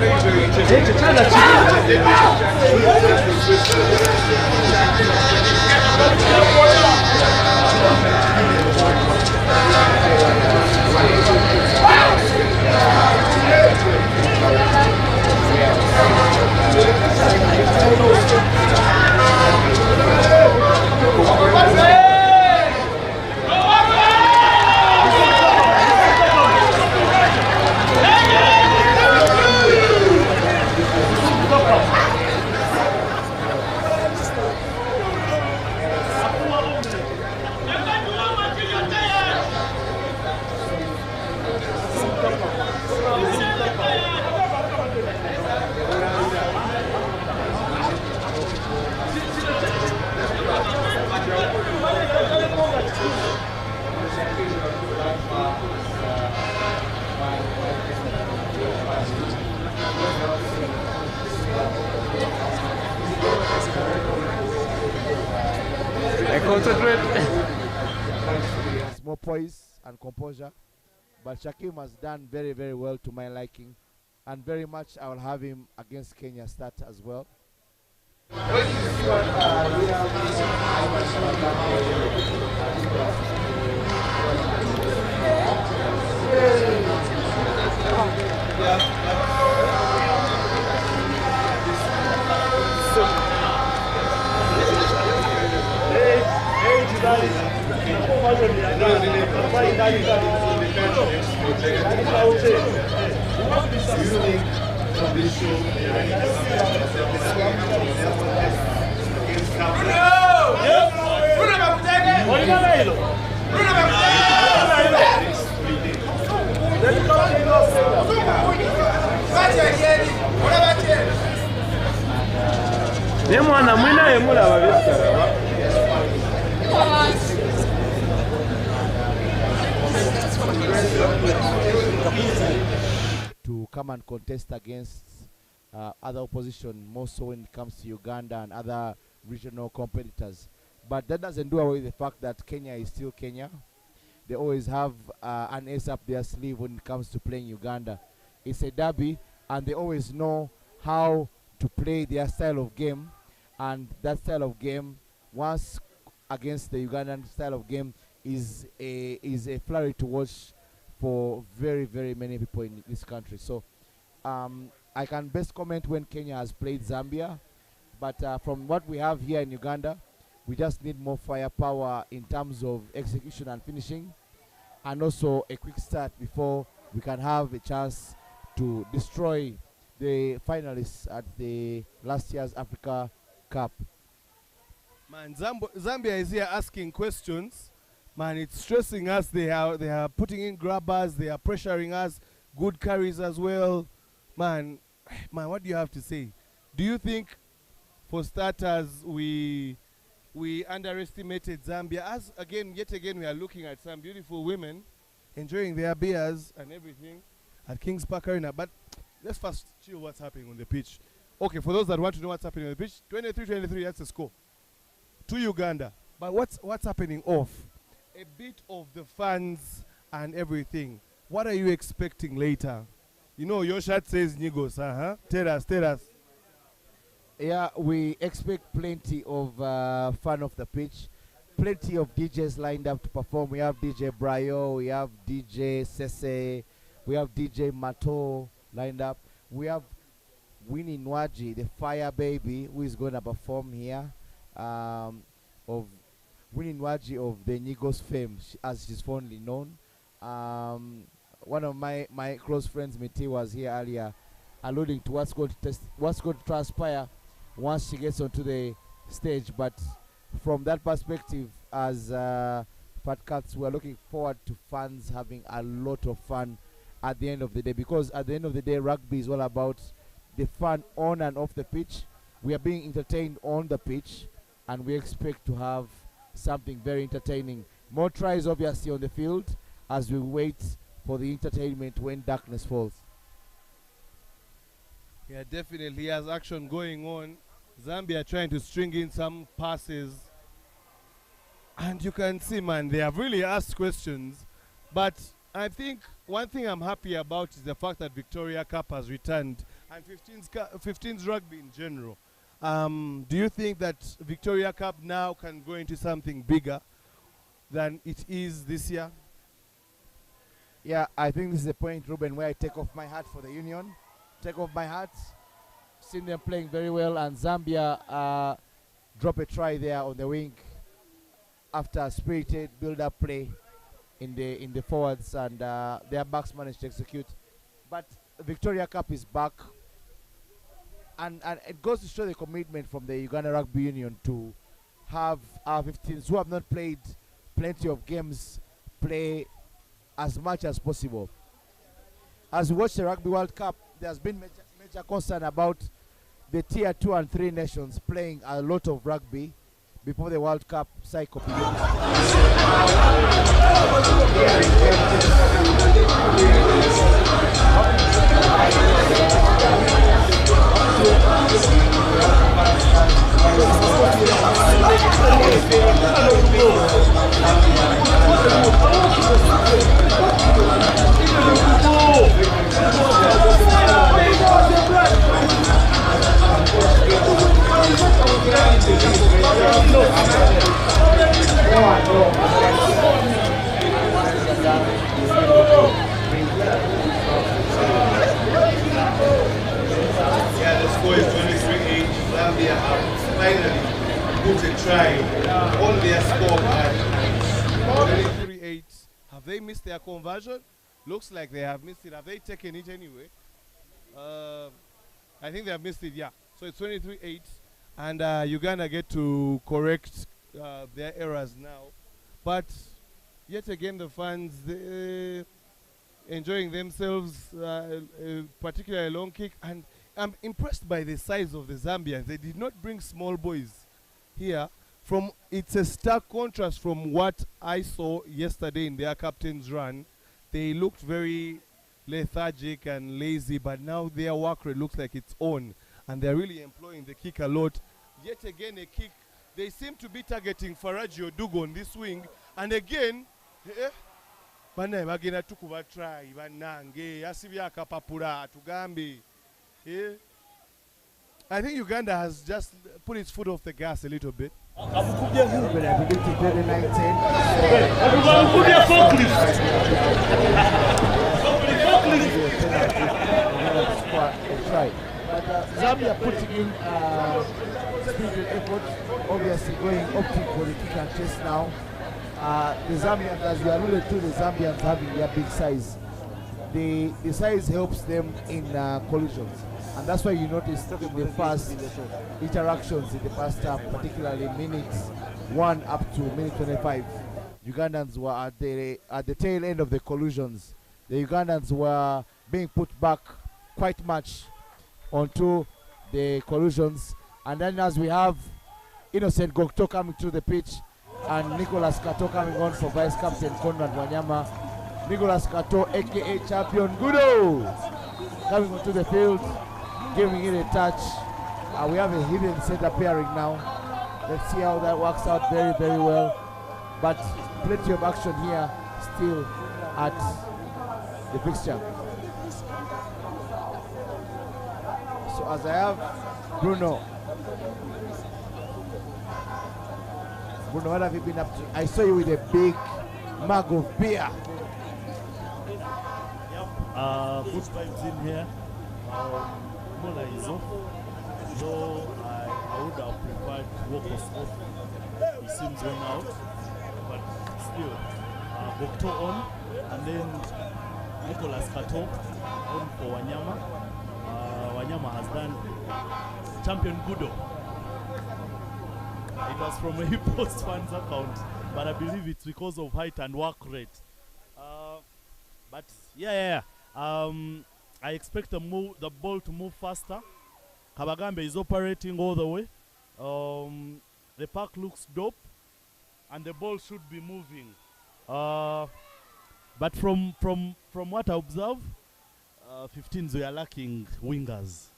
Concentrate. More poise and composure, but Shakim has done very, very well to my liking, and very much I will have him against Kenya start as well. to come and contest against other opposition, more so when it comes to Uganda and other regional competitors. But that doesn't do away with the fact that Kenya is still Kenya. They always have an ace up their sleeve when it comes to playing Uganda. It's a derby, and they always know how to play their style of game, and that style of game, once against the Ugandan style of game, is a flurry to watch for very, very many people in this country. So I can best comment when Kenya has played Zambia, but from what we have here in Uganda, we just need more firepower in terms of execution and finishing, and also a quick start before we can have a chance to destroy the finalists at the last year's Africa Cup. Man, Zambia is here asking questions. Man, it's stressing us. They are putting in grabbers. They are pressuring us. Good carries as well. Man, what do you have to say? Do you think, for starters, we underestimated Zambia? As yet again, we are looking at some beautiful women enjoying their beers and everything at Kings Park Arena. But let's first chill what's happening on the pitch. Okay, for those that want to know what's happening on the pitch, 23-23, that's the score to Uganda. But what's happening off? A bit of the fans and everything. What are you expecting later? You know, your shirt says Nigos, Tell us. Yeah, we expect plenty of fun off the pitch. Plenty of DJs lined up to perform. We have DJ Brayo, we have DJ Sese, we have DJ Mato lined up. We have Winnie Nwaji, the Fire Baby, who is going to perform here. Of Winnie Nwaji of the Nigos fame, as she's fondly known. One of my close friends, Miti, was here earlier, alluding to what's going to transpire once she gets onto the stage. But from that perspective, as Fat Cats, we're looking forward to fans having a lot of fun at the end of the day, because at the end of the day, rugby is all about the fun on and off the pitch. We are being entertained on the pitch, and we expect to have something very entertaining. More tries, obviously, on the field as we wait for the entertainment when darkness falls. Yeah, definitely has action going on. Zambia trying to string in some passes. And you can see, man, they have really asked questions. But I think one thing I'm happy about is the fact that Victoria Cup has returned and 15's rugby in general. Do you think that Victoria Cup now can go into something bigger than it is this year? Yeah, I think this is the point, Ruben, where I take off my hat for the Union. Take off my hat. Seen them playing very well, and Zambia drop a try there on the wing after a spirited build-up play in the forwards, and their backs managed to execute. But Victoria Cup is back, and it goes to show the commitment from the Uganda Rugby Union to have our 15s who have not played plenty of games play as much as possible. As we watch the Rugby World Cup, there's been major concern about the tier 2 and 3 nations playing a lot of rugby before the World Cup cycle begins. Yeah, the score is 23-8. Zambia have finally put a try on their score. 23-8. Have they missed their conversion? Looks like they have missed it. Have they taken it anyway? I think they have missed it, yeah. So it's 23-8. And Uganda get to correct their errors now. But yet again, the fans enjoying themselves, particularly a long kick. And I'm impressed by the size of the Zambians. They did not bring small boys here. It's a stark contrast from what I saw yesterday in their captain's run. They looked very lethargic and lazy, but now their work rate looks like it's on. And they're really employing the kick a lot. Yet again, a kick. They seem to be targeting Faraji Odugo on this wing. And again, bana bagenda tukuba try banange asibya akapapula tugambe. I think Uganda has just put its foot off the gas a little bit. Zambia putting in spirited effort, obviously opting for the kick and chase now. The Zambians, as you alluded to, the Zambians having their big size. The size helps them in collisions. And that's why you noticed in the first interactions in the first half, particularly minutes 1 up to minute 25, Ugandans were at the tail end of the collisions. The Ugandans were being put back quite much onto the collisions. And then as we have Innocent Gokto coming to the pitch and Nicholas Kato coming on for Vice Captain Conrad Wanyama. Nicholas Kato, aka Champion Gudo, coming onto the field, giving it a touch. We have a hidden set appearing now. Let's see how that works out very, very well. But plenty of action here still at the fixture. So as I have Bruno. Bruno, what have you been up to? I saw you with a big mug of beer. Good vibes in here. Mola is off. So I would have preferred Wokos off. He seems went out. But still, Gokto on. And then Nicholas Kato on for Wanyama. Wanyama has done Champion Gudo. It was from a post fans account, but I believe it's because of height and work rate. But yeah. I expect the ball to move faster. Kabagambe is operating all the way. The park looks dope, and the ball should be moving. But from what I observe, 15s we are lacking wingers.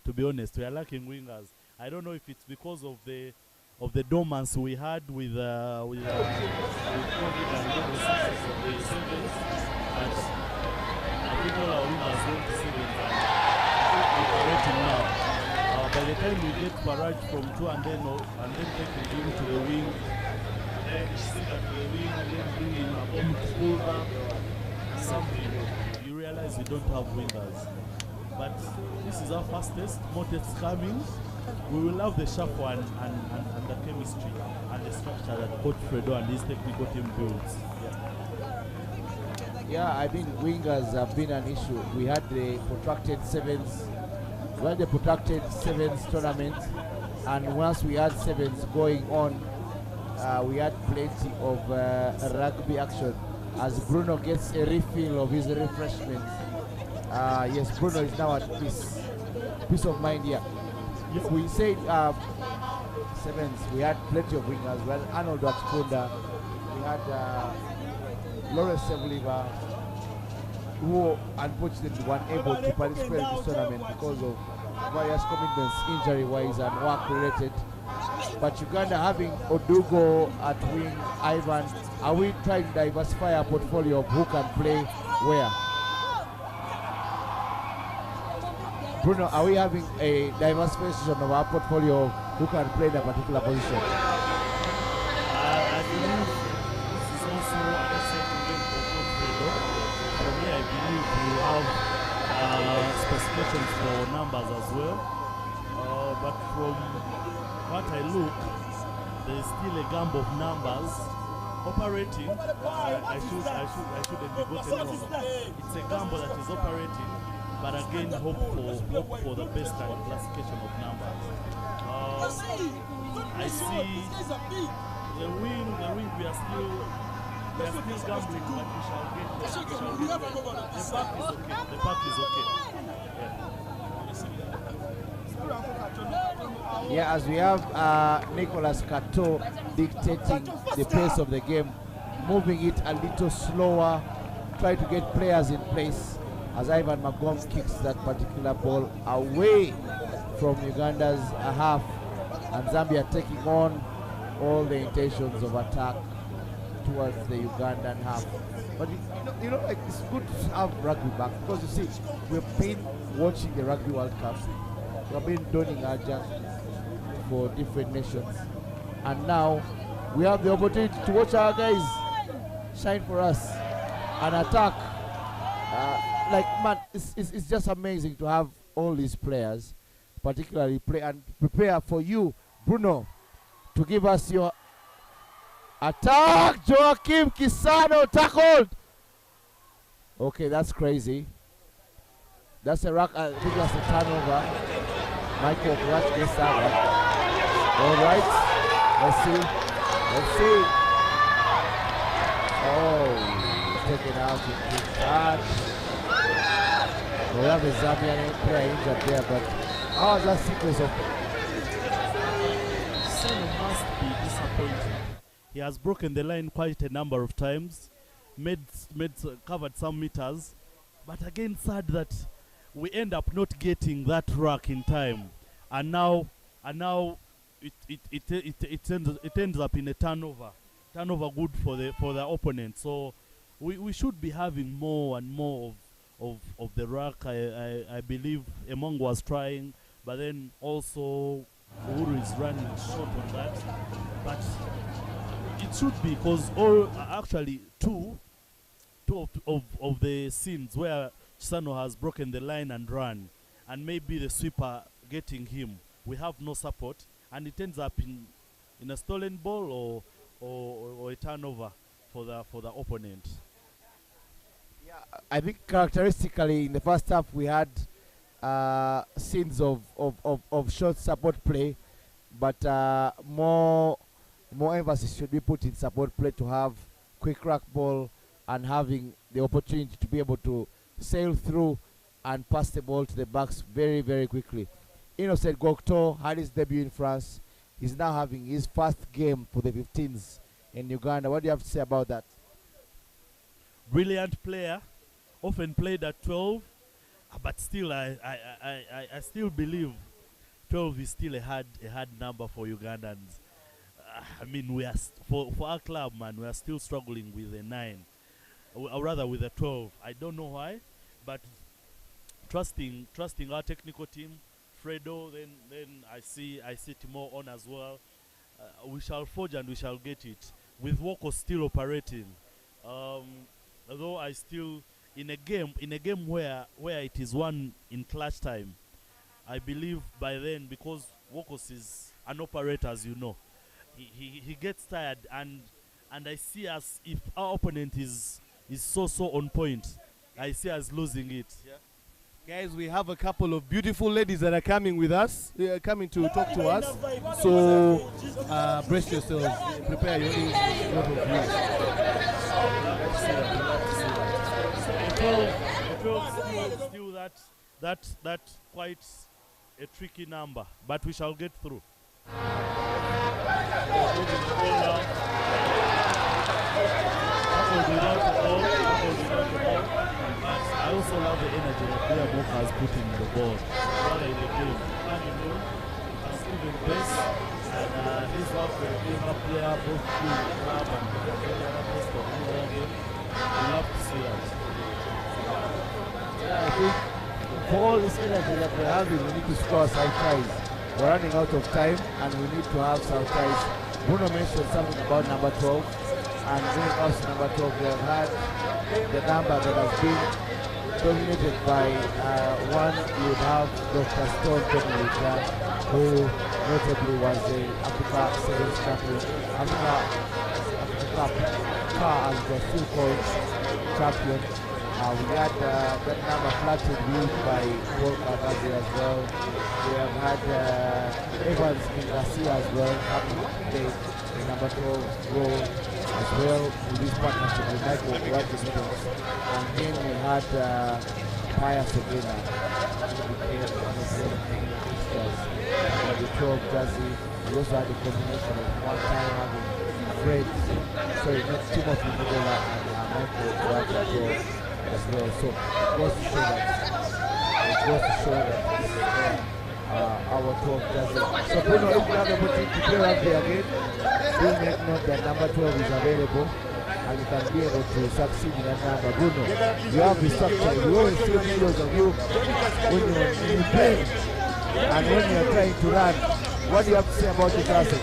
To be honest, we are lacking wingers. I don't know if it's because of the the dormants we had with COVID and all the success of the sevens. But I think all our wingers went to sevens and operating now. By the time we get Faraj from 2 and then taking him to the wing, then sit at the wing and then bring him a bomb to pull back, something, you realize you don't have wingers. But this is our fastest, more tests coming. We will have the sharp one and the chemistry and the structure that Coach Fredo and his technical team builds. Yeah, I think wingers have been an issue. We had the protracted sevens tournament, and once we had sevens going on, we had plenty of rugby action as Bruno gets a refill of his refreshment. Yes, Bruno is now at peace of mind here. We said sevens, we had plenty of wingers. Well, Arnold Watkunda, we had Lawrence Sevliva, who unfortunately weren't able to participate in this tournament because of various commitments, injury-wise and work-related. But Uganda having Odugo at wing, Ivan, are we trying to diversify our portfolio of who can play where? Bruno, are we having a diversification of our portfolio of who can play in a particular position? I believe this is also an exciting game for Coach Fredo. For me, I believe we have specifications for numbers as well. But from what I look, there is still a gamble of numbers operating. I shouldn't be gotten wrong. It's a gamble that is operating, but again, hope for the best classification of numbers. I see the wing. We are still gambling, but we shall get there. The path is okay. Yeah, as we have Nicolas Kato dictating the pace of the game, moving it a little slower, try to get players in place as Ivan Magom kicks that particular ball away from Uganda's half, and Zambia taking on all the intentions of attack towards the Ugandan half. But you know, like, it's good to have rugby back, because you see, we've been watching the Rugby World Cup, we've been donning our junk for different nations, and now we have the opportunity to watch our guys shine for us and attack. Like, man, it's just amazing to have all these players, particularly play and prepare for you, Bruno, to give us your attack. Joachim Kisano tackled. Okay, that's crazy. That's a rock. I think that's a turnover. Michael, watch this that one. All right, let's see. Oh, taken out in big touch. We have a Zambian player injured there, but how was that sequence of? Seno must be disappointed. He has broken the line quite a number of times, covered some meters, but again sad that we end up not getting that ruck in time, and now it ends up in a turnover good for the opponent. So we should be having more and more of the ruck. I believe Emong was trying, but then also Uhuru is running short on that. But it should be, because actually two of the scenes where Chisano has broken the line and run, and maybe the sweeper getting him, we have no support, and it ends up in a stolen ball or a turnover for the opponent. I think characteristically in the first half we had scenes of short support play, but more emphasis should be put in support play to have quick rack ball and having the opportunity to be able to sail through and pass the ball to the backs very, very quickly. Innocent Gokto had his debut in France. He's now having his first game for the 15s in Uganda. What do you have to say about that? Brilliant player, often played at 12, but still I still believe 12 is still a hard number for Ugandans. I mean, we are for our club, man. We are still struggling with a 9, or rather with a 12. I don't know why, but trusting our technical team, Fredo. Then I see Timo on as well. We shall forge and we shall get it. With Woko still operating, although I still in a game where it is won in clutch time, I believe by then, because Wokos is an operator, as you know, he gets tired, and I see us, if our opponent is so on point, I see us losing it. Yeah. Guys, we have a couple of beautiful ladies that are coming with us. They are coming to talk to us. So brace yourselves, prepare your ears. Still that quite a tricky number, but we shall get through. I also love the energy that Leah Moka has put in the ball. Rather in the game. And you know, he's given best. And he's up for the game up player, both good club and the other best of the whole game. We love to see that. Yeah, I think for all this energy that we're having, we need to score some tries. We're running out of time and we need to have some tries. Bruno mentioned something about number 12. And when it comes to number 12, we have had the number that has been dominated by one. You would have Dr. Stone Dominator, who notably was the Africa Sevens champion, Africa Cup car as the full coach champion. We had that number flattered with by Paul Kavazi as well. We have had Evans in Garcia as well, happy to play the number 12 role as well with this partnership with Michael Rodriguez. And then we had Pius Ogena, who became one of the fixtures for the 12 jersey. We also had a combination of one time having not Timothy Mugola and Michael Rodriguez as well. So it goes to show that our 12 jersey. So Bruno, if you have the opportunity to play rugby again, do make note that number 12 is available and you can be able to succeed in that number. Bruno, you have the structure. You always see videos of you when you're playing and when you're trying to run. What do you have to say about the classic?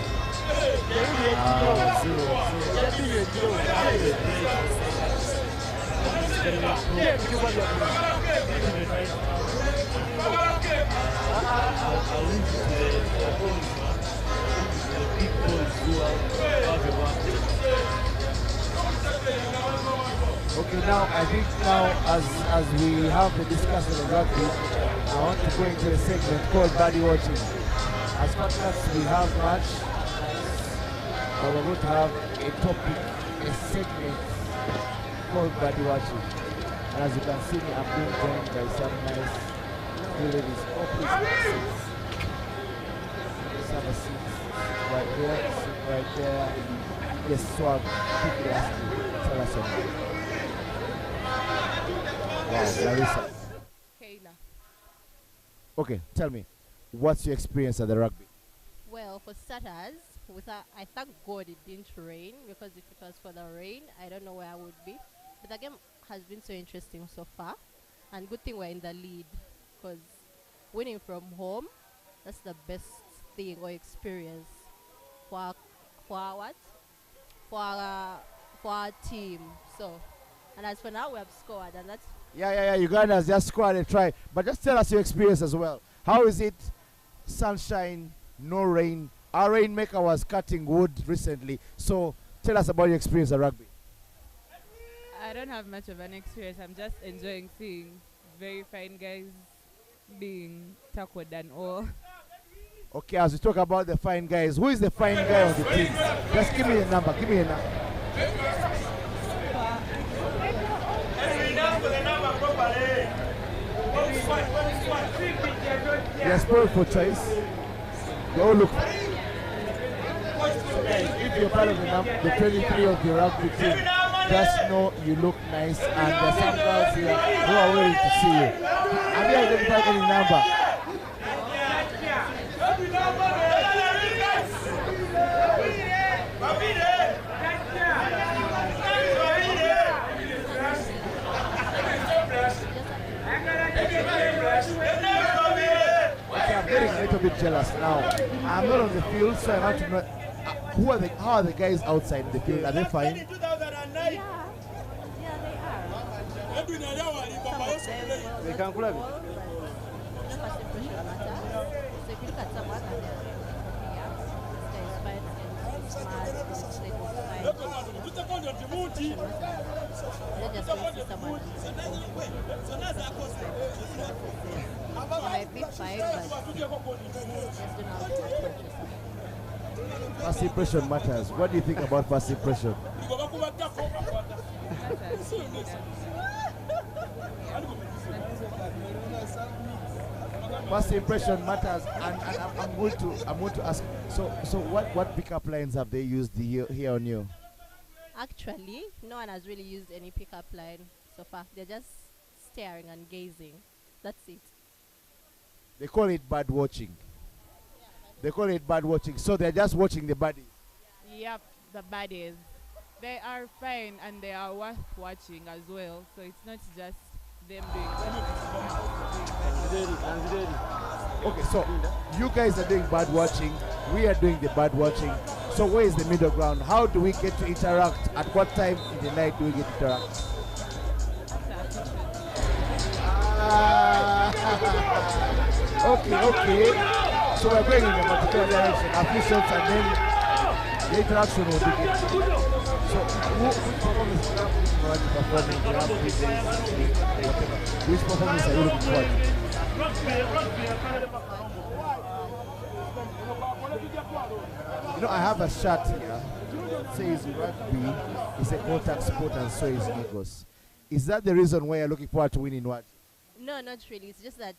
Okay, now I think as we have the discussion of rugby, I want to go into a segment called Body Watching. As much as we have much, but we're going to have a topic, a segment called Body Watching. And as you can see me, I'm being joined by some nice ladies. Oh, please, let's have a seat right there. Yes, Swag, quickly ask you, tell us something. Wow, Larissa. Kayla. Okay, tell me, what's your experience at the rugby? Well, for starters, I thank God it didn't rain, because if it was for the rain, I don't know where I would be. But the game has been so interesting so far, and good thing we're in the lead, because winning from home, that's the best thing or experience for our team. So, and as for now, we have scored, and that's Uganda has just scored a try. But just tell us your experience as well. How is it? Sunshine, no rain. Our rainmaker was cutting wood recently. So tell us about your experience at rugby. I don't have much of an experience. I'm just enjoying seeing very fine guys being tackled and all. Okay, as we talk about the fine guys, who is the fine guy on the team? Just give me a number. Give me a number. You're spoiled for choice. You all look. So guys, if you're part of the 23 of the rugby team, just know you look nice, and there's some girls here who are waiting to see you. I'm here identify any number. tell us now. I'm not on the field, so I want to know how are the guys outside the field? Are they fine? Yeah, they are. They can play. First impression matters. What do you think about first impression? First impression matters, and I'm going to ask. So what pickup lines have they used here on you? Actually, no one has really used any pickup line so far. They're just staring and gazing. That's it. They call it bird watching. They call it bird watching. So they're just watching the bodies. Yep, the bodies. They are fine and they are worth watching as well. So it's not just them doing Okay, so you guys are doing bird watching. We are doing the bird watching. So where is the middle ground? How do we get to interact? At what time in the night do we get to interact? Okay. So we're going in a particular direction, officials, and then the interaction will begin. So which performance are you performing? You have 3 days, whatever. Which performance are you looking forward to? You know, I have a shirt here. It says rugby is a contact sport and so is Lagos. Is that the reason why you're looking forward to winning what? No, not really. It's just that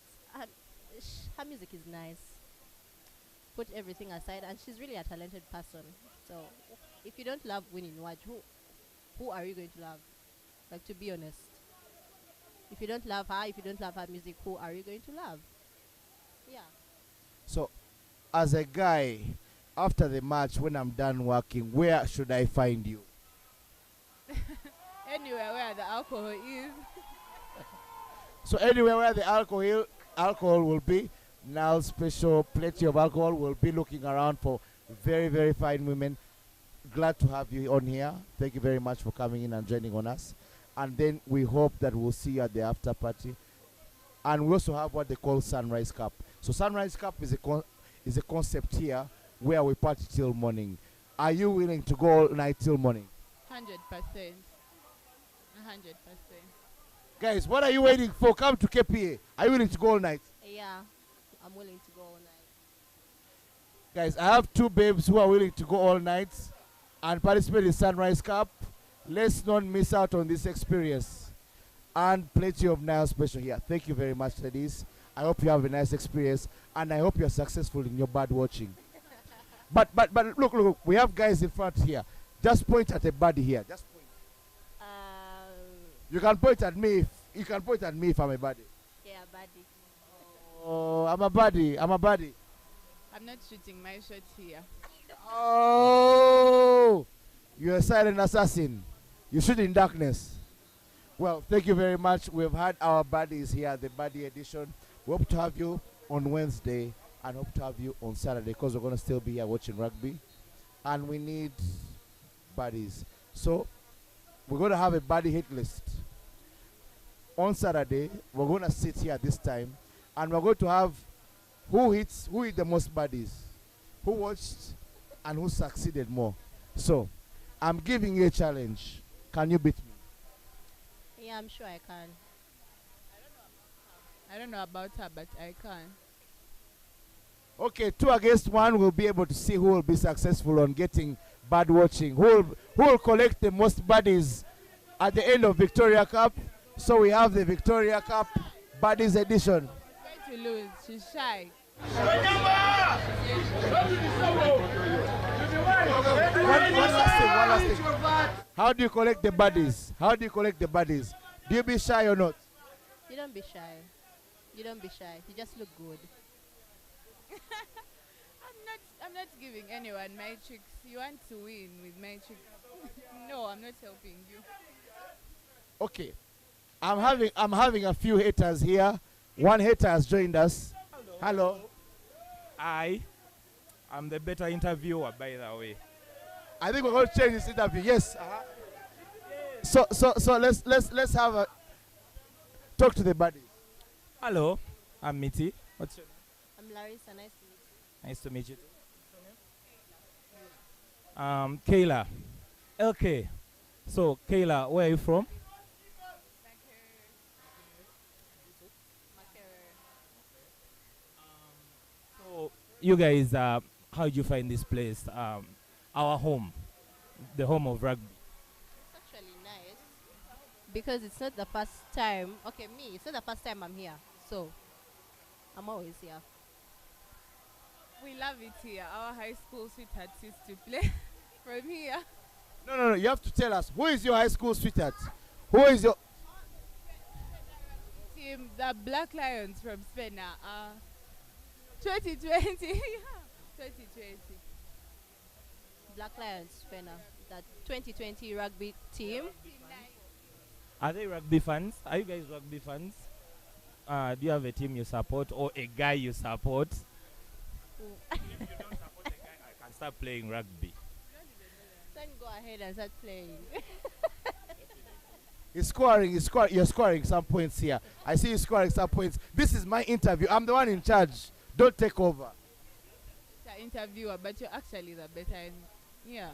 her music is nice. Put everything aside, and she's really a talented person. So, if you don't love winning watch, who are you going to love? Like, to be honest. If you don't love her, if you don't love her music, who are you going to love? Yeah. So, as a guy, after the match, when I'm done working, where should I find you? anywhere where the alcohol is. So anywhere where the alcohol will be, now special plenty of alcohol. Will be looking around for very, very fine women. Glad to have you on here. Thank you very much for coming in and joining on us. And then we hope that we'll see you at the after party. And we also have what they call Sunrise Cup. So Sunrise Cup is a concept here where we party till morning. Are you willing to go all night till morning? 100%. 100%. Guys, what are you waiting for? Come to KPA. Are you willing to go all night? Yeah, I'm willing to go all night. Guys, I have two babes who are willing to go all night and participate in Sunrise Cup. Let's not miss out on this experience. And plenty of Nile special here. Thank you very much, ladies. I hope you have a nice experience, and I hope you're successful in your bird watching. But look, we have guys in front here. Just point at a buddy here. Just point. You can point at me. You can point at me if I'm a buddy. Yeah, buddy. Oh, I'm a buddy. I'm not shooting my shot here. Oh, you're a silent assassin. You shoot in darkness. Well, thank you very much. We've had our buddies here, the buddy edition. We hope to have you on Wednesday and hope to have you on Saturday because we're going to still be here watching rugby. And we need buddies. So we're going to have a buddy hit list. On Saturday, we're going to sit here this time and we're going to have who hit the most buddies, who watched and who succeeded more. So I'm giving you a challenge. Can you beat me? Yeah, I'm sure I can. I don't know about her, but I can. Okay, 2 against 1. We'll be able to see who will be successful on getting bird watching. Who will collect the most buddies at the end of Victoria Cup. So we have the Victoria Cup Buddies Edition. She's going to lose. She's shy. One last thing. How do you collect the buddies? Do you be shy or not? You don't be shy. You just look good. I'm not giving anyone my tricks. You want to win with my tricks? No, I'm not helping you. Okay. I'm having a few haters here. One hater has joined us. Hello. I'm the better interviewer, by the way. I think we're going to change this interview. Yes. So let's have a talk to the buddies. Hello, I'm Miti. What's your name? I'm Larissa. Nice to meet you. Nice to meet you. Kayla. Okay. So Kayla, where are you from? So you guys, how did you find this place? Our home, the home of rugby. It's actually nice because it's not the first time. Okay, it's not the first time I'm here, so I'm always here. We love it here. Our high school sweethearts used to play from here. No. You have to tell us, who is your high school sweetheart? Who is your team? The Black Lions from Spain. 2020. 2020. Black Lions, Fena, the 2020 rugby team. Are they rugby fans? Are you guys rugby fans? Do you have a team you support or a guy you support? If you don't support a guy, I can start playing rugby. Then go ahead and start playing. He's scoring. You're scoring some points here. I see you scoring some points. This is my interview. I'm the one in charge. Don't take over. The interviewer, but you're actually the better. Yeah.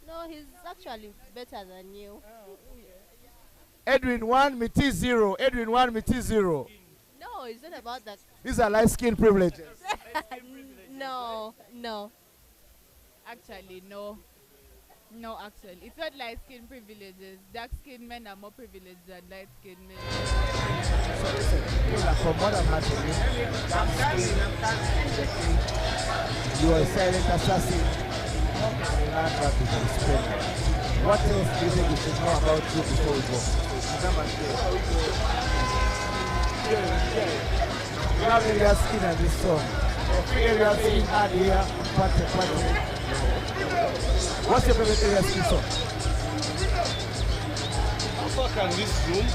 No, he's actually better than you. Edwin 1, Miti 0. Edwin 1, Miti 0. No, it's not about that. These are light skin privileges. No. Actually, no. No, actually. It's not light skin privileges. Dark skinned men are more privileged than light skinned men. From what I'm hearing, you are a silent assassin. What else do you think we should know about you before we go? You have area skin on this song. Area skin add here, party. What's your favorite area skin song? How far can this room?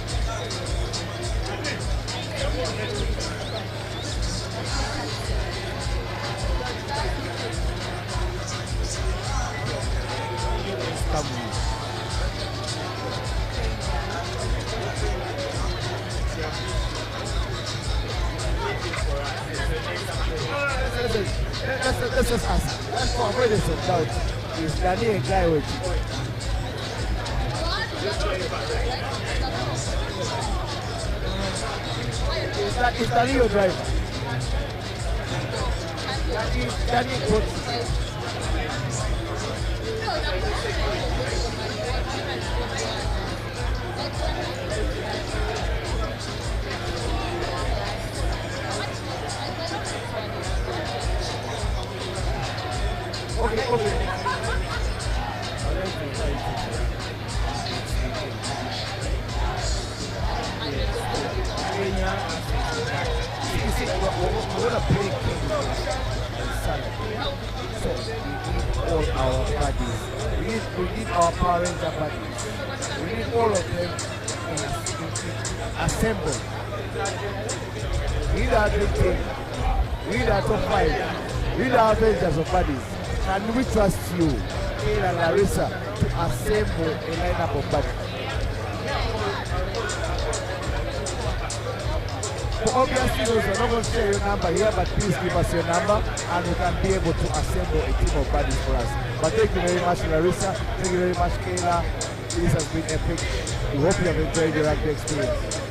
Let's just ask. Let's avoid this doubt. Is Danny a guy with you? Is Danny your driver? Danny coach. Okay. We're gonna play so we need all our buddies. We need our parents and buddies. We need all of them assembled. We need our big team. We need our top 5. We need our Avengers of buddies. And we trust you, Kayla and Larissa, to assemble a lineup of buddies. For obvious reasons, we're not going to share your number here, but please give us your number and we can be able to assemble a team of buddies for us. But thank you very much, Larissa. Thank you very much, Kayla. This has been epic. We hope you have enjoyed your rugby experience.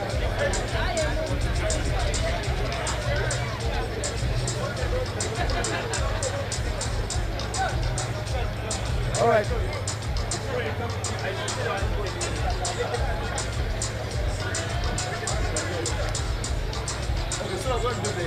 All right. So we're going to do the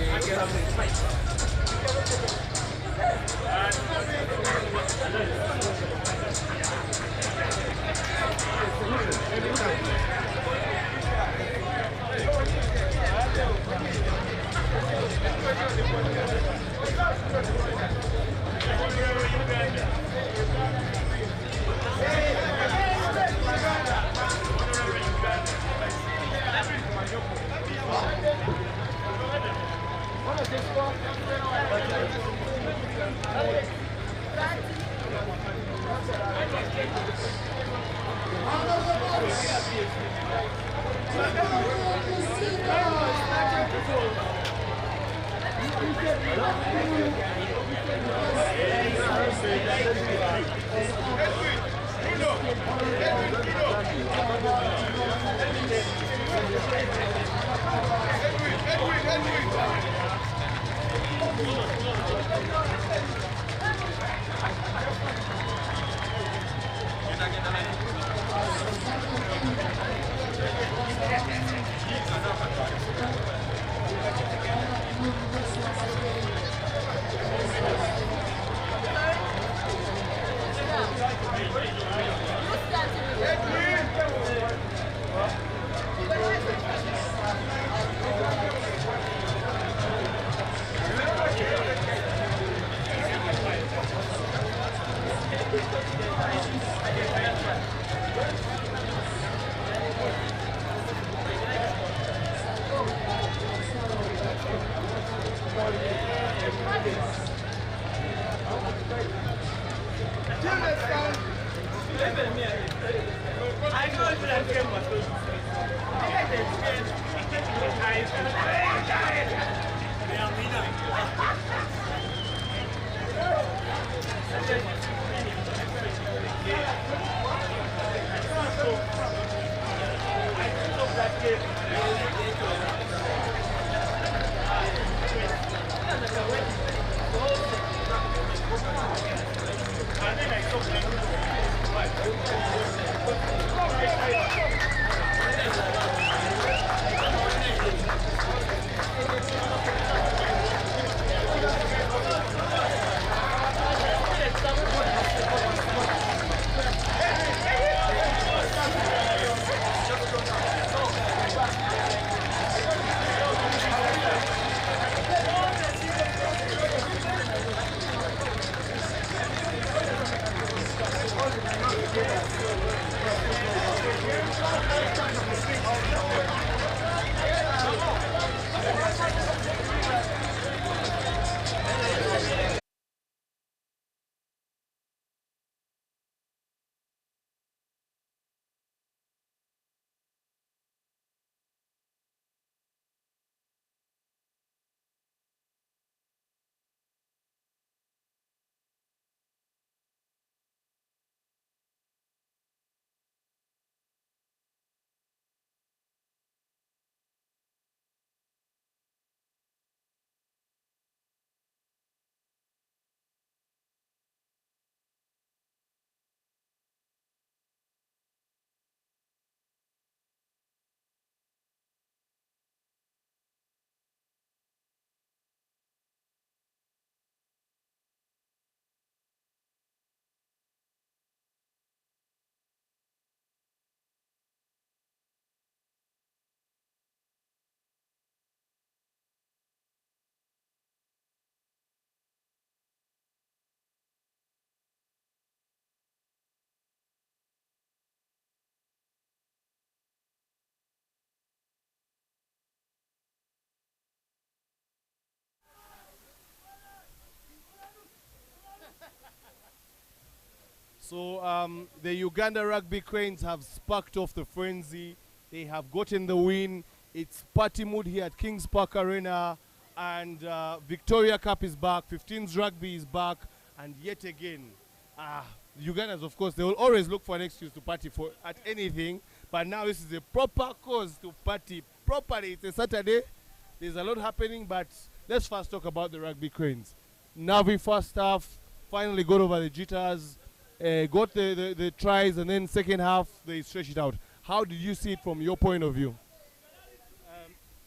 So the Uganda Rugby Cranes have sparked off the frenzy. They have gotten the win. It's party mood here at Kings Park Arena, and Victoria Cup is back. 15s Rugby is back, and yet again, Ugandans, of course, they will always look for an excuse to party for at anything. But now this is a proper cause to party properly. It's a Saturday. There's a lot happening, but let's first talk about the Rugby Cranes. Navi first half finally got over the jitters. Got the tries, and then second half they stretched it out. How did you see it from your point of view?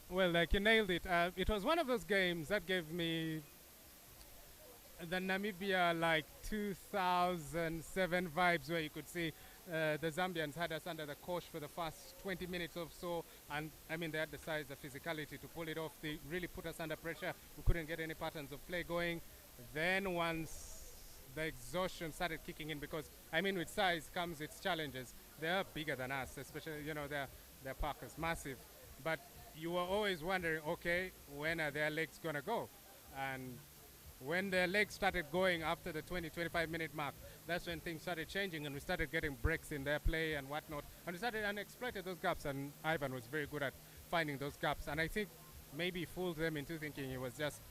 Well, like you nailed it. It was one of those games that gave me the Namibia like 2007 vibes, where you could see the Zambians had us under the cosh for the first 20 minutes or so, and I mean they had the size, the physicality to pull it off. They really put us under pressure. We couldn't get any patterns of play going. Then once the exhaustion started kicking in, because I mean with size comes its challenges. They're bigger than us, especially, you know, their Parkers, massive. But you were always wondering, okay, when are their legs gonna go? And when their legs started going after the 20-25 minute mark, that's when things started changing, and we started getting breaks in their play and whatnot. And we started and exploited those gaps, and Ivan was very good at finding those gaps. And I think maybe fooled them into thinking he was just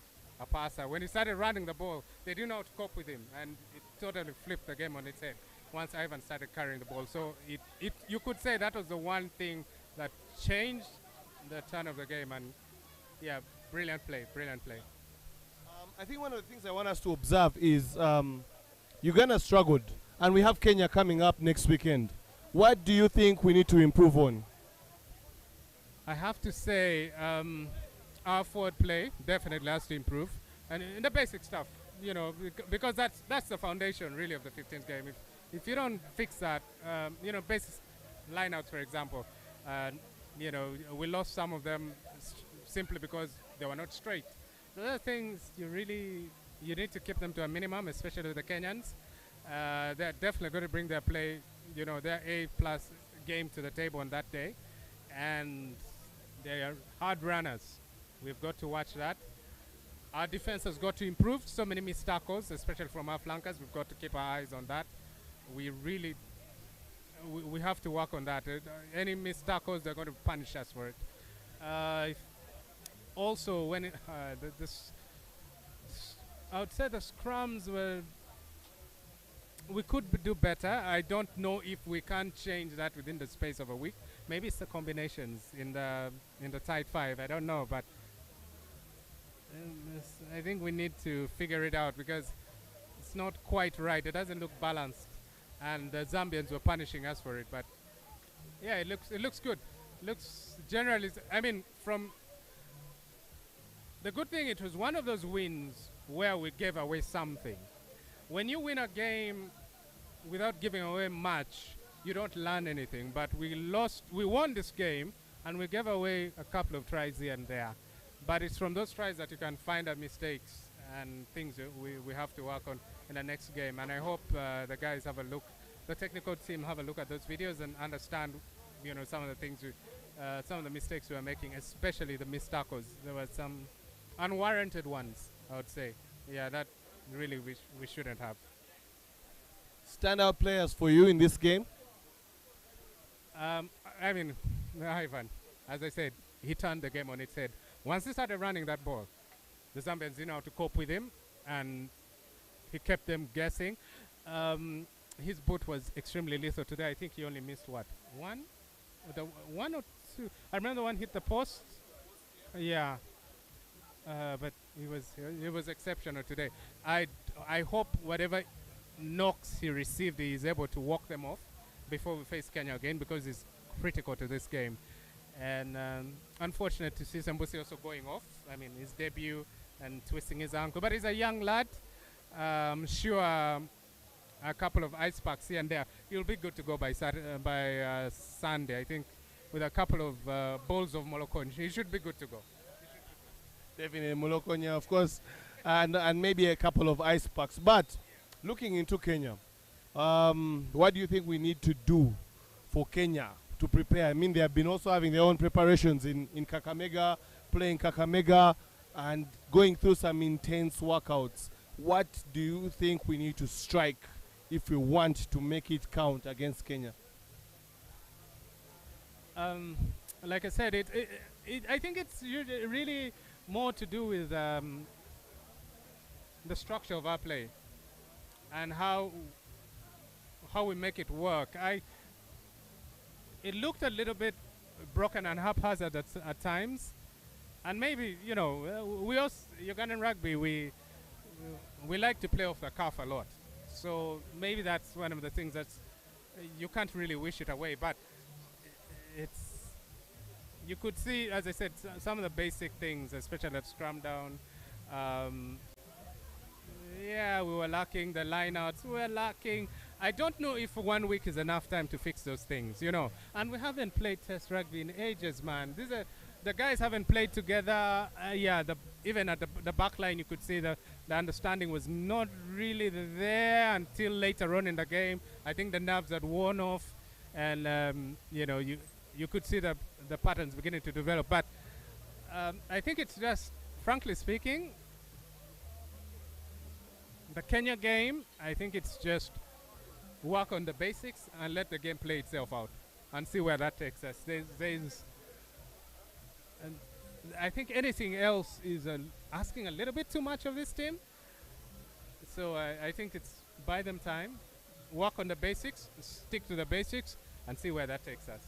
a passer. When he started running the ball, they didn't know how to cope with him, and it totally flipped the game on its head once Ivan started carrying the ball. So you could say that was the one thing that changed the turn of the game. And yeah, brilliant play, brilliant play. I think one of the things I want us to observe is Uganda struggled, and we have Kenya coming up next weekend. What do you think we need to improve on? I have to say our forward play definitely has to improve, and in the basic stuff, you know, because that's the foundation really of the 15th game. If you don't fix that, you know, basic lineouts, for example, you know, we lost some of them simply because they were not straight. The other things you need to keep them to a minimum, especially the Kenyans. They're definitely going to bring their play, their A plus game to the table on that day, and they are hard runners. We've got to watch that. Our defense has got to improve. So many missed tackles, especially from our flankers. We've got to keep our eyes on that. We really, we have to work on that. Any missed tackles, they're going to punish us for it. Also, when I would say the scrums were, we could do better. I don't know if we can change that within the space of a week. Maybe it's the combinations in the tight five. I don't know, but I think we need to figure it out because it's not quite right. It doesn't look balanced, and the Zambians were punishing us for it. But yeah, it looks good. Looks generally. I mean, from the good thing, it was one of those wins where we gave away something. When you win a game without giving away much, you don't learn anything. But we won this game, and we gave away a couple of tries here and there. But it's from those tries that you can find our mistakes and things that we have to work on in the next game. And I hope the guys have a look, the technical team have a look at those videos and understand, some of the things, some of the mistakes we are making, especially the missed tackles. There were some unwarranted ones, I would say. Yeah, that really we shouldn't have. Standout players for you in this game? I mean, Ivan, as I said, he turned the game on its head. Once he started running that ball, the Zambians didn't know how to cope with him, and he kept them guessing. His boot was extremely lethal today. I think he only missed, what, one? One or two? I remember the one hit the post. Yeah. But he was exceptional today. I hope whatever knocks he received, he is able to walk them off before we face Kenya again, because it's critical to this game. And unfortunate to see Sambusi also going off. I mean, his debut and twisting his ankle. But he's a young lad. Sure, a couple of ice packs here and there. He'll be good to go by Sunday. I think with a couple of bowls of Molokon, he should be good to go. Definitely Molokonya, of course, and maybe a couple of ice packs. But looking into Kenya, what do you think we need to do for Kenya to prepare? I mean, they have been also having their own preparations in Kakamega, playing Kakamega, and going through some intense workouts. What do you think we need to strike if we want to make it count against Kenya? Like I said, I think it's really more to do with the structure of our play and how we make it work. It looked a little bit broken and haphazard at times, and maybe we also, Ugandan rugby, we like to play off the cuff a lot, so maybe that's one of the things that you can't really wish it away. But you could see, as I said, some of the basic things, especially at scrum down. Yeah, we were lacking the lineouts. We were lacking. I don't know if 1 week is enough time to fix those things, And we haven't played Test rugby in ages, man. The guys haven't played together. Even at the back line, you could see the understanding was not really there until later on in the game. I think the nerves had worn off, and you could see the patterns beginning to develop. But I think it's just, frankly speaking, the Kenya game, I think it's just work on the basics and let the game play itself out and see where that takes us. And I think anything else is asking a little bit too much of this team. So I think it's buy them time, work on the basics, stick to the basics, and see where that takes us.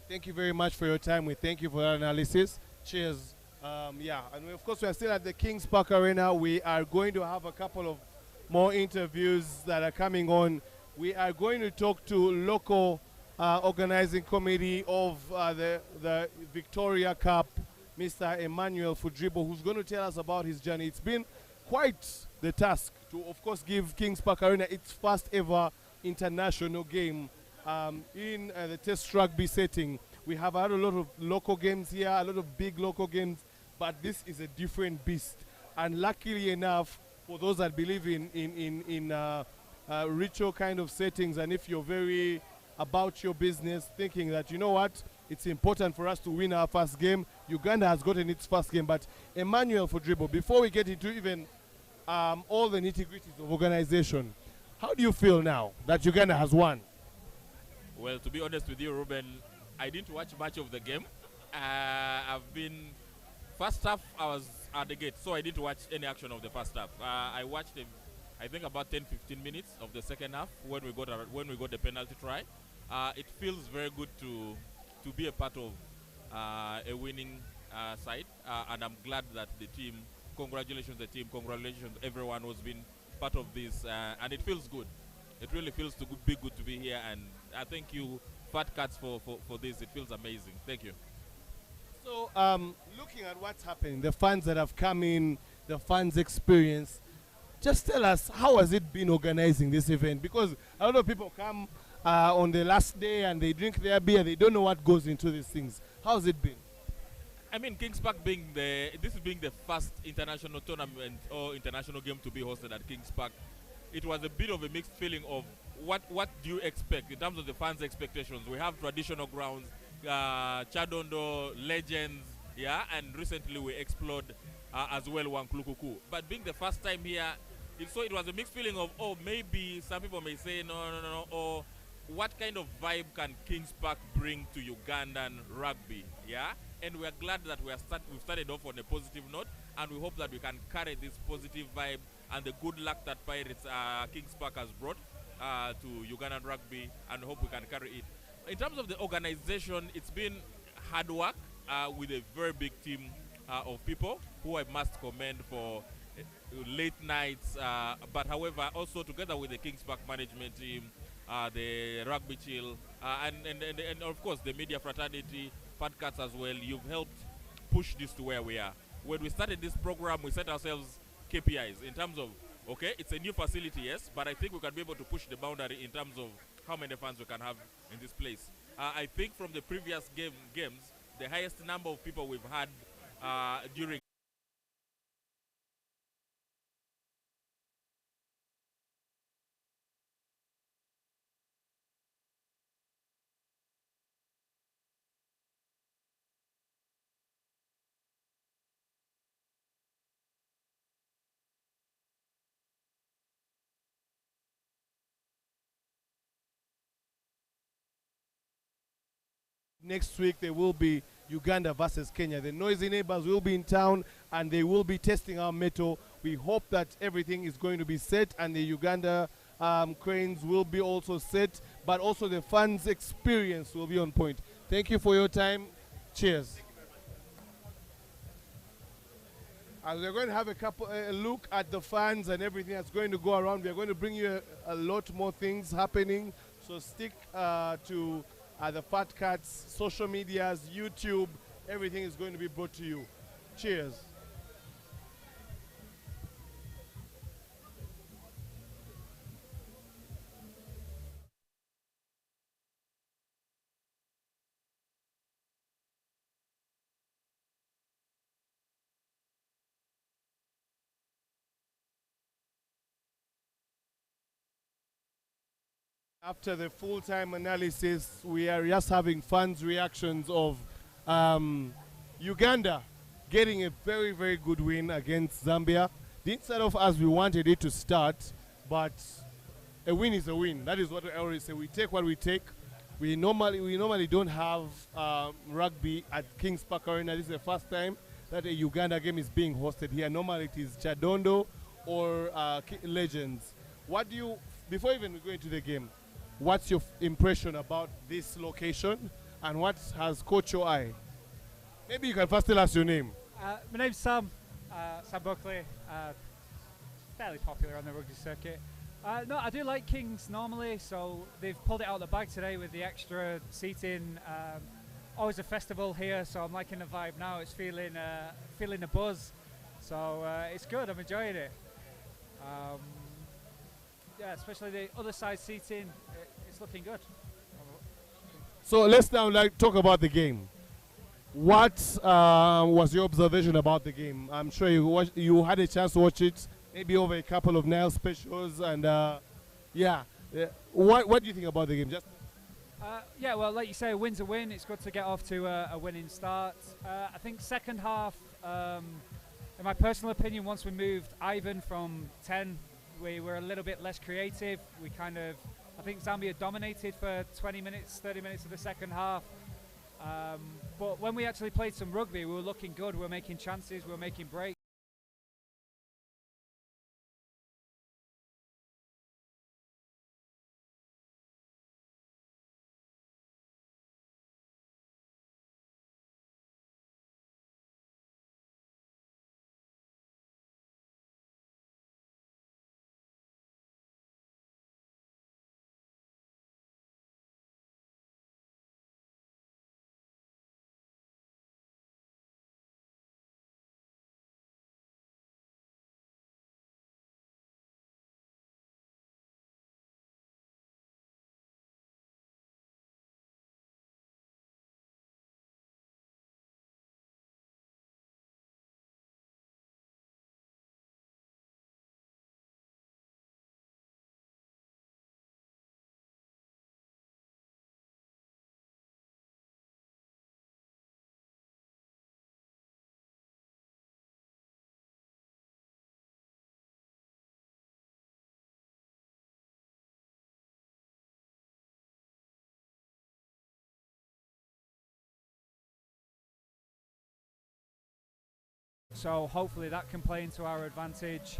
Thank you very much for your time. We thank you for that analysis. Cheers. And of course, we are still at the Kings Park Arena. We are going to have a couple of more interviews that are coming on. We are going to talk to local organizing committee of the Victoria Cup, Mr. Emmanuel Fudribo, who's going to tell us about his journey. It's been quite the task to, of course, give Kings Park Arena its first ever international game in the Test rugby setting. We have had a lot of local games here, a lot of big local games, but this is a different beast. And luckily enough, for those that believe in ritual kind of settings, and if you're very about your business, thinking that, you know what, it's important for us to win our first game. Uganda has gotten its first game, but Emmanuel for dribble, before we get into even all the nitty-gritties of organization, how do you feel now that Uganda has won? Well, to be honest with you, Ruben, I didn't watch much of the game. I've been first half I was at the gate, so I didn't watch any action of the first half. I watched I think about 10-15 minutes of the second half when we got the penalty try. It feels very good to be a part of a winning side, and I'm glad that the team. Congratulations, the team. Congratulations, everyone who's been part of this, and it feels good. It really feels be good to be here, and I thank you, Fat Cats, for this. It feels amazing. Thank you. So, looking at what's happening, the fans that have come in, the fans' experience, just tell us, how has it been organizing this event? Because a lot of people come on the last day and they drink their beer, they don't know what goes into these things. How's it been? I mean, Kings Park being this being the first international tournament or international game to be hosted at Kings Park, it was a bit of a mixed feeling of what do you expect in terms of the fans' expectations. We have traditional grounds, Chadondo, legends, yeah, and recently we explored as well Wankulukuku. But being the first time here, it was a mixed feeling of, oh, maybe some people may say no, or what kind of vibe can Kings Park bring to Ugandan rugby, yeah? And we are glad that we've started off on a positive note, and we hope that we can carry this positive vibe and the good luck that Pirates Kings Park has brought to Ugandan rugby, and hope we can carry it. In terms of the organization, it's been hard work with a very big team of people who I must commend for late nights, but however also together with the Kings Park management team, the rugby chill, and of course the media fraternity, Fat Cats as well. You've helped push this to where we are. When we started this program, we set ourselves KPIs in terms of, okay, it's a new facility, yes, but I think we can be able to push the boundary in terms of how many fans we can have in this place. I think from the previous games, the highest number of people we've had during next week there will be Uganda versus Kenya. The noisy neighbors will be in town and they will be testing our metal. We hope that everything is going to be set and the Uganda cranes will be also set, but also the fans' experience will be on point. Thank you for your time. Cheers. And we're going to have a look at the fans and everything that's going to go around. We're going to bring you a lot more things happening. So stick to the Fat Cats, social medias, YouTube, everything is going to be brought to you. Cheers. After the full-time analysis, we are just having fans' reactions of Uganda getting a very, very good win against Zambia. Didn't start off as we wanted it to start, but a win is a win. That is what I always say. We take what we take. We normally don't have rugby at Kings Park Arena. This is the first time that a Uganda game is being hosted here. Normally it is Chadondo or Legends. What do you, before even we go into the game, what's your impression about this location and what has caught your eye? Maybe you can first tell us your name. My name's Sam, Sam Buckley, fairly popular on the rugby circuit. No, I do like Kings normally, so they've pulled it out of the bag today with the extra seating. Always a festival here, so I'm liking the vibe now. It's feeling the buzz, so it's good. I'm enjoying it. Yeah, especially the other side seating, it's looking good. So let's now talk about the game. What was your observation about the game? I'm sure you had a chance to watch it, maybe over a couple of Nile specials, and Yeah. What do you think about the game? Just Yeah, well, like you say, a win's a win. It's good to get off to a winning start. I think second half, in my personal opinion, once we moved Ivan from 10, we were a little bit less creative. I think Zambia dominated for 20 minutes, 30 minutes of the second half. But when we actually played some rugby, we were looking good. We were making chances, we were making breaks. So hopefully that can play into our advantage.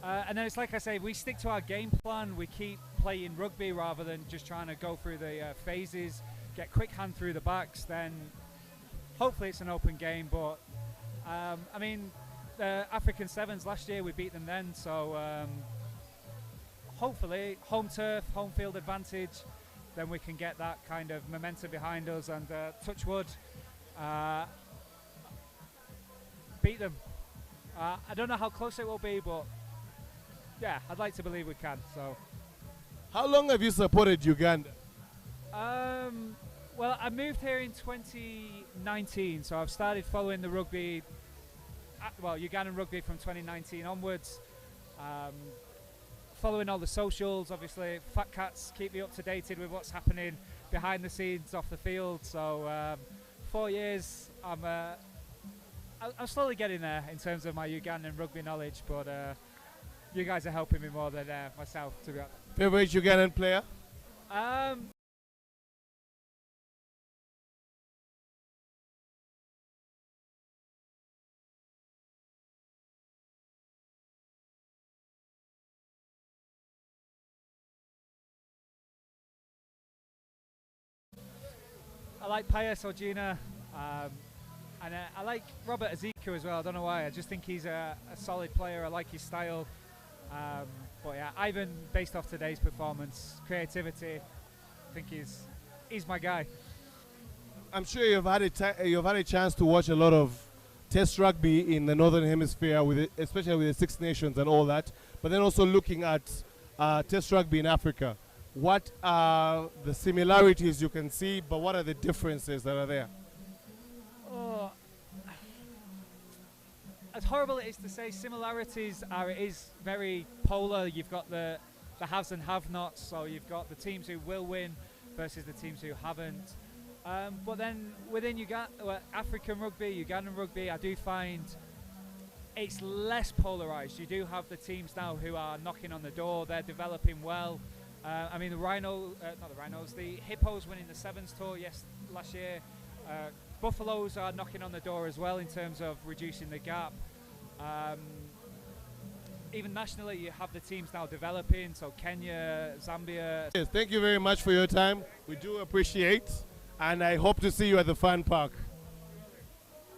And then it's like I say, we stick to our game plan. We keep playing rugby rather than just trying to go through the phases, get quick hand through the backs. Then hopefully it's an open game. But I mean, the African Sevens last year, we beat them then. So hopefully home turf, home field advantage, then we can get that kind of momentum behind us and touch wood. Beat them. I don't know how close it will be, but yeah, I'd like to believe we can. So, how long have you supported Uganda? Well, I moved here in 2019, so I've started following the rugby, Ugandan rugby from 2019 onwards. Following all the socials, obviously, Fat Cats keep me up to date with what's happening behind the scenes off the field. So, 4 years, I'm slowly getting there in terms of my Ugandan rugby knowledge, but you guys are helping me more than myself, to be honest. Favorite Ugandan player? I like Pius Ogina. And I like Robert Ezekiel as well. I don't know why. I just think he's a solid player. I like his style. But yeah, Ivan, based off today's performance, creativity, I think he's my guy. I'm sure you've had a chance to watch a lot of Test rugby in the Northern Hemisphere, especially with the Six Nations and all that. But then also looking at Test rugby in Africa. What are the similarities you can see, but what are the differences that are there? Oh, as horrible it is to say, similarities it is very polar. You've got the haves and have-nots, so you've got the teams who will win versus the teams who haven't. But then within African rugby, Ugandan rugby, I do find it's less polarised. You do have the teams now who are knocking on the door. They're developing well. I mean, the Hippos winning the Sevens tour last year. Buffaloes are knocking on the door as well in terms of reducing the gap. Even nationally, you have the teams now developing, so Kenya, Zambia. Yes, thank you very much for your time. We do appreciate, and I hope to see you at the Fun Park.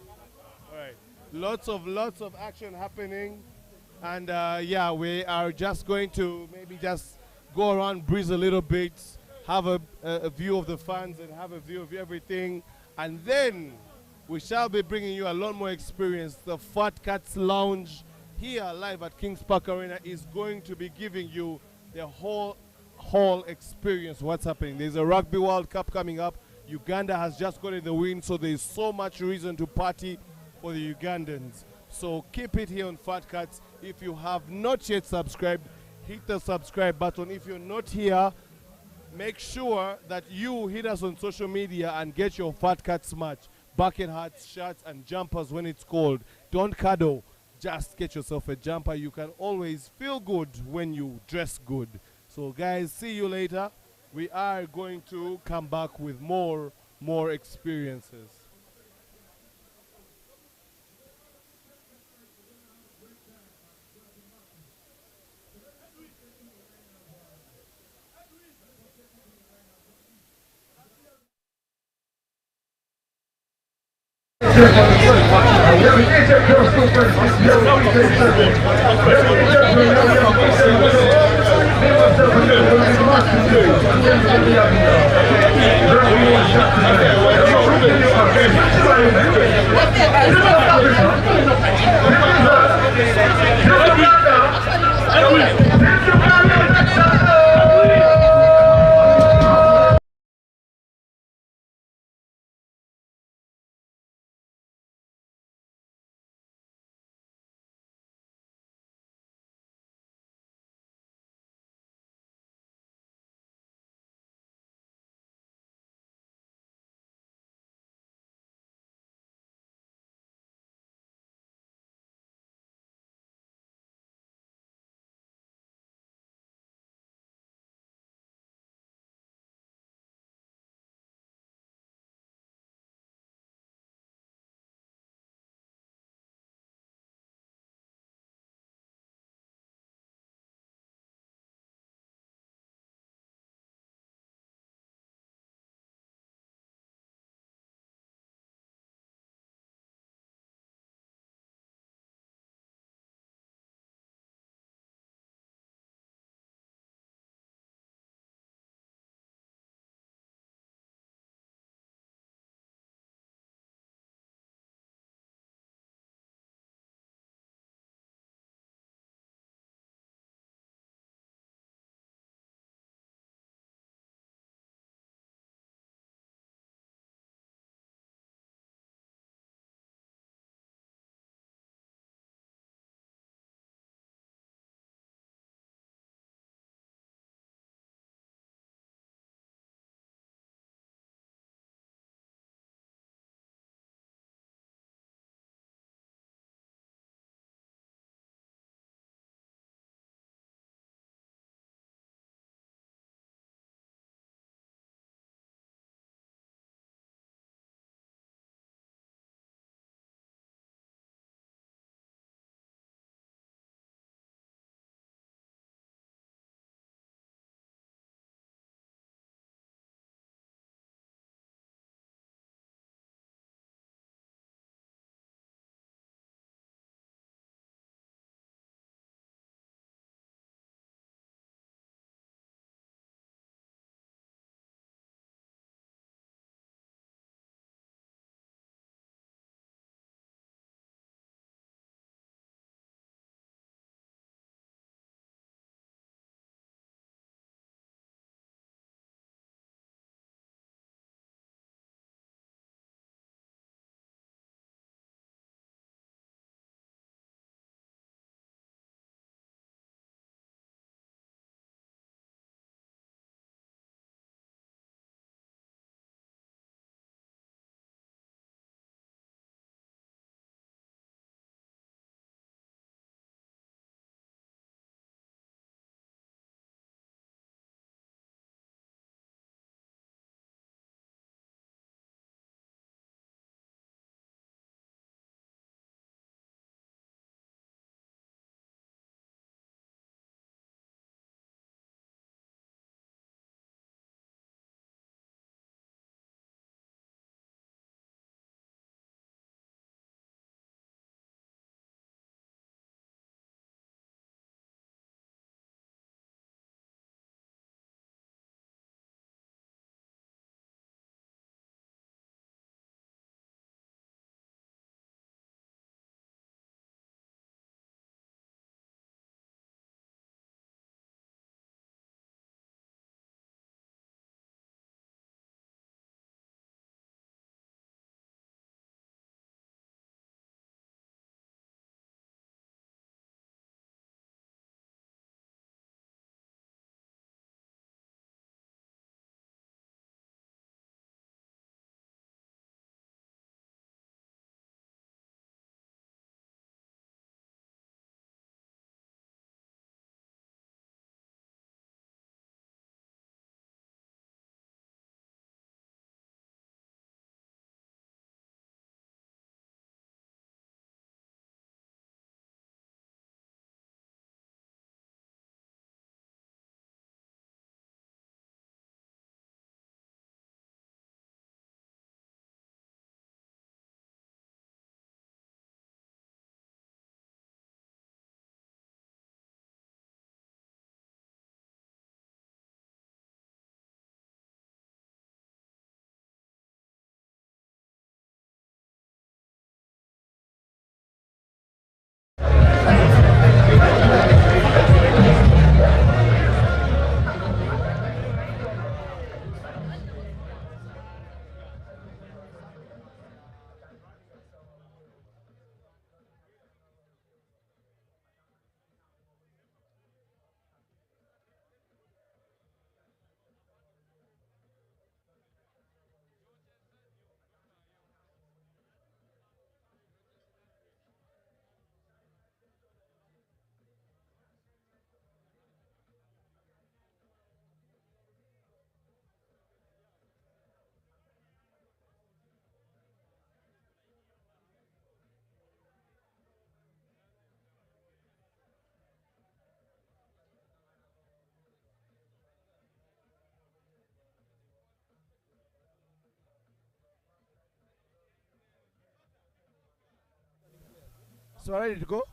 All right, lots of action happening, and yeah, we are just going to maybe just go around, breeze a little bit, have a view of the fans and have a view of everything. And then we shall be bringing you a lot more experience. The Fat Cats Lounge here live at Kings Park Arena is going to be giving you the whole experience, what's happening. There's a Rugby World Cup coming up. Uganda has just gotten the win, so there's so much reason to party for the Ugandans. So keep it here on Fat Cats. If you have not yet subscribed, hit the subscribe button. If you're not here, make sure that you hit us on social media and get your Fat Cats merch, bucket hats, shirts, and jumpers when it's cold. Don't cuddle. Just get yourself a jumper. You can always feel good when you dress good. So guys, see you later. We are going to come back with more experiences. So ready to go?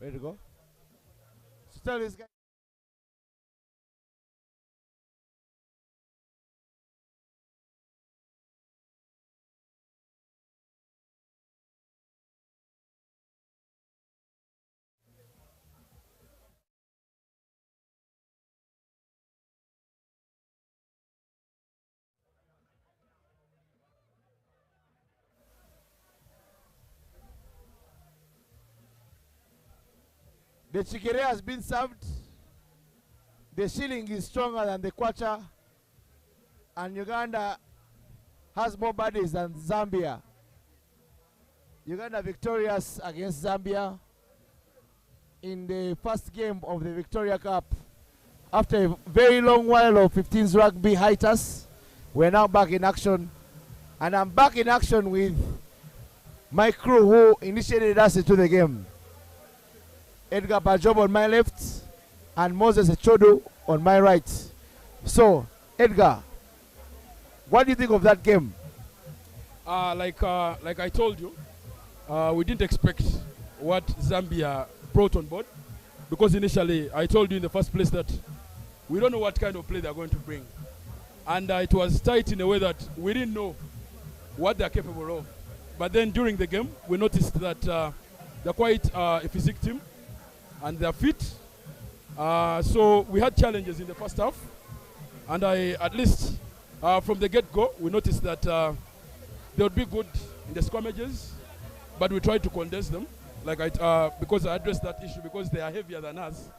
Ready to go? So tell this guy. The chikere has been served. The shilling is stronger than the kwacha. And Uganda has more bodies than Zambia. Uganda victorious against Zambia in the first game of the Victoria Cup. After a very long while of 15s rugby hiatus, we're now back in action. And I'm back in action with my crew who initiated us into the game. Edgar Bajob on my left and Moses Echodu on my right. So, Edgar, what do you think of that game? Like I told you, we didn't expect what Zambia brought on board, because initially I told you in the first place that we don't know what kind of play they're going to bring. And it was tight in a way that we didn't know what they're capable of. But then during the game, we noticed that they're quite a physique team and they're fit. So we had challenges in the first half. And at least from the get-go, we noticed that they would be good in the scrummages, but we tried to condense them, because I addressed that issue because they are heavier than us.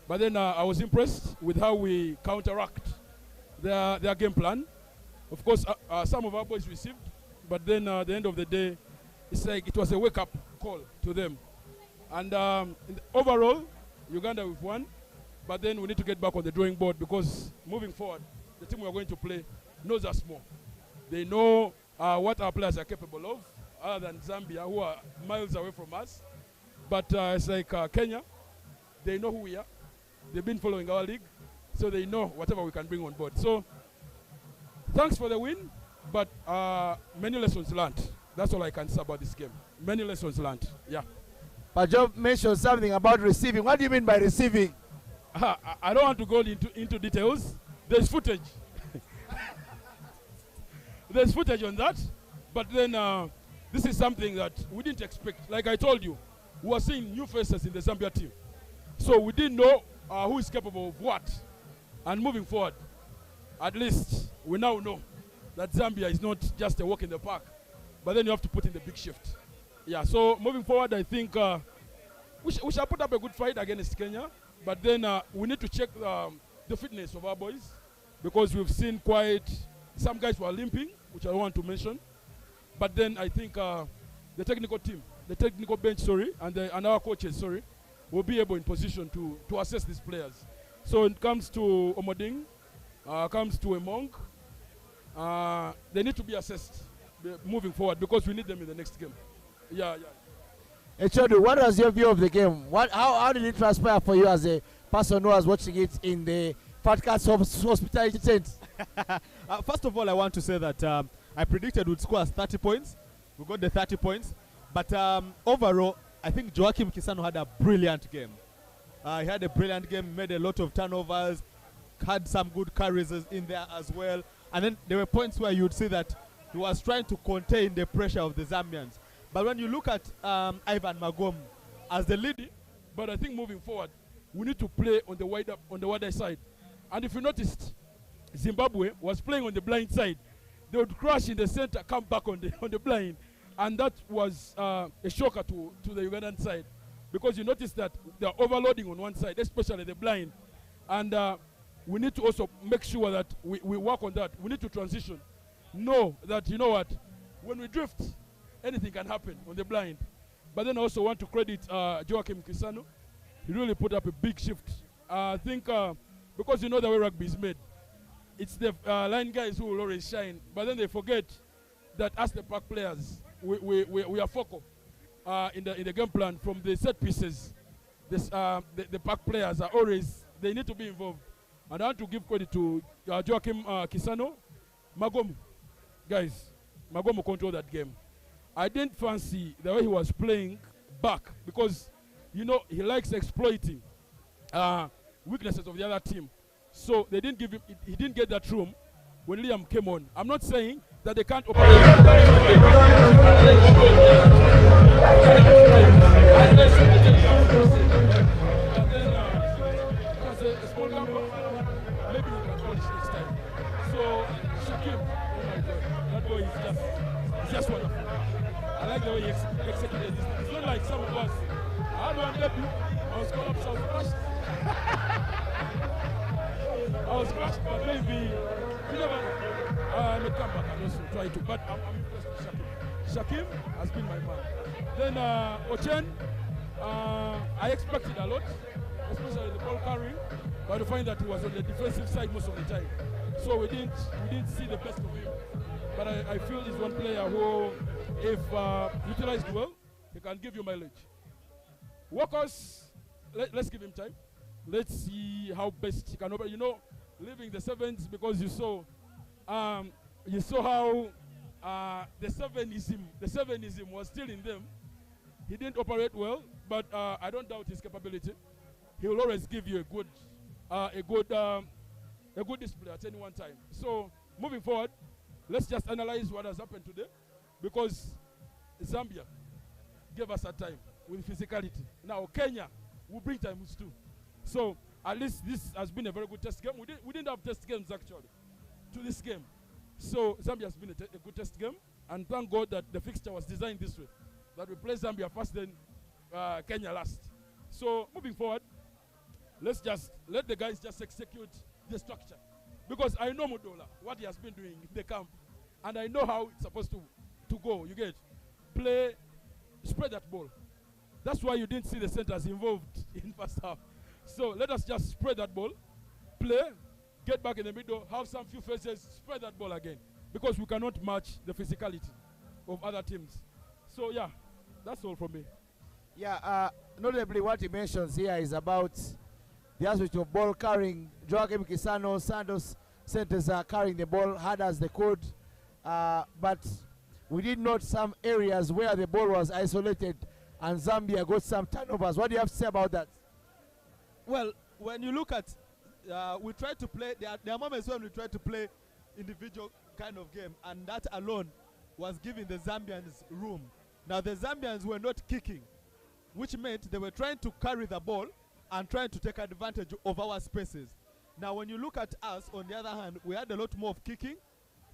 But then I was impressed with how we counteract their game plan. Of course, some of our boys received, but then at the end of the day, it's like it was a wake-up call to them. And overall, Uganda we've won, but then we need to get back on the drawing board, because moving forward, the team we're going to play knows us more. They know what our players are capable of, other than Zambia, who are miles away from us. But it's like Kenya, they know who we are. They've been following our league, so they know whatever we can bring on board. So thanks for the win, but many lessons learned. That's all I can say about this game. Many lessons learned, yeah. Bajob mentioned something about receiving. What do you mean by receiving? I don't want to go into details. There's footage. There's footage on that. But then this is something that we didn't expect. Like I told you, we were seeing new faces in the Zambia team. So we didn't know who is capable of what. And moving forward, at least we now know that Zambia is not just a walk in the park, but then you have to put in the big shift. Yeah, so moving forward, I think we shall put up a good fight against Kenya, but then we need to check the fitness of our boys, because we've seen quite some guys were limping, which I want to mention. But then I think the technical team, the technical bench, and our coaches, will be able in position to assess these players. So when it comes to Omoding, comes to Emong, they need to be assessed moving forward, because we need them in the next game. Yeah. Echodu, what was your view of the game? How did it transpire for you as a person who was watching it in the Fat Cats hospitality tent? First of all, I want to say that I predicted we'd score 30 points. We got the 30 points. But overall, I think Joachim Kisano had a brilliant game. He had a brilliant game, made a lot of turnovers, had some good carries in there as well. And then there were points where you'd see that he was trying to contain the pressure of the Zambians. But when you look at Ivan Magom as the lead, but I think moving forward, we need to play on the wider side. And if you noticed, Zimbabwe was playing on the blind side. They would crash in the center, come back on the blind. And that was a shocker to the Ugandan side, because you notice that they're overloading on one side, especially the blind. And we need to also make sure that we work on that. We need to transition. Know that, you know what, when we drift, anything can happen on the blind. But then I also want to credit Joachim Kisano. He really put up a big shift. I think because you know the way rugby is made, it's the line guys who will always shine. But then they forget that as the park players, we are focal in the game plan from the set pieces. The park players are always, they need to be involved. And I want to give credit to Joachim Kisano. Magomu, guys, Magomu controlled that game. I didn't fancy the way he was playing back because, you know, he likes exploiting weaknesses of the other team. So they didn't give him, he didn't get that room when Liam came on. I'm not saying that they can't operate. Maybe he can polish next time. So Shakim, oh my God, that boy is just wonderful. I like the way he executed this. It's not like some of us. I had one debut. I was called up, so I was crushed. I was crushed, but maybe you never know. I may come back and also try to, but I'm impressed with Shakim. Shakim has been my man. Then Ochen, I expected a lot, especially the ball carrying, but to find that he was on the defensive side most of the time. So we didn't see the best of him. But I feel he's one player who, if utilized well, he can give you mileage. Workers, let's give him time. Let's see how best he can operate. You know, leaving the sevens because you saw how the sevenism was still in them. He didn't operate well, but I don't doubt his capability. He will always give you a good display at any one time. So moving forward, let's just analyze what has happened today, because Zambia gave us a time with physicality. Now Kenya will bring times too. So at least this has been a very good test game. We didn't have test games actually to this game. So Zambia has been a good test game, and thank God that the fixture was designed this way, that we play Zambia first, then Kenya last. So moving forward, let's just let the guys just execute the structure, because I know Mudola, what he has been doing in the camp, and I know how it's supposed to go. You get play, spread that ball. That's why you didn't see the centers involved in first half. So let us just spread that ball, play, get back in the middle, have some few faces, spread that ball again, because we cannot match the physicality of other teams. So yeah, that's all from me. Yeah, notably what he mentions here is about the aspect of ball carrying. Joaquim Kisano, Santos centers are carrying the ball hard as they could, but we did note some areas where the ball was isolated and Zambia got some turnovers. What do you have to say about that? Well, when you look at, we try to play, there are moments when we try to play individual kind of game, and that alone was giving the Zambians room. Now the Zambians were not kicking, which meant they were trying to carry the ball and trying to take advantage of our spaces. Now when you look at us, on the other hand, we had a lot more of kicking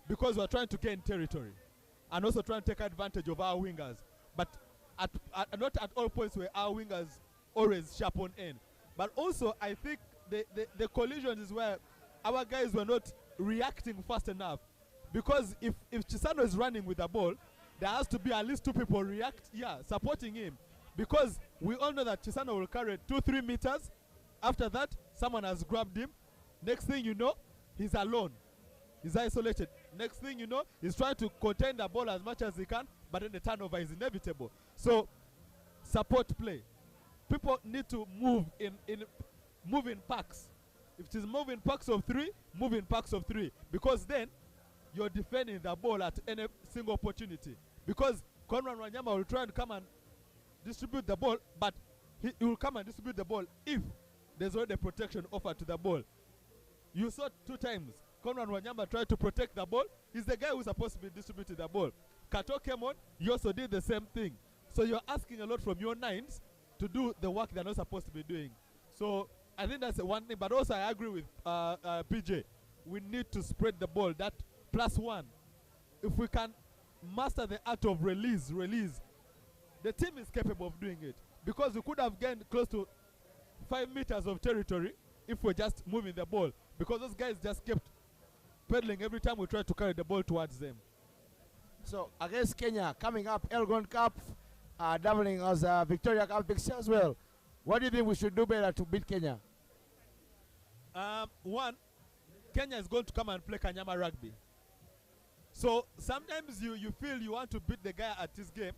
because we were trying to gain territory and also trying to take advantage of our wingers. But not at all points were our wingers always sharp on end. But also I think the collisions is where our guys were not reacting fast enough, because if Chisano is running with the ball, there has to be at least two people supporting him, because we all know that Chisano will carry 2-3 meters. After that, someone has grabbed him. Next thing you know, he's alone. He's isolated. Next thing you know, he's trying to contain the ball as much as he can, but then the turnover is inevitable. So, support play. People need to move in packs. If it is moving packs of 3, move in packs of 3, because then you're defending the ball at any single opportunity. Because Conrad Wanyama will try and come and distribute the ball, but he will come and distribute the ball if there's already protection offered to the ball. You saw 2 times Conrad Wanyama tried to protect the ball. He's the guy who's supposed to be distributing the ball. Kato came on, he also did the same thing. So you're asking a lot from your nines to do the work they're not supposed to be doing. So I think that's the one thing. But also I agree with PJ. We need to spread the ball. That +1. If we can master the art of release, the team is capable of doing it. Because we could have gained close to 5 meters of territory if we're just moving the ball. Because those guys just kept pedaling every time we tried to carry the ball towards them. So against Kenya, coming up, Elgon Cup, doubling as a Victoria Cup fixture as well. What do you think we should do better to beat Kenya? One, Kenya is going to come and play Kanyama Rugby. So sometimes you feel you want to beat the guy at his game,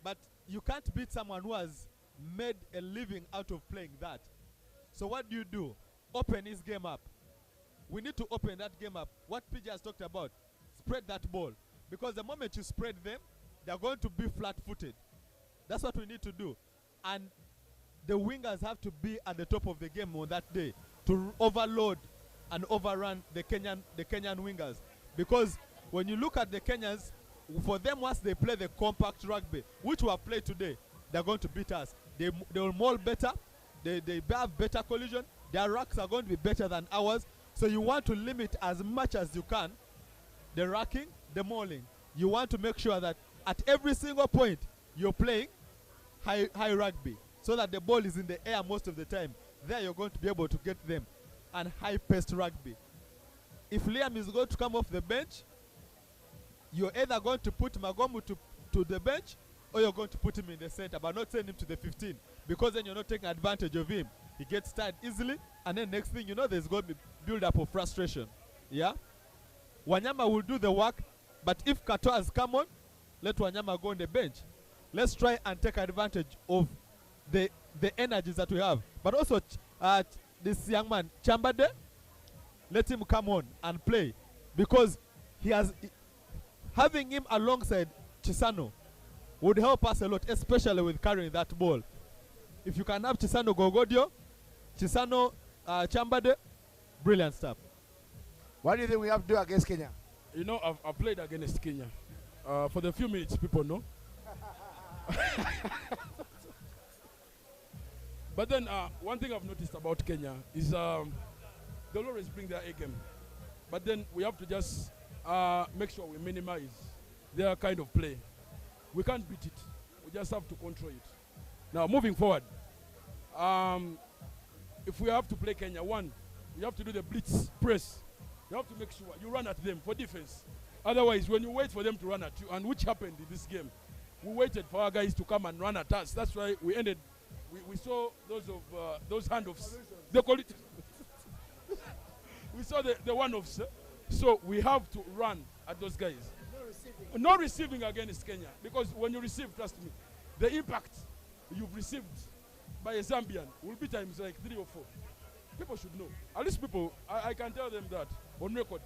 but you can't beat someone who has made a living out of playing that. So what do? Open his game up. We need to open that game up. What PJ has talked about, spread that ball. Because the moment you spread them, they're going to be flat-footed. That's what we need to do. And the wingers have to be at the top of the game on that day to overload and overrun the Kenyan wingers. Because when you look at the Kenyans, for them, once they play the compact rugby, which we have played today, they're going to beat us. They will maul better. They have better collision. Their racks are going to be better than ours. So you want to limit as much as you can the racking, the mauling. You want to make sure that at every single point you're playing high rugby, so that the ball is in the air most of the time. There you're going to be able to get them, and high-paced rugby. If Liam is going to come off the bench, you're either going to put Magomu to the bench, or you're going to put him in the center, but not send him to the 15, because then you're not taking advantage of him. He gets tired easily, and then next thing you know, there's going to be build-up of frustration. Yeah? Wanyama will do the work, but if Kato has come on, let Wanyama go on the bench. Let's try and take advantage of the energies that we have. But also, this young man, Chambade, let him come on and play, because having him alongside Chisano would help us a lot, especially with carrying that ball. If you can have Chisano Gogodio, Chisano Chambade, brilliant stuff. What do you think we have to do against Kenya? You know, I've played against Kenya. For the few minutes people know. But then one thing I've noticed about Kenya is they'll always bring their A game. But then we have to just make sure we minimize their kind of play. We can't beat it. We just have to control it. Now, moving forward, if we have to play Kenya, one, you have to do the blitz press. You have to make sure you run at them for defense. Otherwise, when you wait for them to run at you, and which happened in this game, we waited for our guys to come and run at us. That's why we ended. We saw those handoffs. They call it. We saw the one-offs. So we have to run at those guys. No receiving against Kenya, because when you receive, trust me, the impact you've received by a Zambian will be times like 3 or 4. People should know. At least people, I can tell them that on record.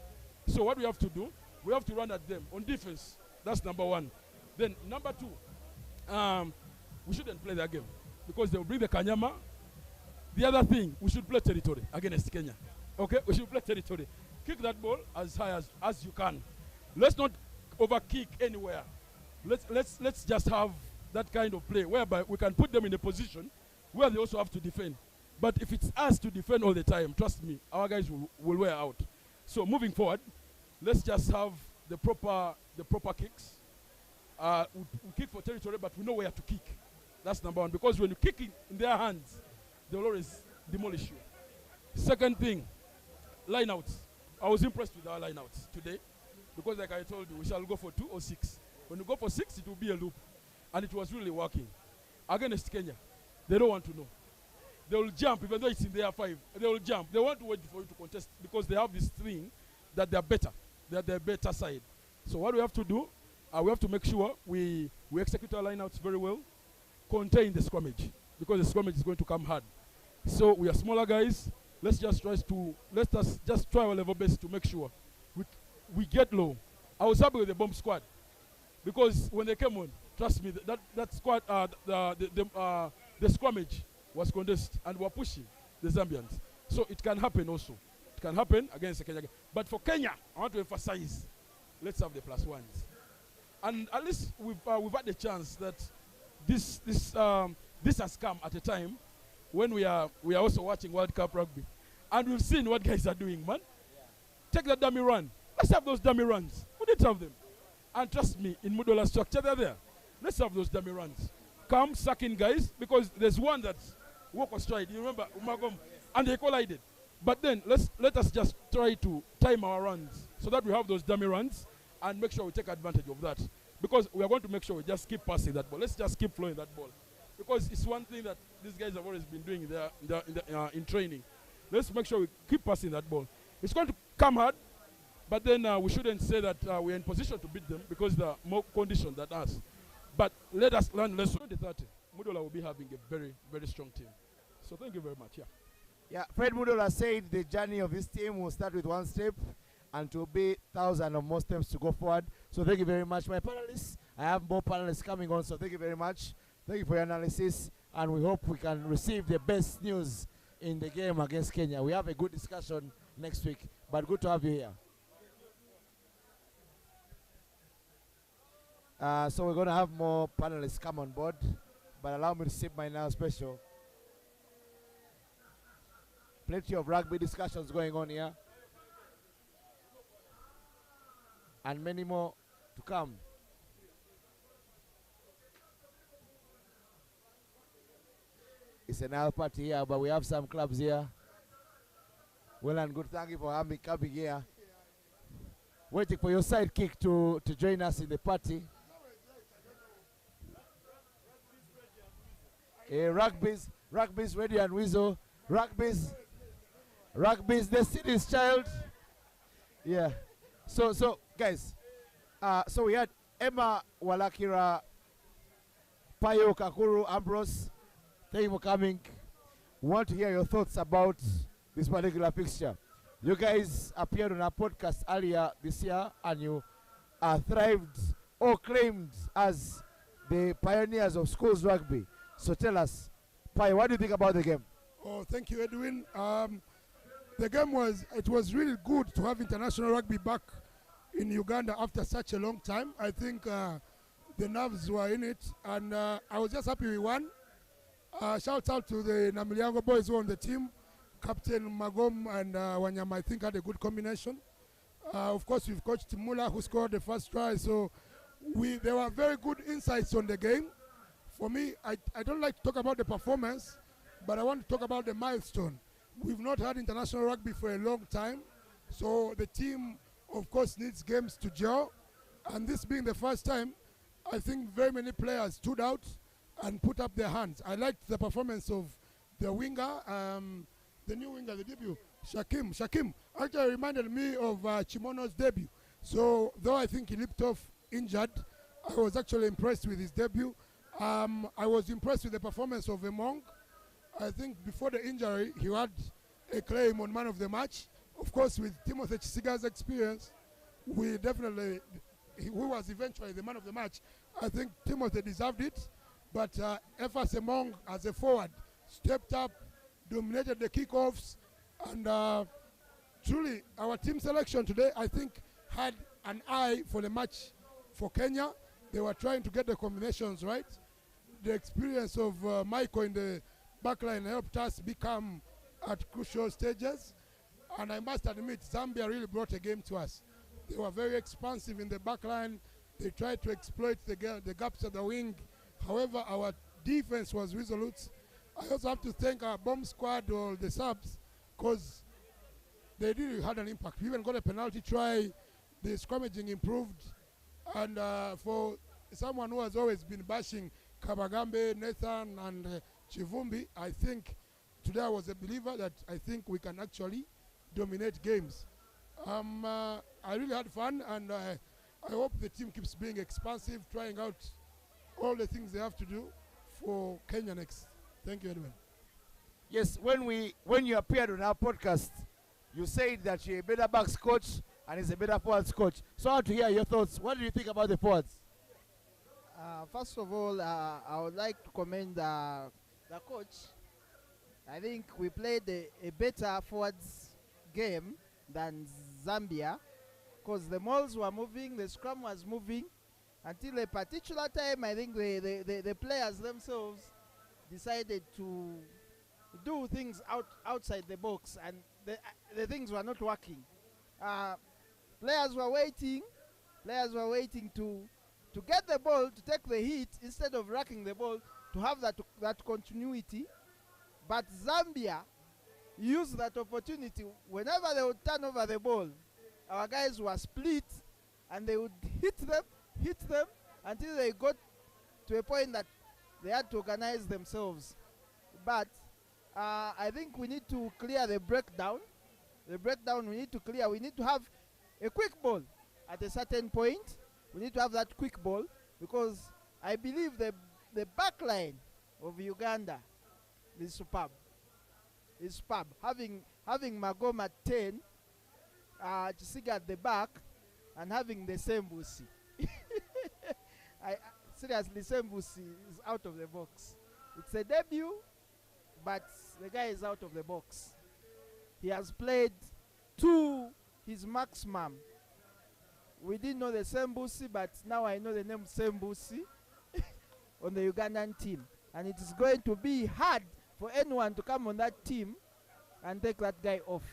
So what we have to do, we have to run at them on defense. That's number one. Then number two, we shouldn't play that game, because they will bring the Kanyama. The other thing, we should play territory against Kenya. Okay, we should play territory. Kick that ball as high as you can. Let's not overkick anywhere. Let's just have that kind of play whereby we can put them in a position where they also have to defend. But if it's us to defend all the time, trust me, our guys will wear out. So moving forward, let's just have the proper kicks. We kick for territory, but we know where to kick. That's number one. Because when you kick in their hands, they'll always demolish you. Second thing, lineouts. I was impressed with our lineouts today, because like I told you, we shall go for 2 or 6. When you go for 6, it will be a loop. And it was really working. Against Kenya, they don't want to know. They will jump, even though it's in their 5. They will jump. They want to wait for you to contest, because they have this thing that they're better. They're the better side. So what we have to do, we have to make sure we execute our lineouts very well, contain the scrimmage, because the scrimmage is going to come hard. So we are smaller guys. Let us just try our level best to make sure we get low. I was happy with the bomb squad, because when they came on, trust me, that squad, the scrimmage was condensed, and we're pushing the Zambians. So it can happen also. It can happen against the Kenya. But for Kenya, I want to emphasize, let's have the +1s. And at least we've had the chance that this has come at a time when we are also watching World Cup rugby. And we've seen what guys are doing, man. Yeah. Take that dummy run. Let's have those dummy runs. We didn't have them. And trust me, in Mudola's structure, they're there. Let's have those dummy runs. Come, suck in, guys, because there's one that's walk or stride. You remember, Umagom, and they collided. But then, let us just try to time our runs so that we have those dummy runs and make sure we take advantage of that. Because we are going to make sure we just keep passing that ball. Let's just keep flowing that ball. Because it's one thing that these guys have always been doing in training. Let's make sure we keep passing that ball. It's going to come hard, but then we shouldn't say that we're in position to beat them, because they're more conditioned than us. But let us learn lessons. 2030, Mudola will be having a very, very strong team. So thank you very much. Yeah. Yeah, Fred Mudola said the journey of this team will start with 1 step, and to be thousands of more steps to go forward. So thank you very much, my panelists. I have more panelists coming on, so thank you very much. Thank you for your analysis, and we hope we can receive the best news in the game against Kenya. We have a good discussion next week, but good to have you here. So we're going to have more panelists come on board, but allow me to sip my now special. Plenty of rugby discussions going on here, and many more to come. It's an Nile party here, but we have some clubs here. Well and good, thank you for having me coming here. Waiting for your sidekick to join us in the party. Rugby's ready and Weasel. Rugby's the city's child. Yeah. So guys, so we had Emma Walakira, Payo Kakuru, Ambrose. Thank you for coming. We want to hear your thoughts about this particular fixture. You guys appeared on our podcast earlier this year, and you thrived or claimed as the pioneers of schools rugby. So tell us, Pai, what do you think about the game? Oh, thank you, Edwin. The game was really good to have international rugby back in Uganda after such a long time. I think the nerves were in it, and I was just happy we won. Shout out to the Namiliango boys who were on the team. Captain Magom and Wanyama, I think, had a good combination. Of course, we've coached Mula, who scored the first try. So there were very good insights on the game. For me, I don't like to talk about the performance, but I want to talk about the milestone. We've not had international rugby for a long time. So the team, of course, needs games to gel. And this being the first time, I think very many players stood out and put up their hands. I liked the performance of the winger, the new winger, the debut, Shakim. Shakim actually reminded me of Chimono's debut. So though I think he leaped off injured, I was actually impressed with his debut. I was impressed with the performance of Emong. I think before the injury, he had a claim on man of the match. Of course, with Timothy Chisiga's experience, who was eventually the man of the match, I think Timothy deserved it. But Efas Emong, as a forward, stepped up, dominated the kickoffs, and truly our team selection today, I think, had an eye for the match for Kenya. They were trying to get the combinations right. The experience of Michael in the backline helped us become at crucial stages. And I must admit, Zambia really brought a game to us. They were very expansive in the backline. They tried to exploit the gaps at the wing. However, our defense was resolute. I also have to thank our bomb squad or the subs, because they really had an impact. We even got a penalty try. The scrummaging improved. And for someone who has always been bashing Kabagambe, Nathan, and Chivumbi, I think today I was a believer that I think we can actually dominate games. I really had fun, and I hope the team keeps being expansive, trying out all the things they have to do for Kenya next. Thank you, Edwin. Yes, when you appeared on our podcast, you said that you're a better backs coach and he's a better forwards coach. So I want to hear your thoughts. What do you think about the forwards? First of all, I would like to commend the coach. I think we played a better forwards game than Zambia, because the mauls were moving, the scrum was moving. Until a particular time, I think the players themselves decided to do things outside the box, and the things were not working. Players were waiting to get the ball, to take the hit, instead of racking the ball, to have that continuity. But Zambia used that opportunity. Whenever they would turn over the ball, our guys were split, and they would hit them until they got to a point that they had to organize themselves. But I think we need to clear the breakdown. The breakdown we need to clear. We need to have a quick ball at a certain point. We need to have that quick ball, because I believe the back line of Uganda is superb. It's superb. Having Magoma 10, Chisiga at the back and having the Sembusi. Seriously, Sembusi is out of the box. It's a debut, but the guy is out of the box. He has played to his maximum. We didn't know the Sembusi, but now I know the name Sembusi on the Ugandan team. And it is going to be hard for anyone to come on that team and take that guy off.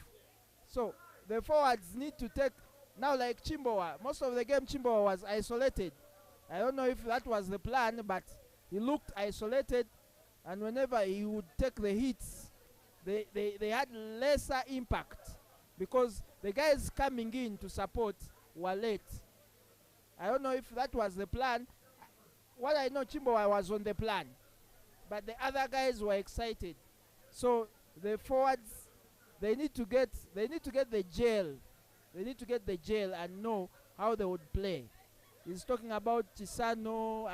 So the forwards need to take, now like Chimbowa, most of the game Chimbowa was isolated. I don't know if that was the plan, but he looked isolated, and whenever he would take the hits, they had lesser impact because the guys coming in to support were late. I don't know if that was the plan. What I know, Chimbowa was on the plan, but the other guys were excited. So the forwards, they need to get the gel. They need to get the gel and know how they would play. He's talking about Chisano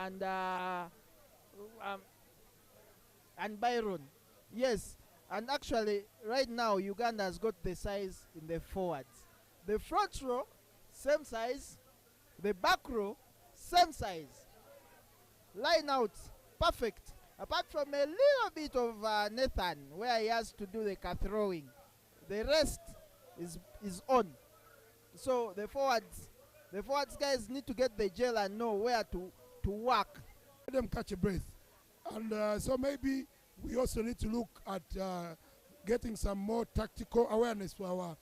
and Byron. Yes, and actually right now Uganda has got the size in the forwards. The front row, same size. The back row, same size. Line out, perfect. Apart from a little bit of Nathan, where he has to do the car throwing. The rest is on. So the forwards guys need to get the gel and know where to work. Let them catch a breath. And so maybe we also need to look at getting some more tactical awareness for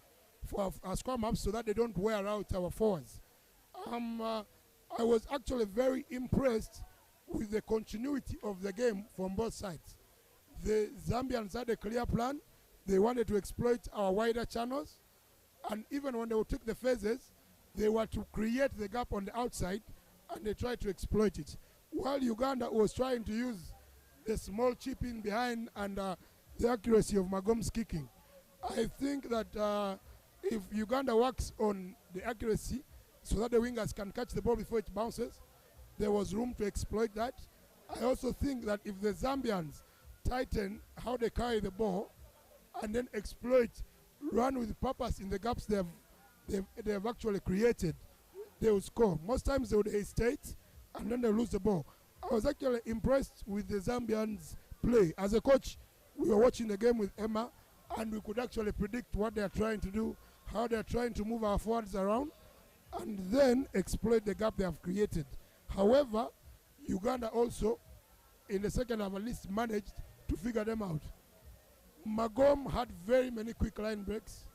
our scrum ups so that they don't wear out our forwards. I was actually very impressed with the continuity of the game from both sides. The Zambians had a clear plan. They wanted to exploit our wider channels. And even when they would take the phases, they were to create the gap on the outside, and they tried to exploit it. While Uganda was trying to use the small chip in behind and the accuracy of Magom's kicking. I think that if Uganda works on the accuracy so that the wingers can catch the ball before it bounces, there was room to exploit that. I also think that if the Zambians tighten how they carry the ball and then exploit, run with purpose in the gaps they have actually created, they will score. Most times they would hesitate and then they lose the ball. I was actually impressed with the Zambians' play. As a coach, we were watching the game with Emma, and we could actually predict what they are trying to do, how they are trying to move our forwards around, and then exploit the gap they have created. However, Uganda also, in the second half, at least managed to figure them out. Magom had very many quick line breaks,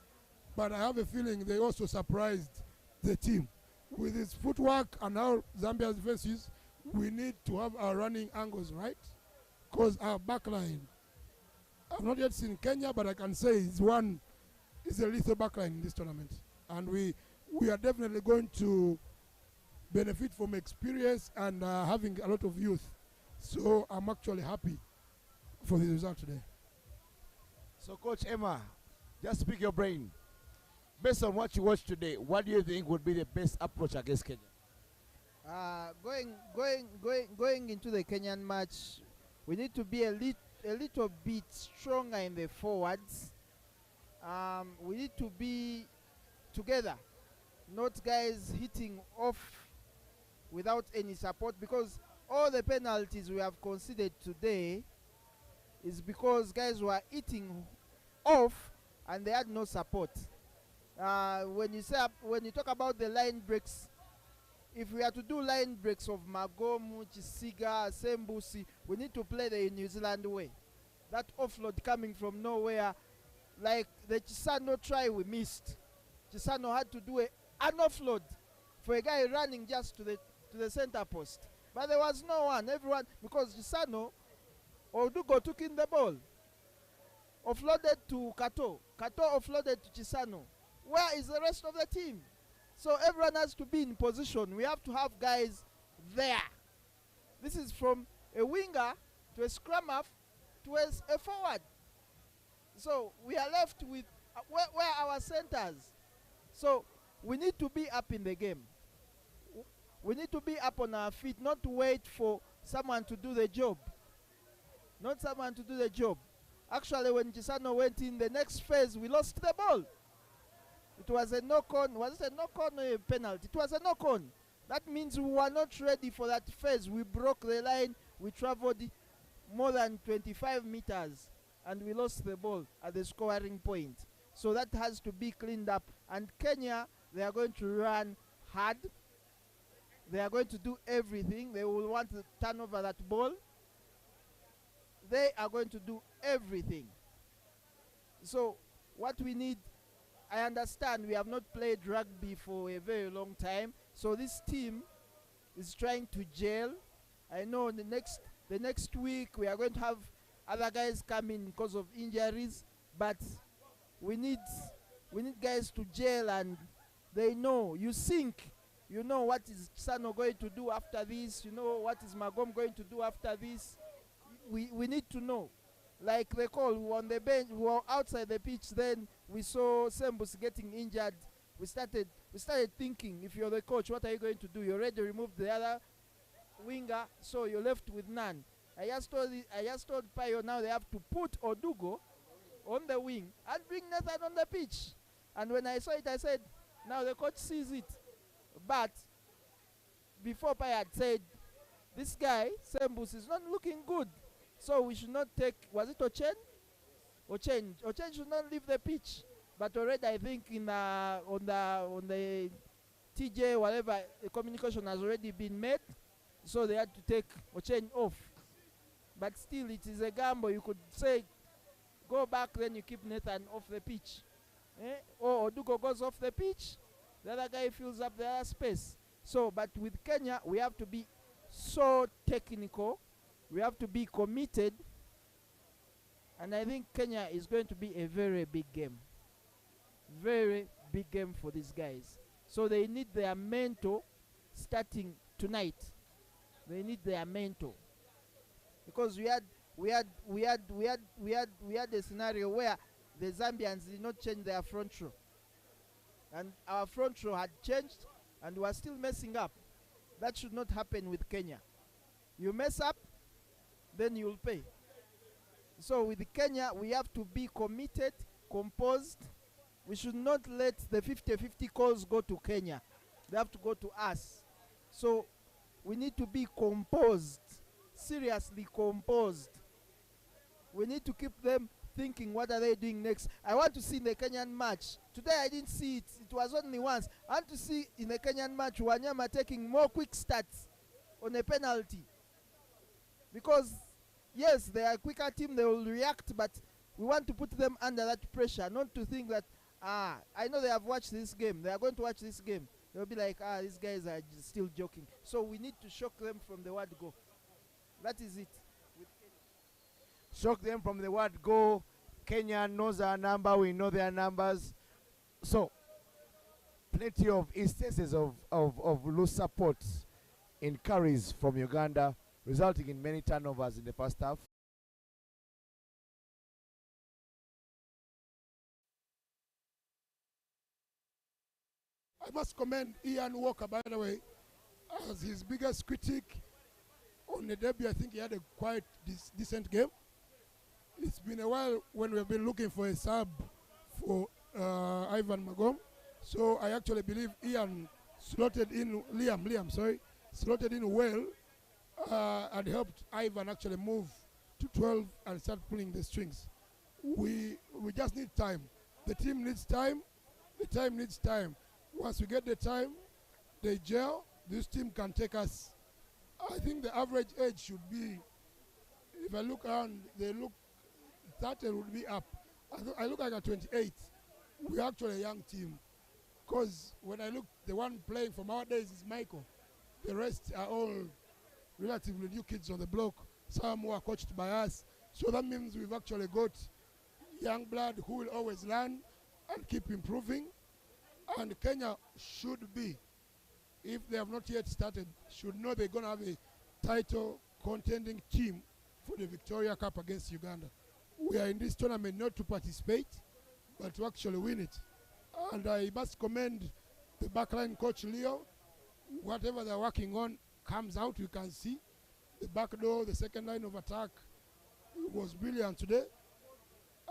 but I have a feeling they also surprised the team. With his footwork and how Zambia's defense is, we need to have our running angles right, because our back line, I've not yet seen Kenya, but I can say it's a lethal back line in this tournament. And we are definitely going to benefit from experience and having a lot of youth. So I'm actually happy for the result today. So Coach Emma, just speak your brain. Based on what you watched today, what do you think would be the best approach against Kenya? Going into the Kenyan match, we need to be a little bit stronger in the forwards. We need to be together, not guys hitting off without any support, because all the penalties we have conceded today is because guys were eating off and they had no support. When you talk about the line breaks, if we are to do line breaks of Magomu, Chisiga, Sembusi, we need to play the New Zealand way. That offload coming from nowhere, like the Chisano try we missed. Chisano had to do an offload for a guy running just to the center post. But there was no one, everyone, because Chisano, Odugo took in the ball. Offloaded to Kato. Kato offloaded to Chisano. Where is the rest of the team? So everyone has to be in position. We have to have guys there. This is from a winger to a scrum half to a forward. So we are left with where are our centers? So we need to be up in the game. We need to be up on our feet, not to wait for someone to do the job. Not someone to do the job. Actually, when Chisano went in the next phase, we lost the ball. It was a knock-on. Was it a knock-on or a penalty? It was a knock-on. That means we were not ready for that phase. We broke the line. We traveled more than 25 meters and we lost the ball at the scoring point. So that has to be cleaned up. And Kenya, they are going to run hard. They are going to do everything. They will want to turn over that ball. They are going to do everything. So what we need, I understand we have not played rugby for a very long time. So this team is trying to gel. I know the next week we are going to have other guys come in because of injuries, but we need guys to gel and they know. You think, you know what is Sano going to do after this, you know what is Magom going to do after this. We need to know. Like they call, we were on the bench, we were outside the pitch, then we saw Sembus getting injured. We started thinking, if you're the coach, what are you going to do? You already removed the other winger, so you're left with none. I just told Payo now they have to put Odugo on the wing and bring Nathan on the pitch. And when I saw it, I said, now the coach sees it. But before Payo had said, this guy, Sembus, is not looking good. So we should not take, was it Ochen? Ochen should not leave the pitch. But already I think on the TJ, whatever, the communication has already been made. So they had to take Ochen off. But still, it is a gamble. You could say, go back, then you keep Nathan off the pitch. Or Odugo goes off the pitch, the other guy fills up the other space. So, but with Kenya, we have to be so technical. We have to be committed. And I think Kenya is going to be a very big game. Very big game for these guys. So they need their mentor starting tonight. They need their mentor. Because we had a scenario where the Zambians did not change their front row. And our front row had changed and we are still messing up. That should not happen with Kenya. You mess up, then you'll pay. So with Kenya, we have to be committed, composed. We should not let the 50-50 calls go to Kenya. They have to go to us. So we need to be composed, seriously composed. We need to keep them thinking, what are they doing next? I want to see in the Kenyan match. Today I didn't see it. It was only once. I want to see in the Kenyan match Wanyama taking more quick starts on a penalty. Because, yes, they are a quicker team, they will react, but we want to put them under that pressure, not to think that, I know they have watched this game. They are going to watch this game. They'll be like, these guys are still joking. So we need to shock them from the word go. That is it. Shock them from the word go. Kenya knows our number, we know their numbers. So, plenty of instances of loose support in carries from Uganda, resulting in many turnovers in the first half. I must commend Ian Walker, by the way, as his biggest critic on the debut. I think he had a quite decent game. It's been a while when we've been looking for a sub for Ivan Magom. So I actually believe Ian slotted in, Liam, slotted in well and helped Ivan actually move to 12 and start pulling the strings. We just need time. The team needs time. The time needs time. Once we get the time, they gel, this team can take us. I think the average age should be, if I look around, they look 30 would be up. I look like a 28. We're actually a young team. Because when I look, the one playing from our days is Michael. The rest are all relatively new kids on the block. Some who are coached by us. So that means we've actually got young blood who will always learn and keep improving. And Kenya should be, if they have not yet started, should know they're going to have a title contending team for the Victoria Cup against Uganda. We are in this tournament not to participate, but to actually win it. And I must commend the backline coach Leo. Whatever they're working on comes out, you can see. The back door, the second line of attack was brilliant today.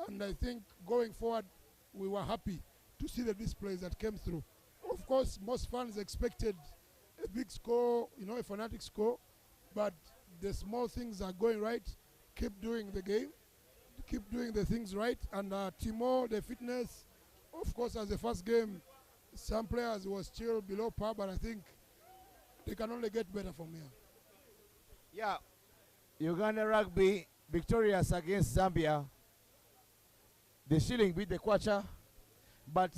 And I think going forward, we were happy to see the displays that came through. Of course, most fans expected a big score, a fanatic score, but the small things are going right. Keep doing the game, keep doing the things right, and Timo, the fitness, of course, as the first game, some players were still below par, but I think they can only get better from here. Yeah, Uganda Rugby victorious against Zambia. The Shilling beat the Kwacha, but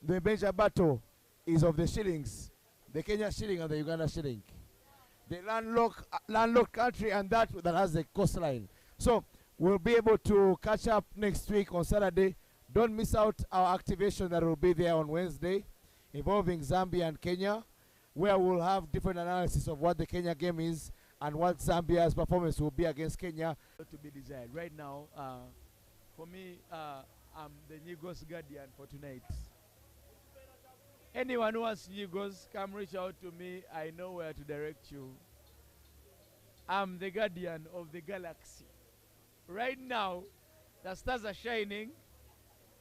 the major battle is of the Shillings, the Kenya Shilling and the Uganda Shilling. The landlocked country and that has a coastline. So we'll be able to catch up next week on Saturday. Don't miss out our activation that will be there on Wednesday involving Zambia and Kenya, where we'll have different analysis of what the Kenya game is and what Zambia's performance will be against Kenya. To be desired. Right now, for me, I'm the Nigos guardian for tonight. Anyone who wants Nigos, come reach out to me. I know where to direct you. I'm the guardian of the galaxy. Right now, the stars are shining,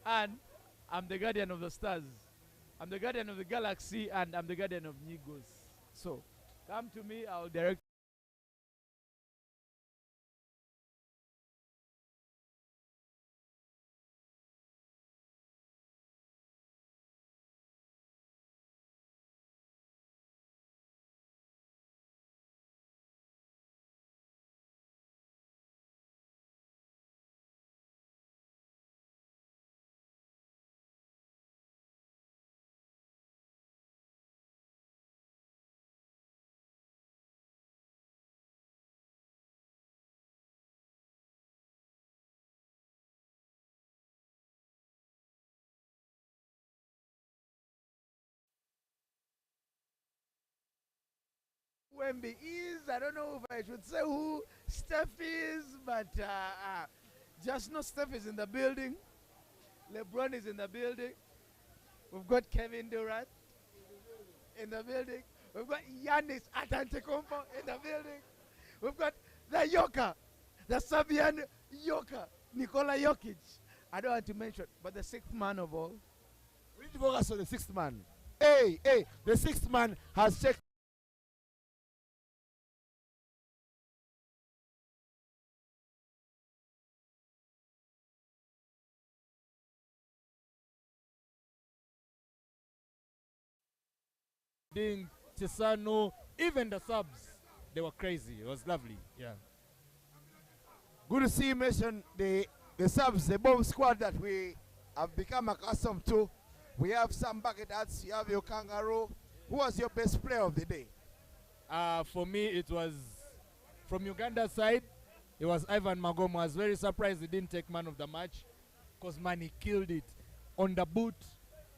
and I'm the guardian of the stars. I'm the guardian of the galaxy, and I'm the guardian of Nigos. So, come to me, I'll direct. Wemby is, I don't know if I should say who Steph is, but just know Steph is in the building. LeBron is in the building. We've got Kevin Durant in the building. We've got Giannis Antetokounmpo in the building. We've got the Joker, the Serbian Joker, Nikola Jokic. I don't want to mention, but the sixth man of all. We need to focus on the sixth man. Hey, the sixth man has checked. Chisano, even the subs, they were crazy. It was lovely. Yeah. Good to see you mention the subs, the bomb squad that we have become accustomed to. We have some bucket hats, you have your kangaroo. Who was your best player of the day? For me, it was from Uganda's side. It was Ivan Magomo. I was very surprised he didn't take man of the match because, man, he killed it on the boot,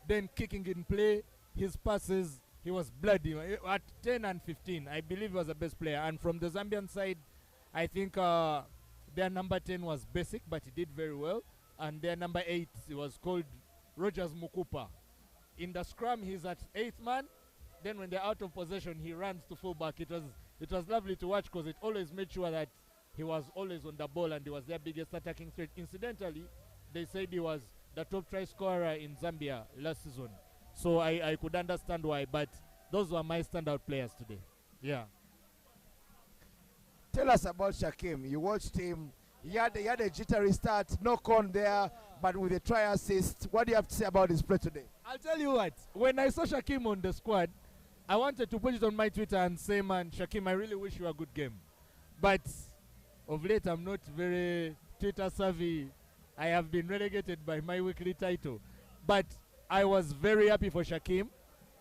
then kicking in play, his passes. He was bloody. At 10 and 15, I believe he was the best player. And from the Zambian side, I think their number 10 was basic, but he did very well. And their number 8, he was called Rogers Mukupa. In the scrum, he's at 8th man. Then when they're out of possession, he runs to fullback. It was lovely to watch because it always made sure that he was always on the ball and he was their biggest attacking threat. Incidentally, they said he was the top try scorer in Zambia last season. So I could understand why, but those were my standout players today. Yeah. Tell us about Shakim. You watched him. He had a jittery start, no con there, but with a try assist. What do you have to say about his play today? I'll tell you what. When I saw Shakim on the squad, I wanted to put it on my Twitter and say, man, Shakim, I really wish you a good game. But of late, I'm not very Twitter savvy. I have been relegated by my weekly title. But I was very happy for Shakim.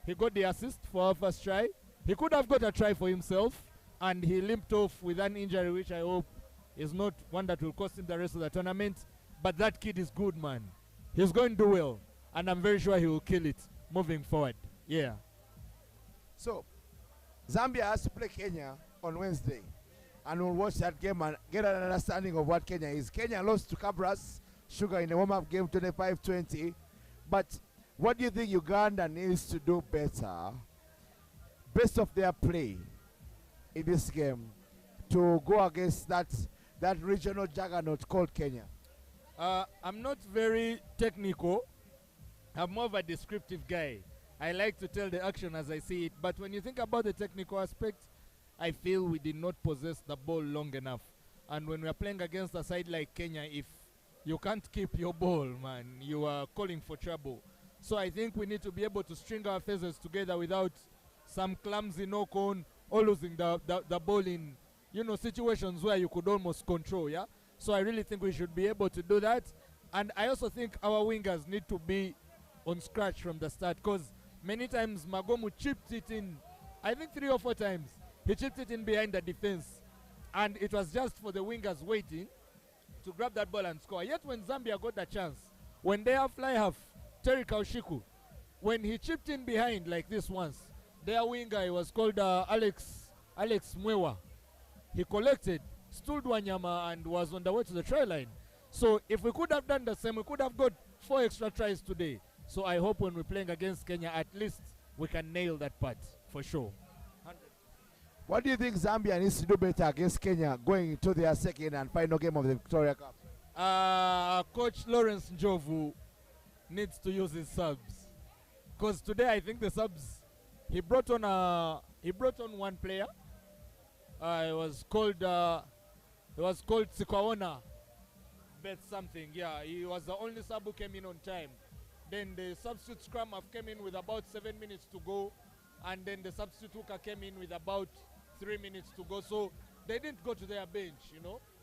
He got the assist for our first try. He could have got a try for himself, and he limped off with an injury, which I hope is not one that will cost him the rest of the tournament. But that kid is good, man. He's going to do well, and I'm very sure he will kill it moving forward. Yeah. So, Zambia has to play Kenya on Wednesday, and we'll watch that game and get an understanding of what Kenya is. Kenya lost to Cabras Sugar in the warm-up game 25-20, but what do you think Uganda needs to do better, best of their play in this game, to go against that regional juggernaut called Kenya? I'm not very technical. I'm more of a descriptive guy. I like to tell the action as I see it. But when you think about the technical aspect, I feel we did not possess the ball long enough. And when we are playing against a side like Kenya, if you can't keep your ball, man, you are calling for trouble. So I think we need to be able to string our feathers together without some clumsy knock-on or losing the ball in, situations where you could almost control, yeah? So I really think we should be able to do that. And I also think our wingers need to be on scratch from the start, because many times Magomu chipped it in, I think 3 or 4 times. He chipped it in behind the defense, and it was just for the wingers waiting to grab that ball and score. Yet when Zambia got the chance, when they have fly half, Terry Kaushiku, when he chipped in behind like this once, their winger, he was called Alex Mwewa. He collected, stood Wanyama, and was on the way to the try line. So if we could have done the same, we could have got 4 extra tries today. So I hope when we're playing against Kenya, at least we can nail that part for sure. What do you think Zambia needs to do better against Kenya going into their second and final game of the Victoria Cup? Coach Lawrence Njovu needs to use his subs, because today I think the subs, he brought on one player. It was called Sikwaona Bet something. Yeah, he was the only sub who came in on time. Then the substitute scrum half came in with about 7 minutes to go, and then the substitute hooker came in with about 3 minutes to go. So they didn't go to their bench,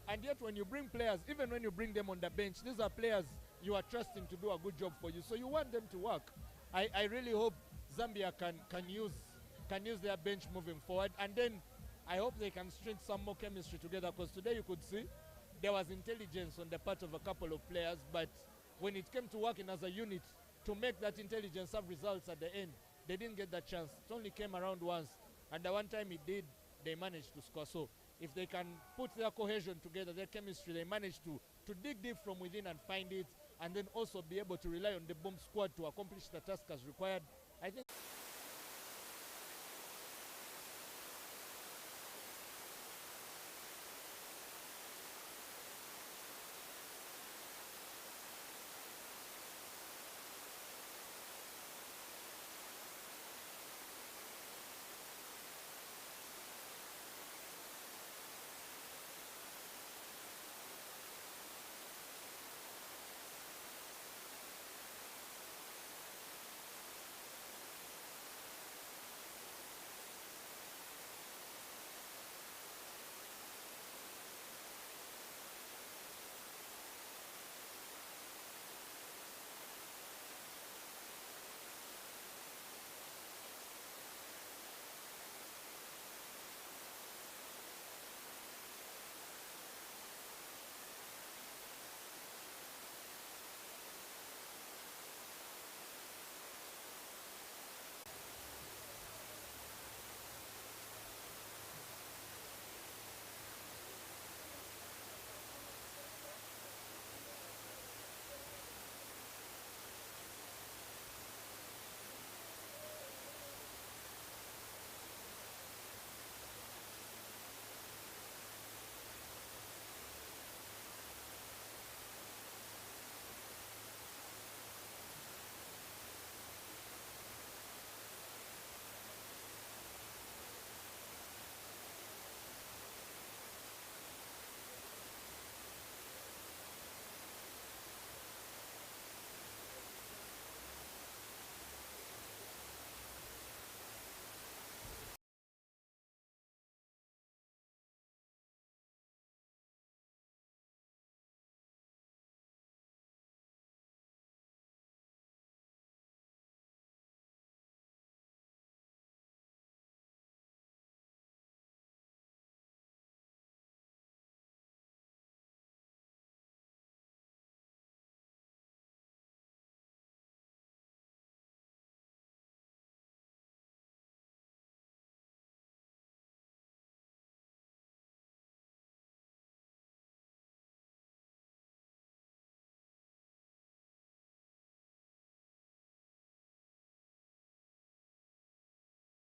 And yet when you bring players, even when you bring them on the bench, these are players you are trusting to do a good job for you. So you want them to work. I really hope Zambia can use their bench moving forward, and then I hope they can string some more chemistry together, because today you could see there was intelligence on the part of a couple of players, but when it came to working as a unit to make that intelligence have results at the end, they didn't get that chance. It only came around once, and the one time it did, they managed to score. So if they can put their cohesion together, their chemistry, they manage to dig deep from within and find it, and then also be able to rely on the bomb squad to accomplish the task as required,